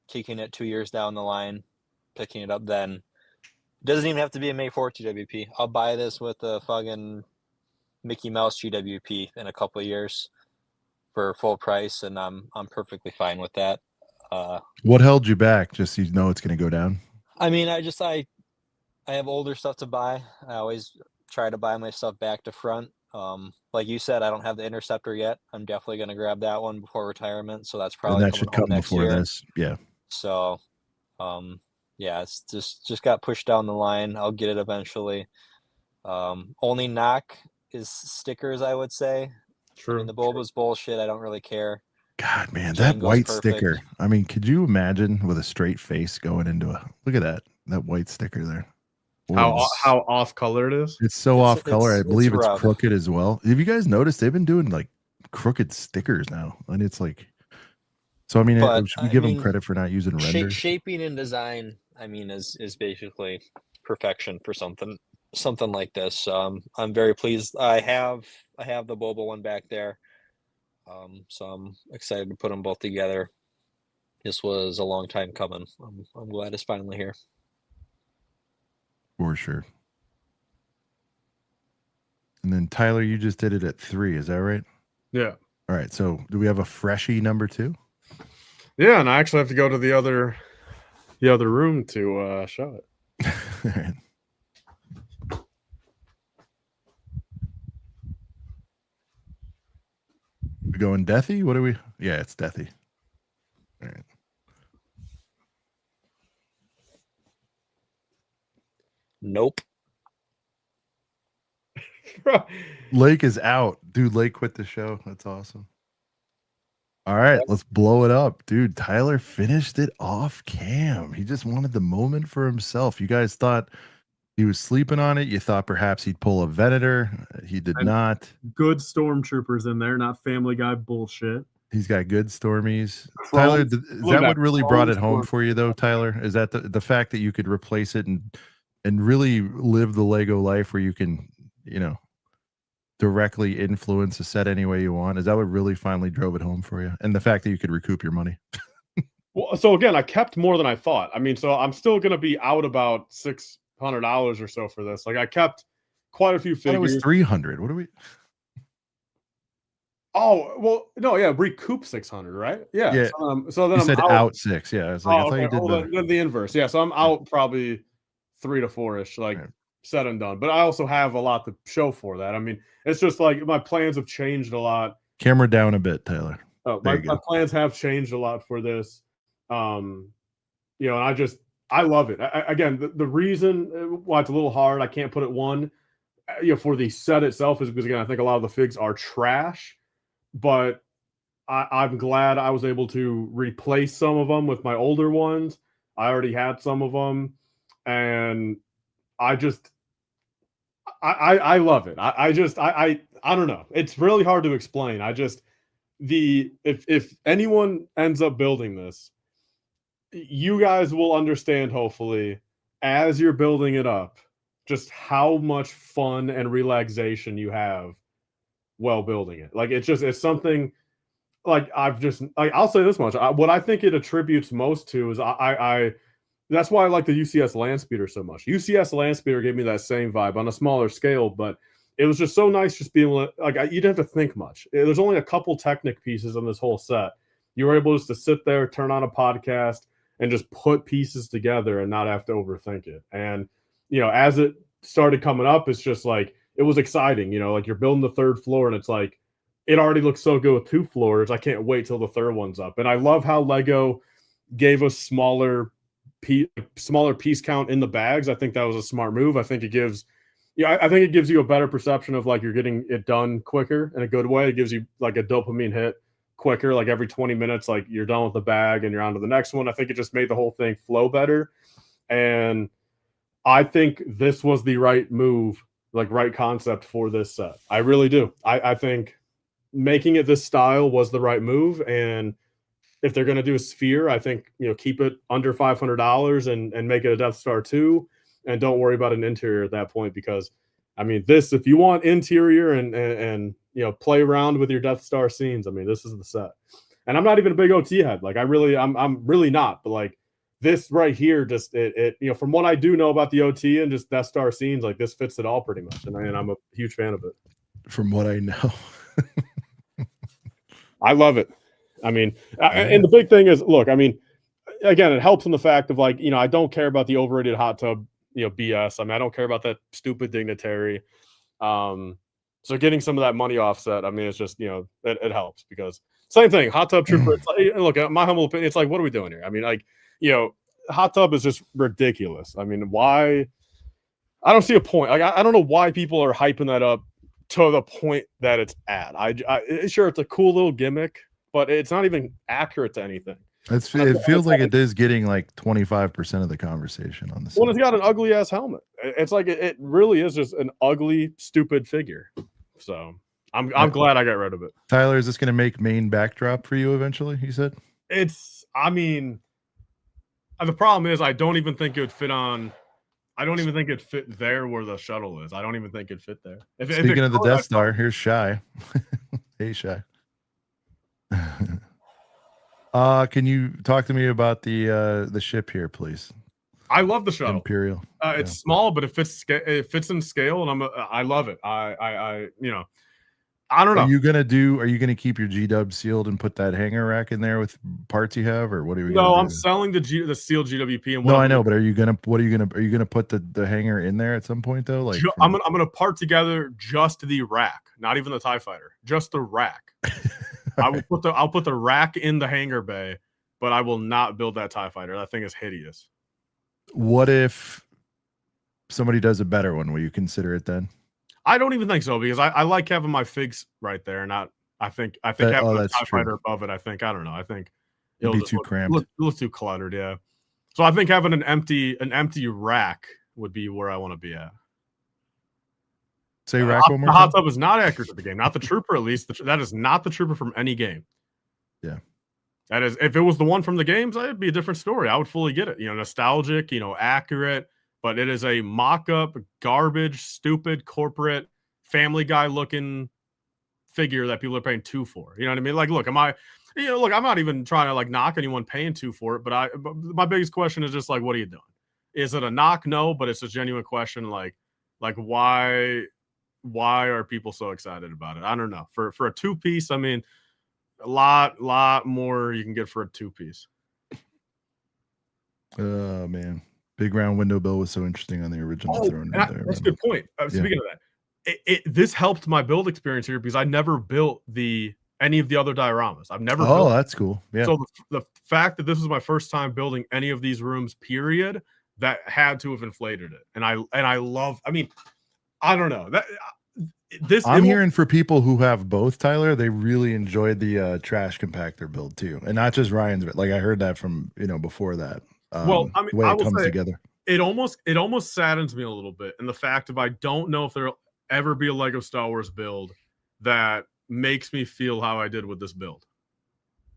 kicking it 2 years down the line, picking it up then. It doesn't even have to be a May 4th GWP. I'll buy this with a fucking Mickey Mouse GWP in a couple of years for full price, and I'm perfectly fine with that. What held you back? Just so you know it's going to go down. I mean, I have older stuff to buy. I always try to buy my stuff back to front. Like you said, I don't have the Interceptor yet. I'm definitely going to grab that one before retirement. So that's probably and that should come next before year. this. Yeah. So, yeah, it's just got pushed down the line. I'll get it eventually. Only knock is stickers, I would say. True. I mean, the bulb was bullshit. I don't really care. God, man, that Jango's white perfect. sticker. I mean, could you imagine with a straight face going into a look at that white sticker there? How Boy, off color it is. it's so off color. I it's believe it's rough. crooked as well. Have you guys noticed they've been doing like crooked stickers now? And it's like, so I mean, But, should we I give them mean, credit for not using render? Shaping and design, I mean, is basically perfection for something like this. I'm very pleased. I have the Boba one back there. So I'm excited to put them both together. This was a long time coming. I'm glad it's finally here. For sure. And then Tyler, you just did it at 3, is that right? Yeah. All right. So do we have a freshie number 2? Yeah, and I actually have to go to the other room to show it. All right. We going Deathy? What are we? Yeah, it's Deathy. All right. Nope. Lake is out. Dude, Lake quit the show. That's awesome. All right, let's blow it up. Dude, Tyler finished it off cam. He just wanted the moment for himself. You guys thought he was sleeping on it. You thought perhaps he'd pull a Venator. He did not. Good stormtroopers in there, not Family Guy bullshit. He's got good Stormies. Tyler, is that what really brought it home for you, though, Tyler? Is that the fact that you could replace it and really live the Lego life where you can, directly influence a set any way you want? Is that what really finally drove it home for you? And the fact that you could recoup your money? Well, so again, I kept more than I thought. I mean, so I'm still going to be out about $600 or so for this. Like, I kept quite a few figures. It was 300. What are we? Oh, well, no, yeah, recoup 600, right? Yeah. Yeah. So then You I'm said out 6. Yeah. I was like, I thought you did then the inverse. Yeah. So I'm out probably 3 to 4-ish, like Right. said and done. But I also have a lot to show for that. I mean, it's just like my plans have changed a lot. Camera down a bit, Tyler. My plans have changed a lot for this. And I love it. Again, the reason why it's a little hard, I can't put it one, for the set itself is because, again, I think a lot of the figs are trash. But I'm glad I was able to replace some of them with my older ones. I already had some of them, and I love it. I don't know. It's really hard to explain. If anyone ends up building this, you guys will understand, hopefully, as you're building it up, just how much fun and relaxation you have while building it. Like, it's something like I'll say this much. What I think it attributes most to is that's why I like the UCS Landspeeder so much. UCS Landspeeder gave me that same vibe on a smaller scale, but it was just so nice just being like, you didn't have to think much. There's only a couple Technic pieces on this whole set. You were able just to sit there, turn on a podcast, and just put pieces together and not have to overthink it. And, as it started coming up, it's just like, it was exciting, like you're building the 3rd floor and it's like, it already looks so good with 2 floors. I can't wait till the 3rd one's up. And I love how Lego gave us smaller piece count in the bags. I think that was a smart move. I think it gives, I think it gives you a better perception of like you're getting it done quicker in a good way. It gives you like a dopamine hit quicker, like every 20 minutes, like you're done with the bag and you're on to the next one. I think it just made the whole thing flow better. And I think this was the right move right concept for this set. I really do. I think making it this style was the right move, and if they're going to do a sphere, I think keep it under $500 and make it a Death Star 2, and don't worry about an interior at that point, because I mean, this, if you want interior and play around with your Death Star scenes, I mean, this is the set. And I'm not even a big OT head. Like I'm really not, but like this right here, just it from what I do know about the OT and just Death Star scenes, like this fits it all pretty much, and I'm a huge fan of it. From what I know. I love it. I mean, and the big thing is, look, I mean, again, it helps in the fact of like, I don't care about the overrated hot tub, BS. I mean, I don't care about that stupid dignitary. So getting some of that money offset, I mean, it's just, it helps, because same thing, hot tub trooper. It's like, look, my humble opinion, it's like, what are we doing here? I mean, like, hot tub is just ridiculous. I mean, why? I don't see a point. Like, I don't know why people are hyping that up to the point that it's at. Sure, it's a cool little gimmick, but it's not even accurate to anything. It feels like it is getting like 25% of the conversation on this. Well, it's got an ugly ass helmet. It's like it really is just an ugly, stupid figure. So I'm glad I got rid of it. Tyler, is this going to make main backdrop for you eventually? He said. I mean, the problem is I don't even think it would fit on. I don't even think it fit there where the shuttle is. I don't even think it fit there. Speaking of the Death Star, here's Shy. Hey, Shy. Can you talk to me about the ship here, please? I love the shuttle. Imperial. It's small, but it fits in scale, and I love it. I don't know. Are you gonna keep your G-dub sealed and put that hanger rack in there with parts you have, or what are we? No, I'm selling the sealed GWP. And no, I know, but are you gonna put the hanger in there at some point though? Like I'm gonna part together just the rack, not even the TIE fighter, just the rack. I'll put the rack in the hangar bay, but I will not build that TIE fighter. That thing is hideous. What if somebody does a better one? Will you consider it then? I don't even think so, because I like having my figs right there. Not I think having a TIE fighter above it. I don't know. I think it'll be too cramped. It looks too cluttered. Yeah. So I think having an empty rack would be where I want to be at. Say rack one more time. The hot tub is not accurate to the game. Not the trooper, at least. That is not the trooper from any game. Yeah. That is, if it was the one from the games, it'd be a different story. I would fully get it. Nostalgic, accurate, but it is a mock-up, garbage, stupid, corporate, Family Guy looking figure that people are paying $2 for. You know what I mean? Like, look, I'm not even trying to like knock anyone paying $2 for it, but my biggest question is just like, what are you doing? Is it a knock? No, but it's a genuine question. Like why are people so excited about it? I don't know. For a 2-piece, I mean, a lot more you can get for a 2-piece. Oh man, big round window bill was so interesting on the original throne. That's a good point. Speaking of that, this helped my build experience here, because I never built any of the other dioramas. I've never. Oh, that's cool. Yeah. So the fact that this was my first time building any of these rooms, period, that had to have inflated it. And I love. I mean, I don't know that. I'm hearing for people who have both, Tyler, they really enjoyed the trash compactor build too, and not just Ryan's. But like I heard that from before that. Well, I mean, the way it comes together. It almost saddens me a little bit, in the fact of I don't know if there'll ever be a Lego Star Wars build that makes me feel how I did with this build.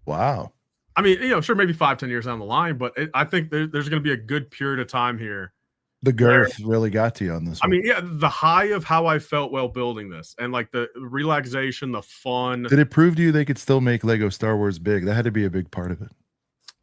Wow. I mean, sure, maybe 5-10 years down the line, but I think there's going to be a good period of time here. The girth really got to you on this one. I mean, yeah, the high of how I felt while building this, and like the relaxation, the fun. Did it prove to you they could still make Lego Star Wars big? That had to be a big part of it.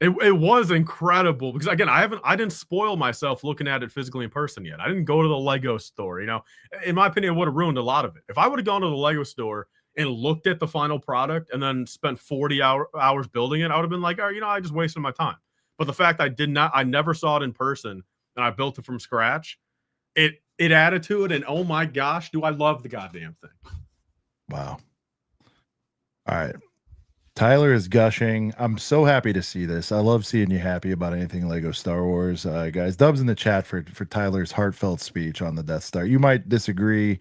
It was incredible, because again, I didn't spoil myself looking at it physically in person yet. I didn't go to the Lego store. In my opinion, it would have ruined a lot of it. If I would have gone to the Lego store and looked at the final product and then spent 40 hours building it, I would have been like, oh, I just wasted my time. But the fact I never saw it in person, and I built it from scratch, it added to it, and oh my gosh, do I love the goddamn thing. Wow. All right. Tyler is gushing. I'm so happy to see this. I love seeing you happy about anything Lego Star Wars. Guys, dubs in the chat for Tyler's heartfelt speech on the Death Star. You might disagree,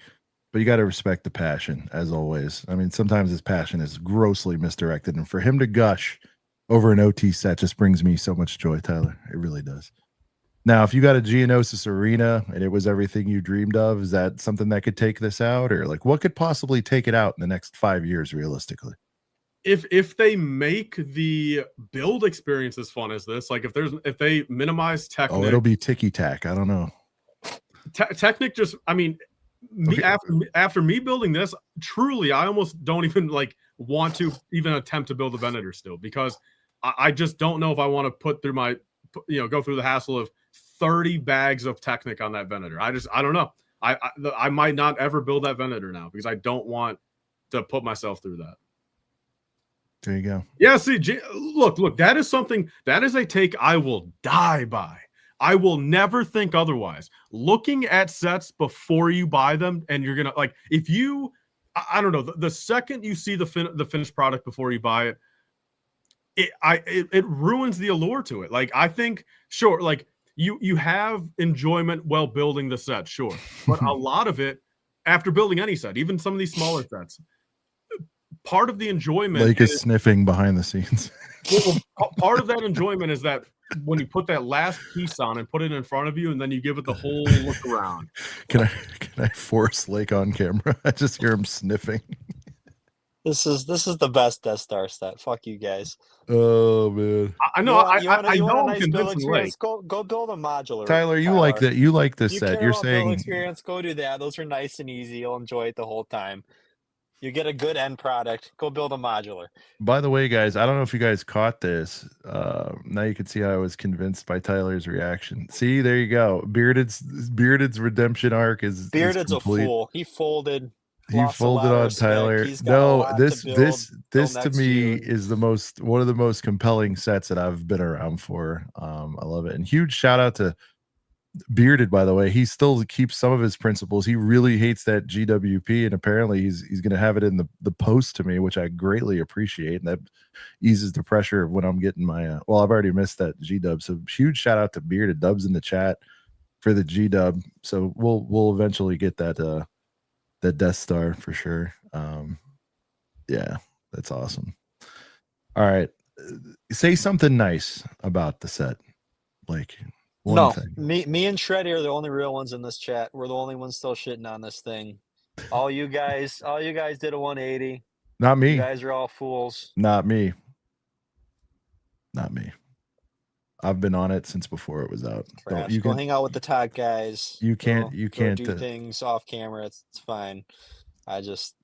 but you got to respect the passion, as always. I mean, sometimes his passion is grossly misdirected, and for him to gush over an OT set just brings me so much joy, Tyler. It really does. Now, if you got a Geonosis Arena and it was everything you dreamed of, is that something that could take this out, or like what could possibly take it out in the next 5 years realistically? If they make the build experience as fun as this, like if they minimize Technic, Oh, it'll be ticky tack. I don't know. Technic just, I mean, me Okay. after me building this, truly, I almost don't even like want to even attempt to build a Venator still, because I just don't know if I want to put through my, go through the hassle of 30 bags of Technic on that Venator. I don't know. I might not ever build that Venator now because I don't want to put myself through that. There you go. Yeah, see, look, that is a take I will die by. I will never think otherwise. Looking at sets before you buy them, and you're gonna like, if you, I don't know, the second you see the finished product before you buy it, it ruins the allure to it. Like, I think, sure, like you have enjoyment while building the set, sure, but a lot of it after building any set, even some of these smaller sets, part of the enjoyment Lake is sniffing behind the scenes. well, part of that enjoyment is that when you put that last piece on and put it in front of you, and then you give it the whole look around. Can I force Lake on camera? I just hear him sniffing. This is the best Death Star set. Fuck you guys. Oh man, I know. I want a know. I'm nice build convincing Lake. experience. Go build a modular. Tyler, you like that? You like this You set? care You're about build saying experience? Go do that. Those are nice and easy. You'll enjoy it the whole time. You get a good end product. Go build a modular. By the way, guys, I don't know if you guys caught this. Now you can see how I was convinced by Tyler's reaction. See, there you go. Bearded's redemption arc is Bearded's a complete. fool. He folded. He folded on Tyler. No, this to me year. is one of the most compelling sets that I've been around for. I love it. And huge shout out to Bearded, by the way. He still keeps some of his principles. He really hates that GWP, and apparently he's going to have it in the post to me, which I greatly appreciate. And that eases the pressure of when I'm getting my well, I've already missed that G-dub. So huge shout out to Bearded. Dubs in the chat for the G-dub. So we'll eventually get that Death Star for sure. Yeah, that's awesome. All right, say something nice about the set, like one thing. Me and Shreddy are the only real ones in this chat. We're the only ones still shitting on this thing. All you guys did a 180. Not me. You guys are all fools. Not me. I've been on it since before it was out. You can hang out with the Todd guys. You can't do things off camera. It's fine. I just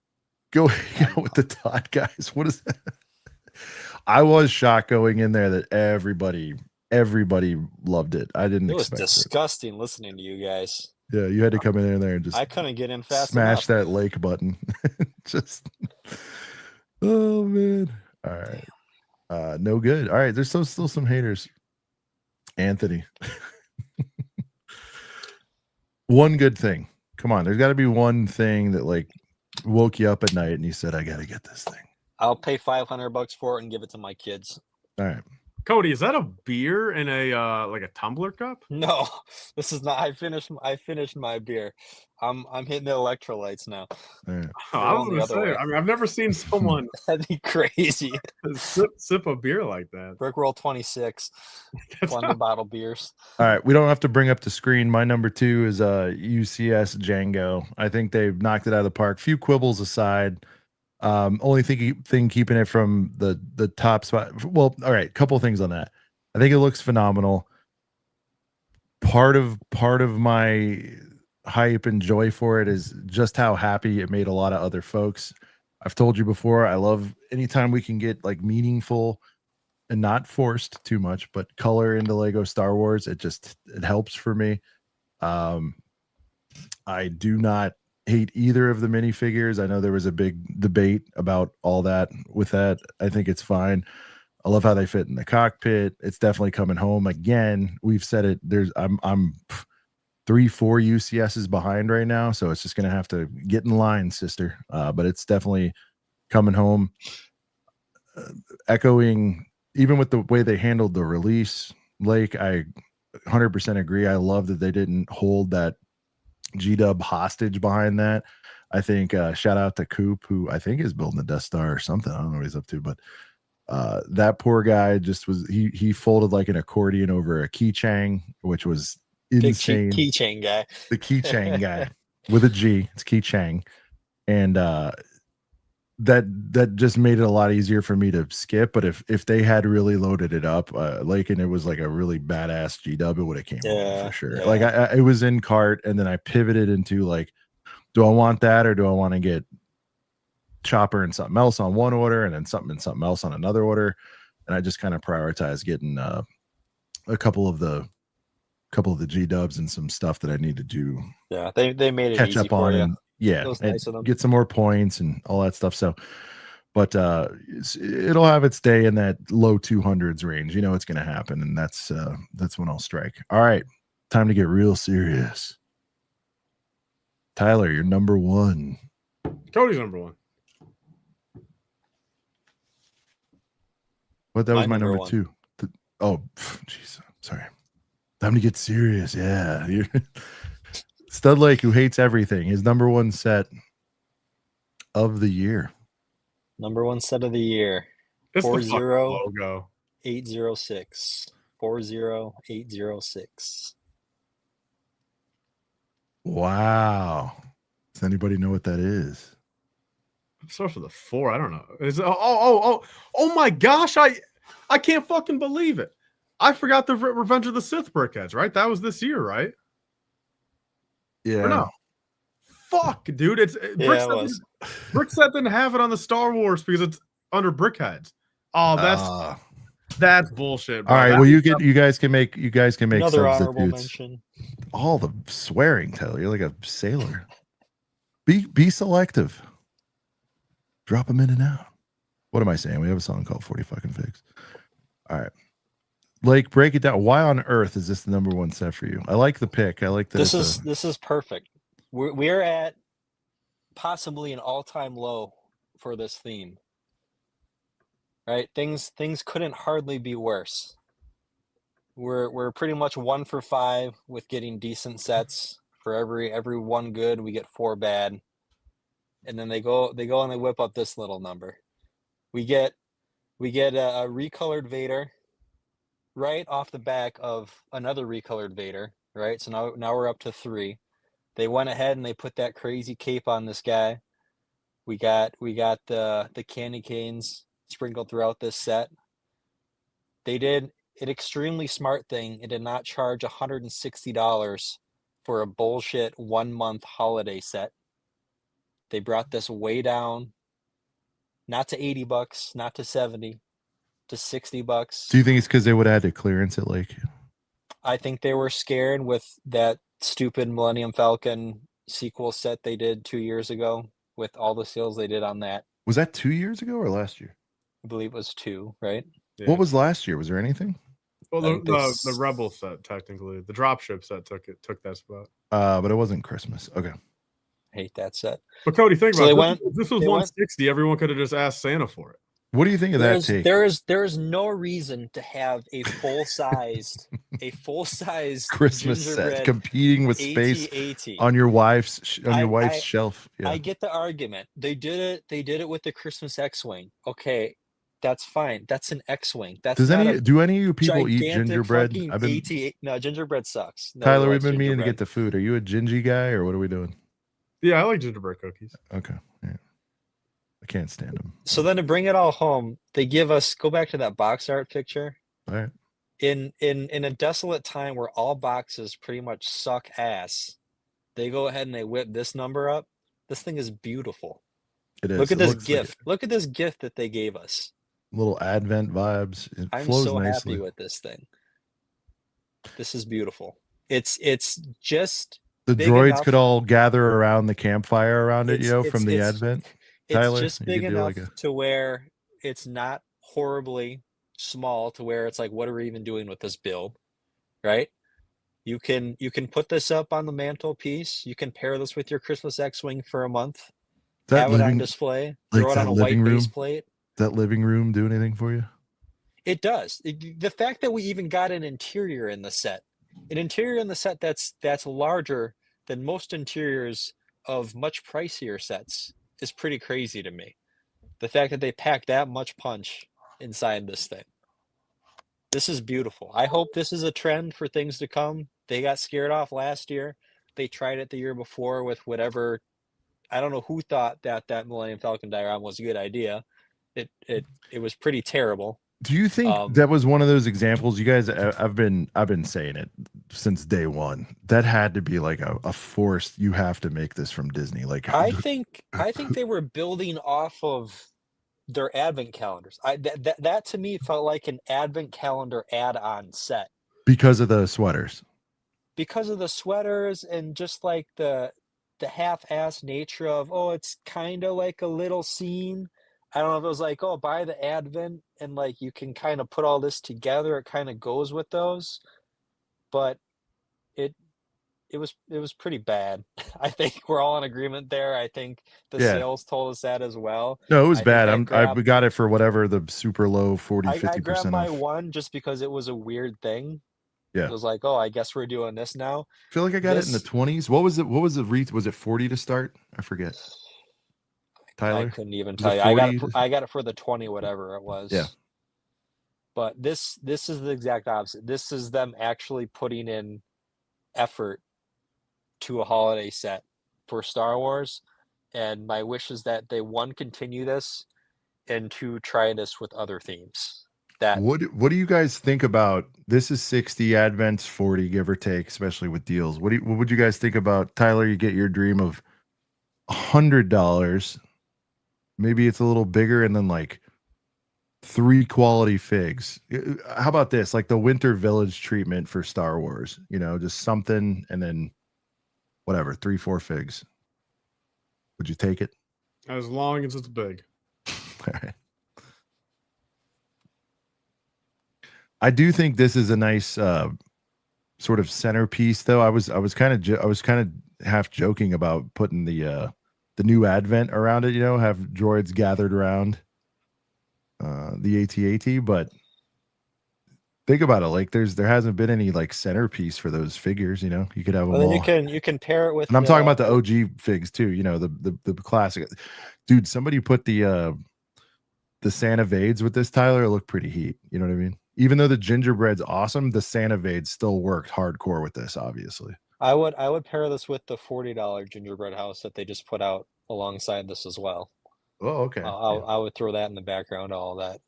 go hang out with the Todd guys. What is that? I was shocked going in there that everybody loved it. I didn't expect it. It was disgusting listening to you guys. Yeah, you had to come in there and just I couldn't get in fast smash enough. that Lake button. Just oh man. All right. No good. All right, there's still some haters. Anthony. One good thing. Come on, there's got to be one thing that like woke you up at night and you said, I got to get this thing. I'll pay $500 for it and give it to my kids. All right. Cody, is that a beer in a like a tumbler cup? No, this is not. I finished my beer. I'm hitting the electrolytes now. Right. I was gonna say. I mean, I've never seen someone That'd be crazy. sip a beer like that. Brick Roll 26. Blended bottle beers. All right, we don't have to bring up the screen. My number 2 is UCS Jango. I think they've knocked it out of the park. Few quibbles aside. Only thing keeping it from the top spot. Well, all right, couple things on that. I think it looks phenomenal. Part of my hype and joy for it is just how happy it made a lot of other folks. I've told you before, I love anytime we can get like meaningful and not forced too much, but color into Lego Star Wars. It helps for me. I do not hate either of the minifigures. I know there was a big debate about all that with that. I think it's fine. I love how they fit in the cockpit. It's definitely coming home again. We've said it. I'm 3-4 UCSs behind right now, so it's just gonna have to get in line, sister. But it's definitely coming home. Echoing even with the way they handled the release, Lake, I 100% agree. I love that they didn't hold that G-dub hostage behind that. I think shout out to Coop, who I think is building the Death Star or something. I don't know what he's up to, but That poor guy just was he folded like an accordion over a keychain, which was insane. Big keychain guy. The keychain guy with a G. It's keychain, and that just made it a lot easier for me to skip. But if they had really loaded it up, like, and it was like a really badass G-dub, it would have came home for sure. Yeah. Like it was in cart, and then I pivoted into like, do I want that, or do I want to get Chopper and something else on one order, and then something else on another order? And I just kind of prioritized getting a couple of the G-dubs and some stuff that I need to do. Yeah, they made it catch easy up for on you. and Nice and of them. get some more points and all that stuff. So, but it'll have its day in that low 200s range. You know it's going to happen, and that's when I'll strike. All right, time to get real serious. Tyler, you're number one. Cody's number one. What? That was my number number one. two. Oh, jeez. Sorry. Time to get serious. Yeah. Stud Lake, who hates everything, his number one set of the year. Number one set of the year. It's the 40 fucking logo. 806. 40806. Wow. Does anybody know what that is? It starts with a 4. I don't know. Oh my gosh! I can't fucking believe it. I forgot the Revenge of the Sith brickheads. Right, that was this year, right? Yeah. Or no? Fuck, dude. Brickset didn't have it on the Star Wars because it's under brickheads. Oh, that's bullshit. Bro. All right. Well, you guys can make Another honorable substitutes. mention. All the swearing, Tyler. You're like a sailor. Be selective. Drop them in and out. What am I saying? We have a song called 40 Fucking Figs. All right. Like, break it down. Why on earth is this the number one set for you? I like the pick. I like that. This is perfect. We're at possibly an all-time low for this theme. Right? Things couldn't hardly be worse. We're pretty much 1 for 5 with getting decent sets. For every one good, we get 4 bad. And then they go and they whip up this little number. We get a recolored Vader right off the back of another recolored Vader, right? So now we're up to 3. They went ahead and they put that crazy cape on this guy. We got the candy canes sprinkled throughout this set. They did an extremely smart thing. It did not charge $160 for a bullshit 1-month holiday set. They brought this way down, not to $80, not to $70, to $60. Do you think it's because they would have had to clearance it? Like, I think they were scared with that stupid Millennium Falcon sequel set they did 2 years ago with all the sales they did on that. was that 2 years ago or last year? I believe it was 2, right? Yeah. What was last year? Was there anything? Well, the Rebel set, technically. The dropship set took that spot. But it wasn't Christmas. Okay. Hate that set. But Cody, think So about it. If this was 160, everyone could have just asked Santa for it. What do you think of that take? There is no reason to have a full-sized Christmas set competing with space AT-AT. on your wife's shelf. Yeah. I get the argument. They did it with the Christmas X-Wing. Okay, that's fine. That's an X-Wing. That's do any of you people eat gigantic gingerbread? fucking AT-AT. No, gingerbread sucks. Tyler, we've been meaning to get to food. Are you a gingy guy or what are we doing? Yeah, I like gingerbread cookies. Okay. Yeah. I can't stand them. So then to bring it all home, they give us, go back to that box art picture. All right. In a desolate time where all boxes pretty much suck ass, they go ahead and they whip this number up. This thing is beautiful. It is. Look at this gift. Look at this gift that they gave us. Little Advent vibes. It I'm flows so nicely. happy with this thing. This is beautiful. It's just the big droids enough. could all gather around the campfire around it, from the it's- Advent. It's Tyler, just you big could do enough like to where it's not horribly small to where it's like, what are we even doing with this build? Right? You can put this up on the mantelpiece. You can pair this with your Christmas X-Wing for a month. Have it on display. Throw it on a white base plate. That living room do anything for you? It does. The fact that we even got an interior in the set, that's larger than most interiors of much pricier sets is pretty crazy to me. The fact that they packed that much punch inside this thing. This is beautiful. I hope this is a trend for things to come. They got scared off last year. They tried it the year before with whatever. I don't know who thought that Millennium Falcon diorama was a good idea. It was pretty terrible. Do you think that was one of those examples? You guys, I've been saying it since day one. That had to be like a forced. You have to make this from Disney. Like I think they were building off of their advent calendars. That to me felt like an advent calendar add-on set because of the sweaters. Because of the sweaters and just like the half-assed nature of, oh, it's kind of like a little scene. I don't know if it was like, oh, buy the advent and like you can kind of put all this together. It kind of goes with those, but it was pretty bad. I think we're all in agreement there. I think the sales told us that as well. No, it was bad. I got it for whatever the super low 40, 50% I grabbed my off. one just because it was a weird thing. Yeah. It was like, oh, I guess we're doing this now. I feel like I got it in the 20s. What was it? What was the wreath? Was it 40 to start? I forget. Tyler? I couldn't even tell you. I got it for the 20, whatever it was. Yeah. But this is the exact opposite. This is them actually putting in effort to a holiday set for Star Wars. And my wish is that they, one, continue this, and two, try this with other themes. What do you guys think about this? Is 60, Advent's 40, give or take, especially with deals. What would you guys think about, Tyler? You get your dream of $100. Maybe it's a little bigger, and then like 3 quality figs. How about this? Like the Winter Village treatment for Star Wars, just something, and then whatever, 3-4 figs. Would you take it? As long as it's big. All right. I do think this is a nice sort of centerpiece, though. I was kind of half joking about putting the new Advent around it. Have droids gathered around the AT-AT, but think about it. Like there hasn't been any like centerpiece for those figures. You could have them all. You can pair it with. And I'm talking about the OG figs too. The classic. Dude, somebody put the Santa Vades with this, Tyler. It looked pretty heat. You know what I mean? Even though the gingerbread's awesome, the Santa Vade still worked hardcore with this, obviously. I would pair this with the $40 gingerbread house that they just put out alongside this as well. Oh, okay. I would throw that in the background, all that.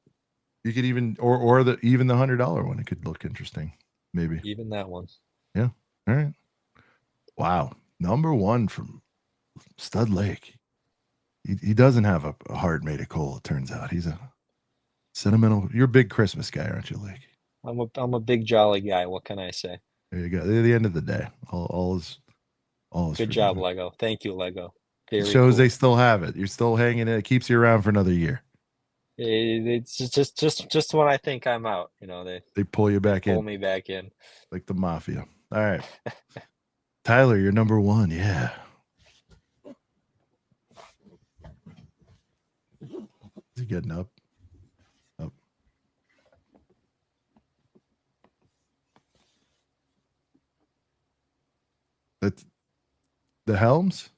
You could even or even the $100 one. It could look interesting, maybe. Even that one. Yeah. All right. Wow. Number 1 from Stud Lake. He doesn't have a heart made of coal, it turns out. He's a sentimental. You're a big Christmas guy, aren't you, Lake? I'm a big jolly guy. What can I say? There you go. At the end of the day, all is good job, Lego. Thank you, Lego. Very shows cool. They still have it. You're still hanging it. It keeps you around for another year. It's just when I think I'm out, they pull you back in. Pull me back in. Like the mafia. All right. Tyler, you're number 1. Yeah. Is he getting up? That's the helms?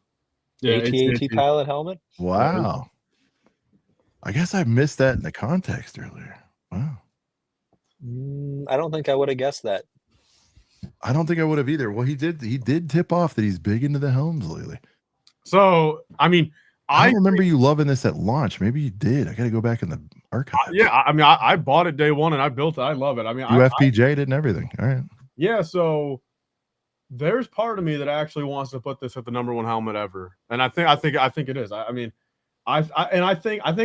Yeah, AT-AT pilot helmet. Wow. I guess I missed that in the context earlier. Wow. I don't think I would have guessed that. I don't think I would have either. Well, he did tip off that he's big into the helms lately. So, I mean, I remember you loving this at launch. Maybe you did. I got to go back in the archive. I bought it day one and I built it. I love it. I mean, UFPJ did and everything. All right. Yeah. So there's part of me that actually wants to put this at the number 1 helmet ever, and I think it is. I think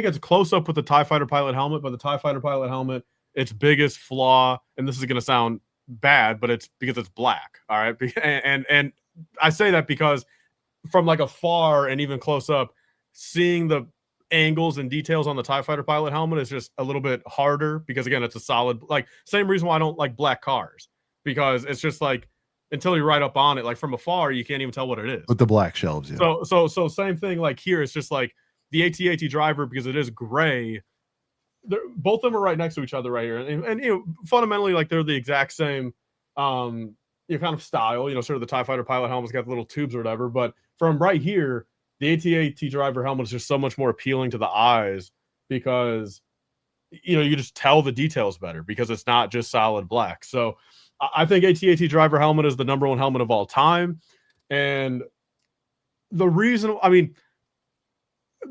it's close up with the TIE Fighter pilot helmet, but the TIE Fighter pilot helmet, its biggest flaw, and this is going to sound bad, but it's because it's black. All right, and I say that because from like afar and even close up, seeing the angles and details on the TIE Fighter pilot helmet is just a little bit harder because again, it's a solid, like same reason why I don't like black cars, because it's just like until you're right up on it, like from afar, you can't even tell what it is. With the black shelves, yeah. So same thing like here. It's just like the AT-AT driver, because it is gray. Both of them are right next to each other right here, and fundamentally like they're the exact same kind of style. Sort of the TIE Fighter pilot helmet's got the little tubes or whatever, but from right here, the AT-AT driver helmet is just so much more appealing to the eyes because you just tell the details better because it's not just solid black. So I think AT-AT driver helmet is the #1 helmet of all time. And the reason, I mean,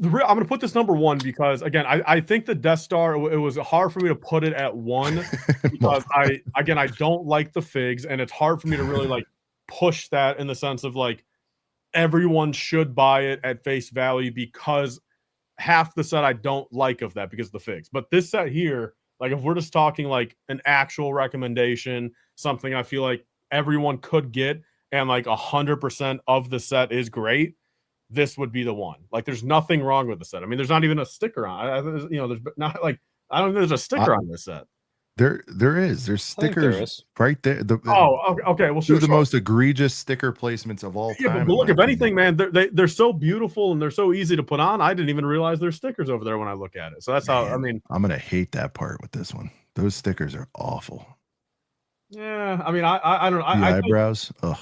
I'm going to put this #1 because, again, I think the Death Star, it was hard for me to put it at 1 because I don't like the figs, and it's hard for me to really like push that in the sense of like everyone should buy it at face value because half the set I don't like of that because of the figs. But this set here, like if we're just talking like an actual recommendation, something I feel like everyone could get, and like 100% of the set is great, this would be the one. Like there's nothing wrong with the set. I mean, there's not even a sticker on. There's not like I don't think there's a sticker on this set. There is. There's stickers right there. Okay. Well, the most egregious sticker placements of all time. Yeah, but look, if anything, man, they're so beautiful and they're so easy to put on. I didn't even realize there's stickers over there when I look at it. So that's how. I mean, I'm gonna hate that part with this one. Those stickers are awful. Yeah, I mean, I don't know. The eyebrows. Ugh.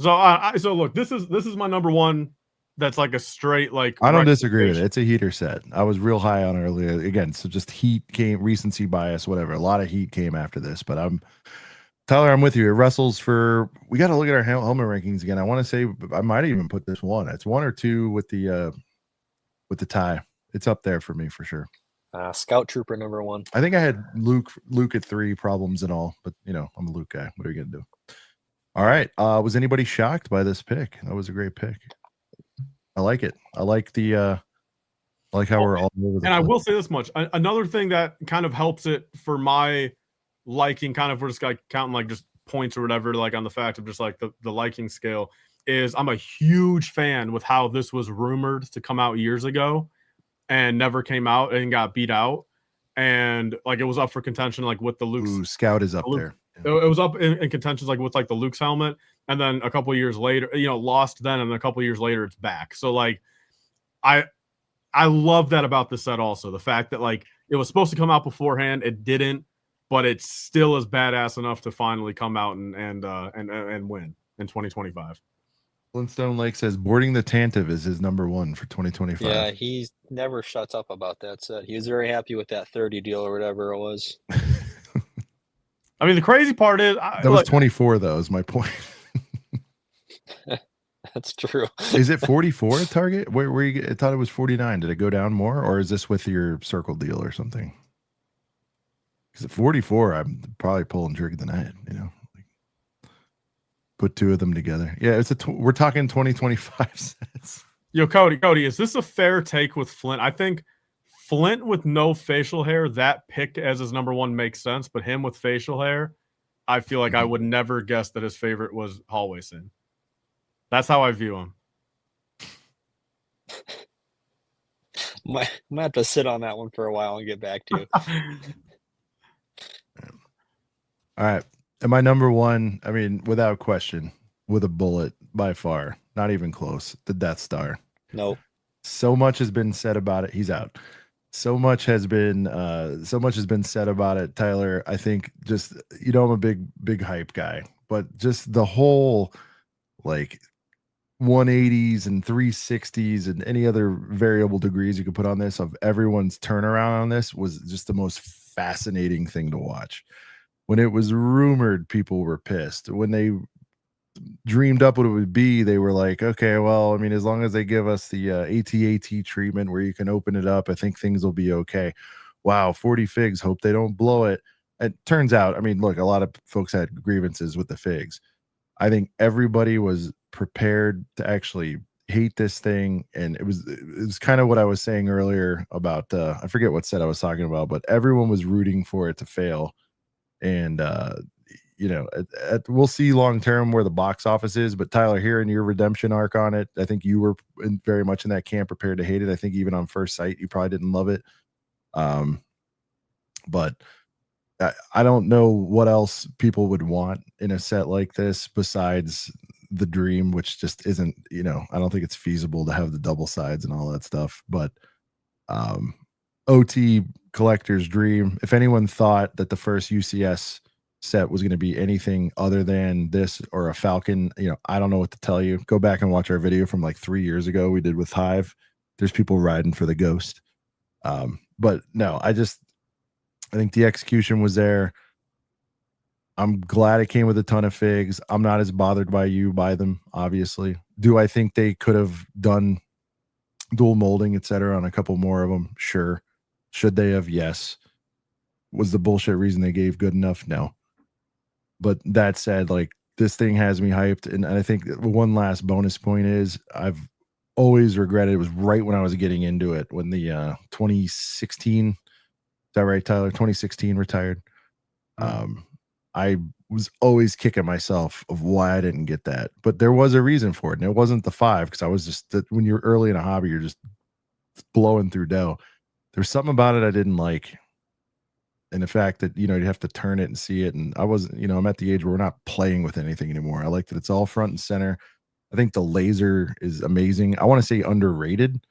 So look, this is my #1. That's like a straight like. I don't disagree with it. It's a heater set. I was real high on it earlier. Again, so just heat came, recency bias, whatever. A lot of heat came after this, but Tyler, I'm with you. It wrestles for. We got to look at our helmet rankings again. I want to say I might even put this 1. It's 1 or 2 with the tie. It's up there for me for sure. Scout Trooper #1. I think I had Luke at 3 problems and all, but I'm a Luke guy. What are you gonna do? All right. Was anybody shocked by this pick? That was a great pick. I like it. I like the like how we're all over the And I will say this much. Another thing that kind of helps it for my liking, kind of we're just like counting like just points or whatever, like on the fact of just like the liking scale, is I'm a huge fan with how this was rumored to come out years ago and never came out and got beat out. And like it was up for contention like with the Luke's. Ooh, Scout is up there. It was up in contentions like with like the Luke's helmet, and then a couple of years later, lost then, and then a couple of years later it's back. So like I love that about this set also. The fact that like it was supposed to come out beforehand, it didn't, but it still is badass enough to finally come out and win in 2025. Flintstone Lake says boarding the Tantive is his #1 for 2025. Yeah, he never shuts up about that set. He was very happy with that 30 deal or whatever it was. I mean, the crazy part is that was 24 though, is my point. That's true. Is it 44 at Target? Where you I thought it was 49. Did it go down more, or is this with your circle deal or something? Because at 44, I'm probably pulling trigger tonight. Like, put 2 of them together. Yeah, we're talking 2025 sets. Yo, Cody, is this a fair take with Flint? I think Flint with no facial hair, that pick as his #1 makes sense, but him with facial hair, I feel like I would never guess that his favorite was Hallway Sin. That's how I view him. Might have to sit on that one for a while and get back to you. All right. And my #1, I mean, without question, with a bullet by far, not even close, the Death Star. Nope. So much has been said about it. He's out. So much has been said about it, Tyler. I think just I'm a big hype guy, but just the whole like 180s and 360s and any other variable degrees you could put on this of everyone's turnaround on this was just the most fascinating thing to watch. When it was rumored, people were pissed. When they dreamed up what it would be, they were like, okay, well, I mean, as long as they give us the AT-AT treatment where you can open it up, I think things will be okay. Wow, 40 figs, hope they don't blow it. It turns out, I mean, look, a lot of folks had grievances with the figs. I think everybody was prepared to actually hate this thing, and it was kind of what I was saying earlier about I forget what set I was talking about, but everyone was rooting for it to fail. And we'll see long term where the box office is. But Tyler, here in your redemption arc on it, I think you were very much in that camp, prepared to hate it. I think even on first sight, you probably didn't love it. But I don't know what else people would want in a set like this besides the Dream, which just isn't. I don't think it's feasible to have the double sides and all that stuff. But OT collector's dream. If anyone thought that the first UCS set was going to be anything other than this or a Falcon, I don't know what to tell you. Go back and watch our video from like 3 years ago we did with Hive. There's people riding for the Ghost. But no, I think the execution was there. I'm glad it came with a ton of figs. I'm not as bothered by them, obviously. Do I think they could have done dual molding, etc., on a couple more of them? Sure. Should they have? Yes. Was the bullshit reason they gave good enough? No. But that said, like, this thing has me hyped. And I think one last bonus point is I've always regretted, it was right when I was getting into it, when the 2016, is that right, Tyler? 2016 retired. I was always kicking myself of why I didn't get that, but there was a reason for it, and it wasn't the 5, because I was just, when you're early in a hobby, you're just blowing through dough. There's something about it I didn't like, and the fact that, you have to turn it and see it, and I wasn't, I'm at the age where we're not playing with anything anymore. I like that it's all front and center. I think the laser is amazing. I want to say underrated.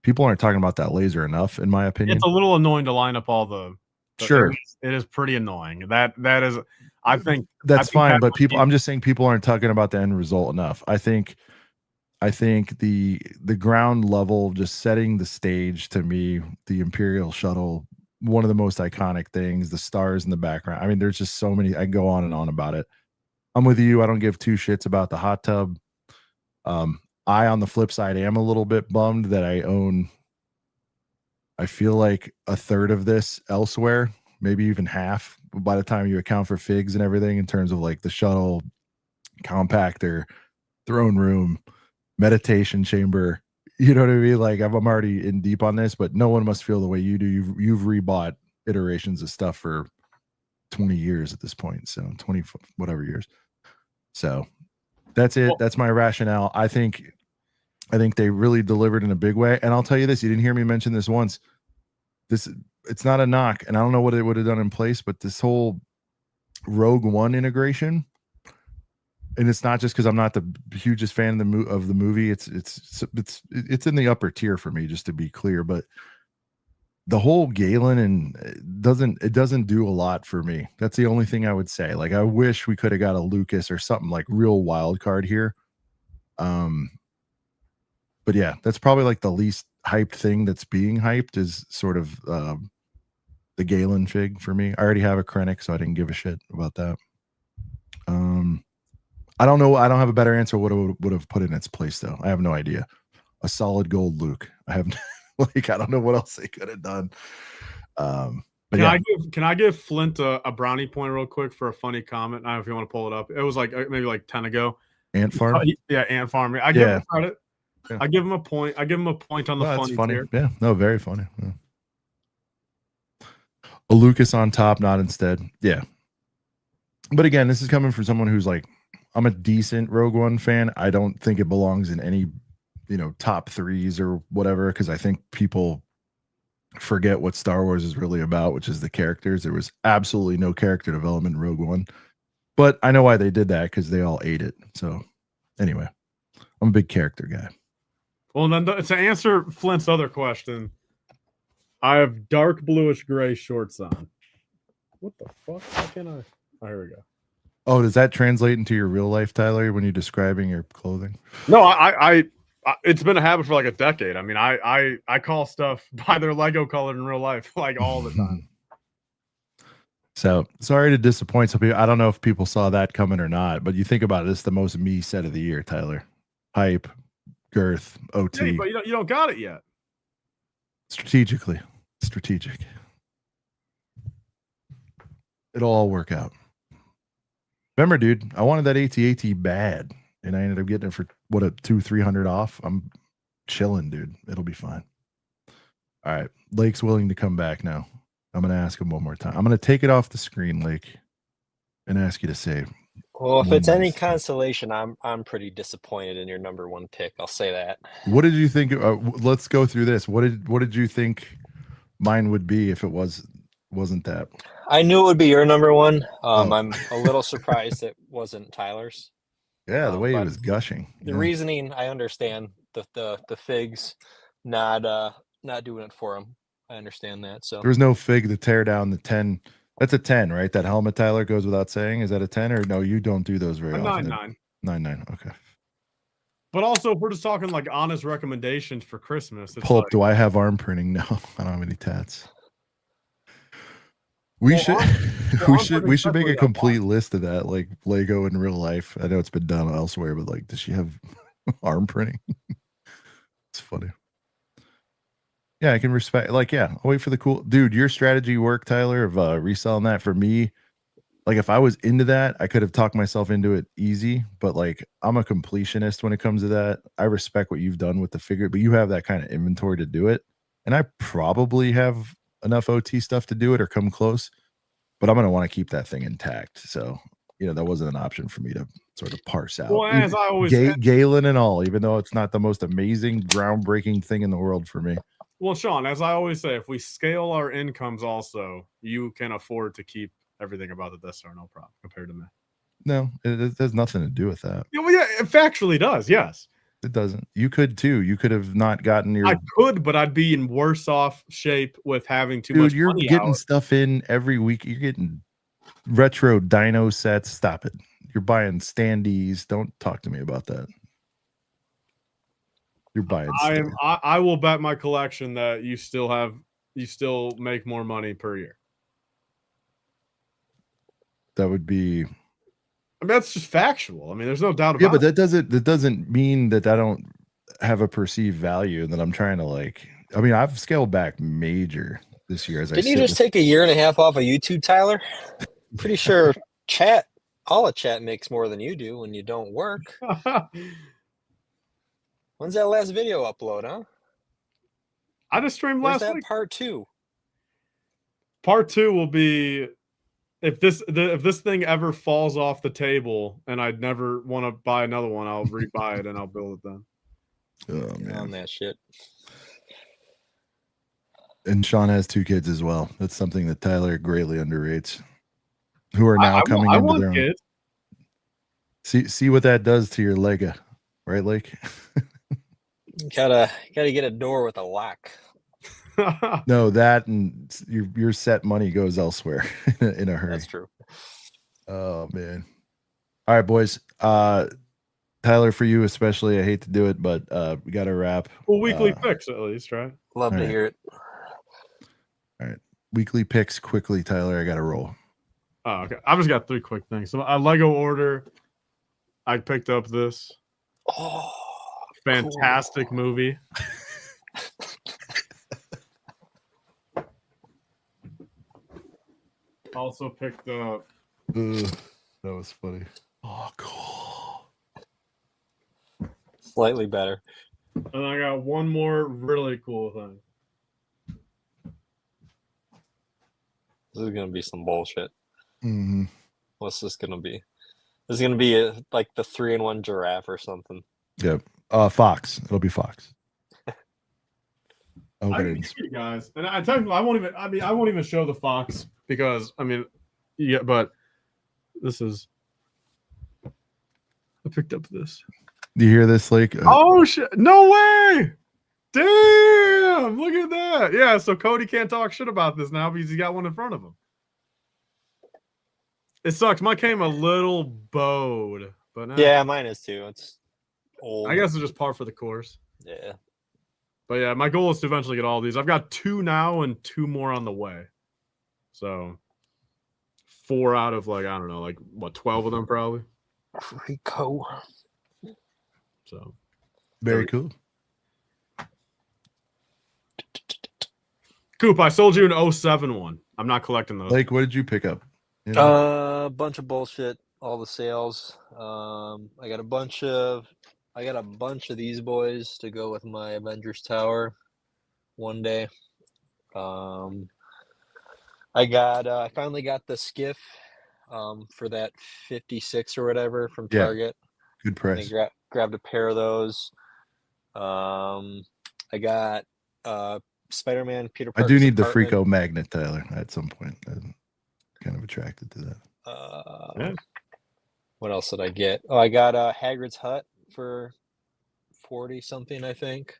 People aren't talking about that laser enough, in my opinion. It's a little annoying to line up all the sure. It is pretty annoying. That is, I think that's fine, but I'm just saying people aren't talking about the end result enough. I think the ground level, just setting the stage, to me, the Imperial shuttle, one of the most iconic things, the stars in the background. I mean, there's just so many, I can go on and on about it. I'm with you. I don't give two shits about the hot tub. I, on the flip side, am a little bit bummed that I own, I feel like, a third of this elsewhere, maybe even half, by the time you account for figs and everything, in terms of like the shuttle, compactor, throne room, meditation chamber. You know what I mean? Like, I'm already in deep on this, but no one must feel the way you do. You've rebought iterations of stuff for 20 years at this point. So 20 whatever years. So that's it. That's my rationale. I think they really delivered in a big way. And I'll tell you this, you didn't hear me mention this once. It's not a knock, and I don't know what it would have done in place, but this whole Rogue One integration, and it's not just because I'm not the hugest fan of the movie. It's in the upper tier for me, just to be clear. But the whole Galen, and it doesn't do a lot for me. That's the only thing I would say. Like, I wish we could have got a Lucas or something, like real wild card here. But yeah, that's probably like the least hyped thing that's being hyped, is sort of the Galen fig for me. I already have a Krennic, so I didn't give a shit about that. I don't know. I don't have a better answer what it would have put in its place, though. I have no idea. A solid gold Luke. I have I don't know what else they could have done. Can I give Flint a brownie point real quick for a funny comment? I don't know if you want to pull it up. It was like maybe like 10 ago. Ant Farm. Yeah, Ant Farm. I give him credit. Yeah. I give him a point. I give him a point on the funny tier. Yeah, no, very funny. Yeah. A Lucas on top, not instead. Yeah. But again, this is coming from someone who's like, I'm a decent Rogue One fan. I don't think it belongs in any, top threes or whatever, because I think people forget what Star Wars is really about, which is the characters. There was absolutely no character development in Rogue One. But I know why they did that, because they all ate it. So anyway, I'm a big character guy. Well, then to answer Flint's other question, I have dark bluish gray shorts on. What the fuck? How can I? Oh, here we go. Oh, does that translate into your real life, Tyler, when you're describing your clothing? No, I it's been a habit for like a decade. I mean, I call stuff by their Lego color in real life, like, all the time. So sorry to disappoint some people. I don't know if people saw that coming or not, but you think about it, it's the most me set of the year, Tyler. Hype, girth, OT. Yeah, but you don't got it yet. Strategic. It'll all work out. Remember, dude, I wanted that AT-AT bad, and I ended up getting it for what, a $200-300 off. I'm chilling, dude. It'll be fine. All right, Lake's willing to come back now. I'm gonna ask him one more time. I'm gonna take it off the screen, Lake, and ask you to say. Well, if it's any consolation, I'm pretty disappointed in your number one pick. I'll say that. What did you think? Let's go through this. What did you think mine would be if it wasn't that? I knew it would be your number one. I'm a little surprised it wasn't Tyler's. Yeah, the way he was gushing. The reasoning, I understand. The figs not doing it for him. I understand that. So there was no fig to tear down the 10. That's a 10, right? That helmet, Tyler, goes without saying. Is that a 10, or no? You don't do those very often. 9-9. 9-9. Okay. But also, if we're just talking like honest recommendations for Christmas, it's Pull up. like, Do I have arm printing? No, I don't have any tats. We Well, should arm we should make definitely a got complete list of that, like Lego in real life. I know it's been done elsewhere, but like, does she have arm printing? It's funny. Yeah, I can respect. Like, yeah, I'll wait for the cool dude. Your strategy work, Tyler, of reselling that for me. Like, if I was into that, I could have talked myself into it easy. But like, I'm a completionist when it comes to that. I respect what you've done with the figure, but you have that kind of inventory to do it, and I probably have enough OT stuff to do it or come close. But I'm gonna want to keep that thing intact. So that wasn't an option for me to sort of parse out. well, as I always, Galen and all, even though it's not the most amazing, groundbreaking thing in the world for me. well, Sean, as I always say, if we scale our incomes, also, you can afford to keep everything about the Death Star, no problem, compared to me. No, it has nothing to do with that. Yeah, well, yeah, it factually does. Yes, it doesn't. You could too. You could have not gotten your. I could, but I'd be in worse off shape with having too much. Dude, you're money getting out. stuff in every week. You're getting retro dino sets. Stop it. You're buying standees. Don't talk to me about that. You're buying. I will bet my collection that you still make more money per year. That would be. I mean, that's just factual. I mean, there's no doubt about it. Yeah, but it. that doesn't mean that I don't have a perceived value and that I'm trying to like. I mean, I've scaled back major this year. Didn't you just take a year and a half off of YouTube, Tyler? Pretty sure all of chat makes more than you do when you don't work. When's that last video upload, huh? I just streamed Where's last week. Part 2? Part 2 will be if this thing ever falls off the table and I'd never want to buy another one, I'll rebuy it and I'll build it then. Oh man, on that shit. And Sean has 2 kids as well. That's something that Tyler greatly underrates. Who are now coming into their own. Kids. See what that does to your Lega, right, Lake? Gotta get a door with a lock. No, that and your set money goes elsewhere in a hurry. That's true. Oh man. All right, boys. Tyler, for you especially, I hate to do it, but we got to wrap. Well, weekly picks at least, right? Love to hear it. All right, weekly picks quickly, Tyler. I got to roll. Oh, okay. I just got 3 quick things. So a Lego order. I picked up this. Oh, fantastic cool. Movie. Also picked up. That was funny. Oh, cool. Slightly better. And I got one more really cool thing. This is gonna be some bullshit. Mm-hmm. What's this gonna be? This is gonna be like the 3-in-1 giraffe or something. Yep. Fox. It'll be Fox. I can see you guys, and I tell you, I won't even show the Fox because yeah, but this is. I picked up this. Do you hear this, Lake? Oh shit! No way! Damn! Look at that. Yeah, so Cody can't talk shit about this now because he got one in front of him. It sucks. Mine came a little bowed, but yeah, mine is too. It's old. I guess it's just par for the course. Yeah. But yeah, my goal is to eventually get all of these. I've got 2 now and 2 more on the way. So 4 out of 12 of them probably. Rico. So very cool. Coop, I sold you an 07 one. I'm not collecting those. Like, what did you pick up? A bunch of bullshit. All the sales. I got a bunch of these boys to go with my Avengers Tower one day. I finally got the skiff for that 56 or whatever from Target. Good price. Grabbed a pair of those. I got Spider-Man Peter Parker's I do need the apartment. Freako magnet, Tyler, at some point. I'm kind of attracted to that. Yeah. What else did I get? Oh, I got Hagrid's Hut for 40 something, I think.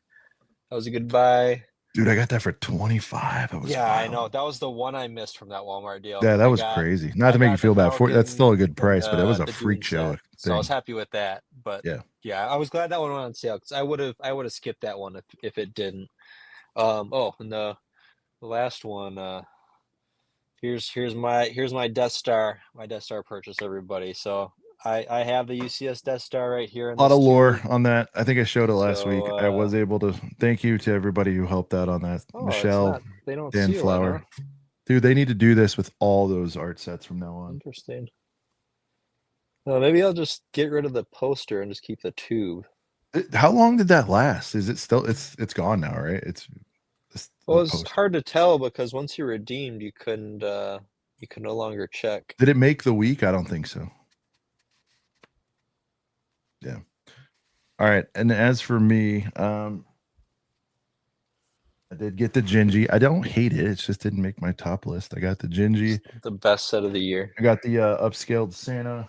That was a good buy. Dude, I got that for 25. I know. That was the one I missed from that Walmart deal. Yeah, that was crazy. Not to make you feel bad for it. That's still a good price, but it was a freak show. So I was happy with that. But Yeah. I was glad that one went on sale because I would have skipped that one if it didn't. And the last one, here's my Death Star purchase, everybody. So I have the UCS Death Star right here. A lot of lore on that. I think I showed it last week. I So, was able to thank you to everybody who helped out on that. Oh, Michelle, they don't Dan seal Flower. it, huh? Dude, they need to do this with all those art sets from now on. Interesting. Well, maybe I'll just get rid of the poster and just keep the tube. How long did that last? Is it still? It's gone now, right? It's hard to tell because once you redeemed, you could no longer check. Did it make the week? I don't think so. Yeah. All right. And as for me, I did get the Gingy. I don't hate it. It just didn't make my top list. I got the Gingy. The best set of the year. I got the upscaled Santa.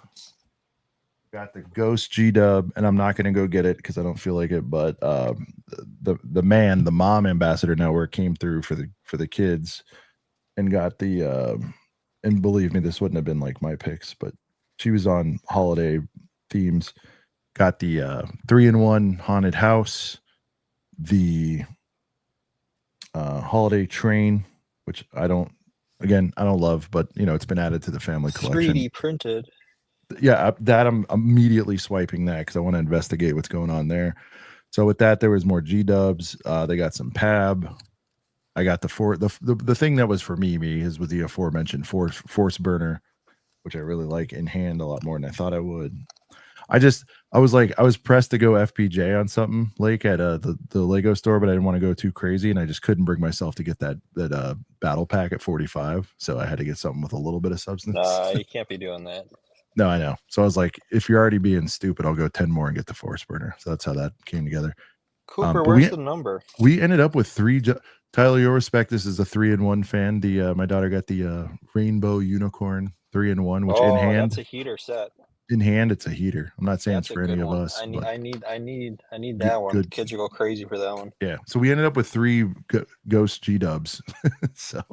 Got the Ghost G-Dub, and I'm not going to go get it because I don't feel like it. But the mom ambassador network came through for the kids, and got the and believe me, this wouldn't have been like my picks, but she was on holiday themes. Got the 3-in-1 haunted house, the holiday train, which I don't love, but it's been added to the family collection. 3D printed. Yeah, that I'm immediately swiping that because I want to investigate what's going on there. So with that, there was more G-dubs. They got some PAB. I got the thing that was for me is with the aforementioned force burner, which I really like in hand a lot more than I thought I would. I was pressed to go FPJ on something like at the Lego store, but I didn't want to go too crazy, and I just couldn't bring myself to get that battle pack at 45. So I had to get something with a little bit of substance. You can't be doing that. No, I know. So I was like, if you're already being stupid, I'll go 10 more and get the force burner. So that's how that came together. Cooper, where's the number? We ended up with 3. Tyler, you'll respect this as a 3-in-1 fan. My daughter got the Rainbow Unicorn 3-in-1, which in hand, that's a heater set. In hand, it's a heater. I'm not saying it's for any of us. I need that one. Good. Kids will go crazy for that one. Yeah. So we ended up with 3 Ghost G-dubs. So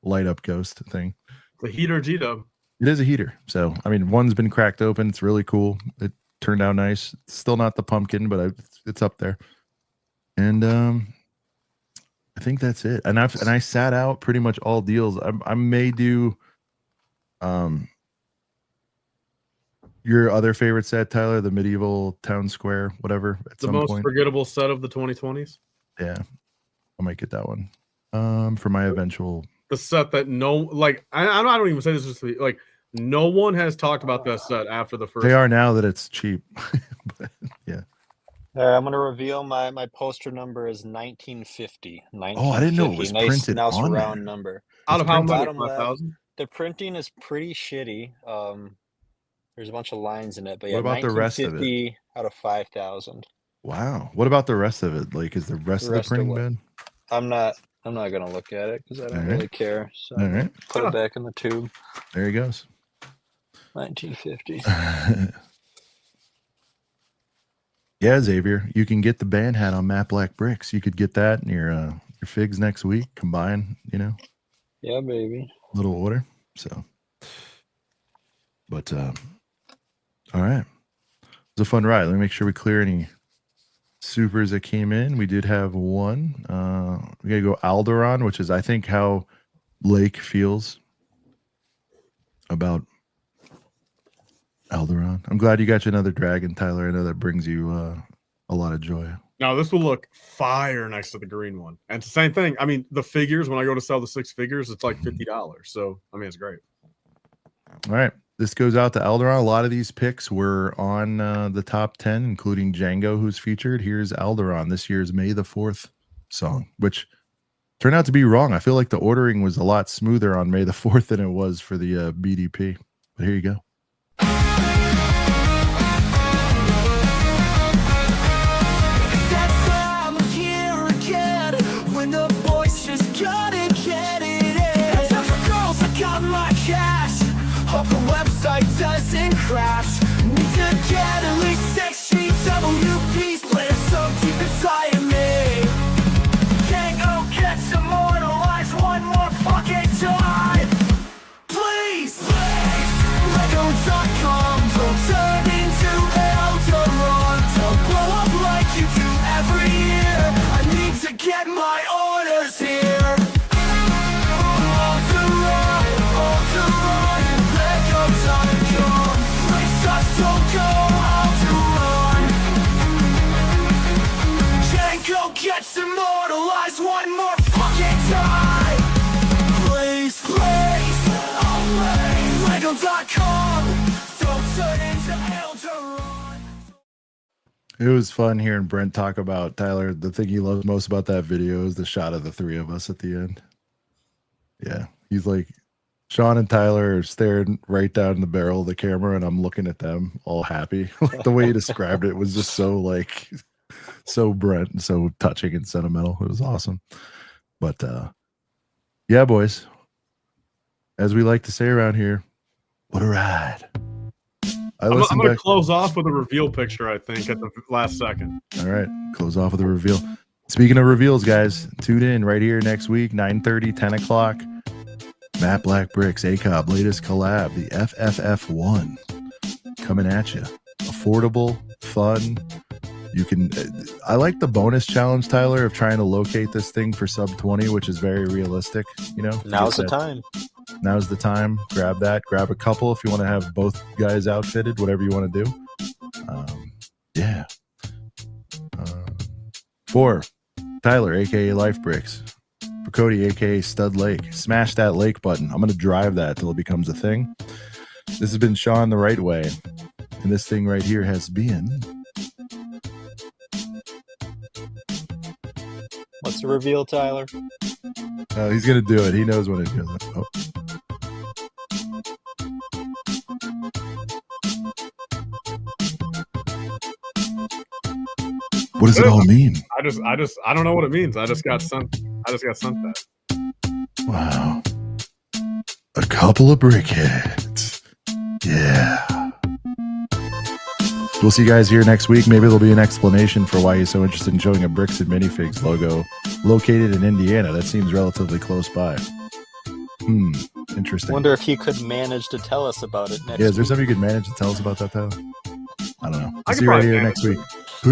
light up Ghost thing. The heater G-dub. It is a heater. So, I mean, one's been cracked open. It's really cool. It turned out nice. It's still not the pumpkin, but it's up there. And I think that's it. And I sat out pretty much all deals. I may do your other favorite set, Tyler, the medieval town square, whatever. At the most forgettable set of the 2020s. Yeah, I might get that one for my eventual. The set that I don't even say this is like no one has talked about that set after the first. They are now that it's cheap. But, yeah. I'm going to reveal my poster number is 1950. Oh, I didn't know it was printed nice on round there. number. Out of how many? 5,000? The printing is pretty shitty. There's a bunch of lines in it, but what about the rest of it? Out of 5,000. Wow. What about the rest of it? Like, is the rest of the printing bad? I'm not going to look at it because I don't really care. So all right. Put it back in the tube. There he goes. 1950. Yeah, Xavier, you can get the band hat on Matte Black Bricks. You could get that in your figs next week. Combine, Yeah, baby. Little order. So, but all right, it was a fun ride. Let me make sure we clear any supers that came in. We did have one. We gotta go Alderaan, which is I think how Lake feels about Alderaan. I'm glad you got you another dragon, Tyler. I know that brings you a lot of joy. Now this will look fire next to the green one. And it's the same thing. I mean, the figures, when I go to sell the 6 figures, it's like $50. So I mean, it's great. All right. This goes out to Alderaan. A lot of these picks were on the top 10, including Jango, who's featured. Here's Alderaan, this year's May the 4th song, which turned out to be wrong. I feel like the ordering was a lot smoother on May the 4th than it was for the BDP. But here you go. Hope the website doesn't crash. Need to get at least 6 sheets of WPs planted so deep inside of me. Jango gets immortalized one more fucking time. Please, Lego.com, don't turn into Eldorado. Jango.com. Don't turn into Elderon. It was fun hearing Brent talk about Tyler. The thing he loves most about that video is the shot of the three of us at the end. Yeah, he's like, Sean and Tyler are staring right down in the barrel of the camera, and I'm looking at them all happy. Like the way he described it was just so like, so Brent and so touching and sentimental. It was awesome. But yeah, boys, as we like to say around here, what a ride. I'm going to close off with a reveal picture, I think, at the last second. All right, close off with a reveal. Speaking of reveals, guys, tune in right here next week, 9:30, 10 o'clock. Matt Black Bricks, ACOB, latest collab, the FFF1, coming at you. Affordable, fun. You can. I like the bonus challenge, Tyler, of trying to locate this thing for sub 20, which is very realistic. You know, Now's the time. Now's the time. Grab that. Grab a couple if you want to have both guys outfitted, whatever you want to do. Yeah. 4, Tyler, aka Life Bricks. For Cody, aka Stud Lake. Smash that like button. I'm going to drive that till it becomes a thing. This has been Sean the Right Way. And this thing right here has been. What's the reveal, Tyler? He's going to do it. He knows when it goes. Oh. What does it all mean? I don't know what it means. I just got sent that. Wow. A couple of brickheads. Yeah. We'll see you guys here next week. Maybe there'll be an explanation for why he's so interested in showing a Bricks and Minifigs logo located in Indiana. That seems relatively close by. Interesting. Wonder if he could manage to tell us about it next Yeah, is there week. something you could manage to tell us about that, Tyler? I don't know. I See you right here next week. Peace.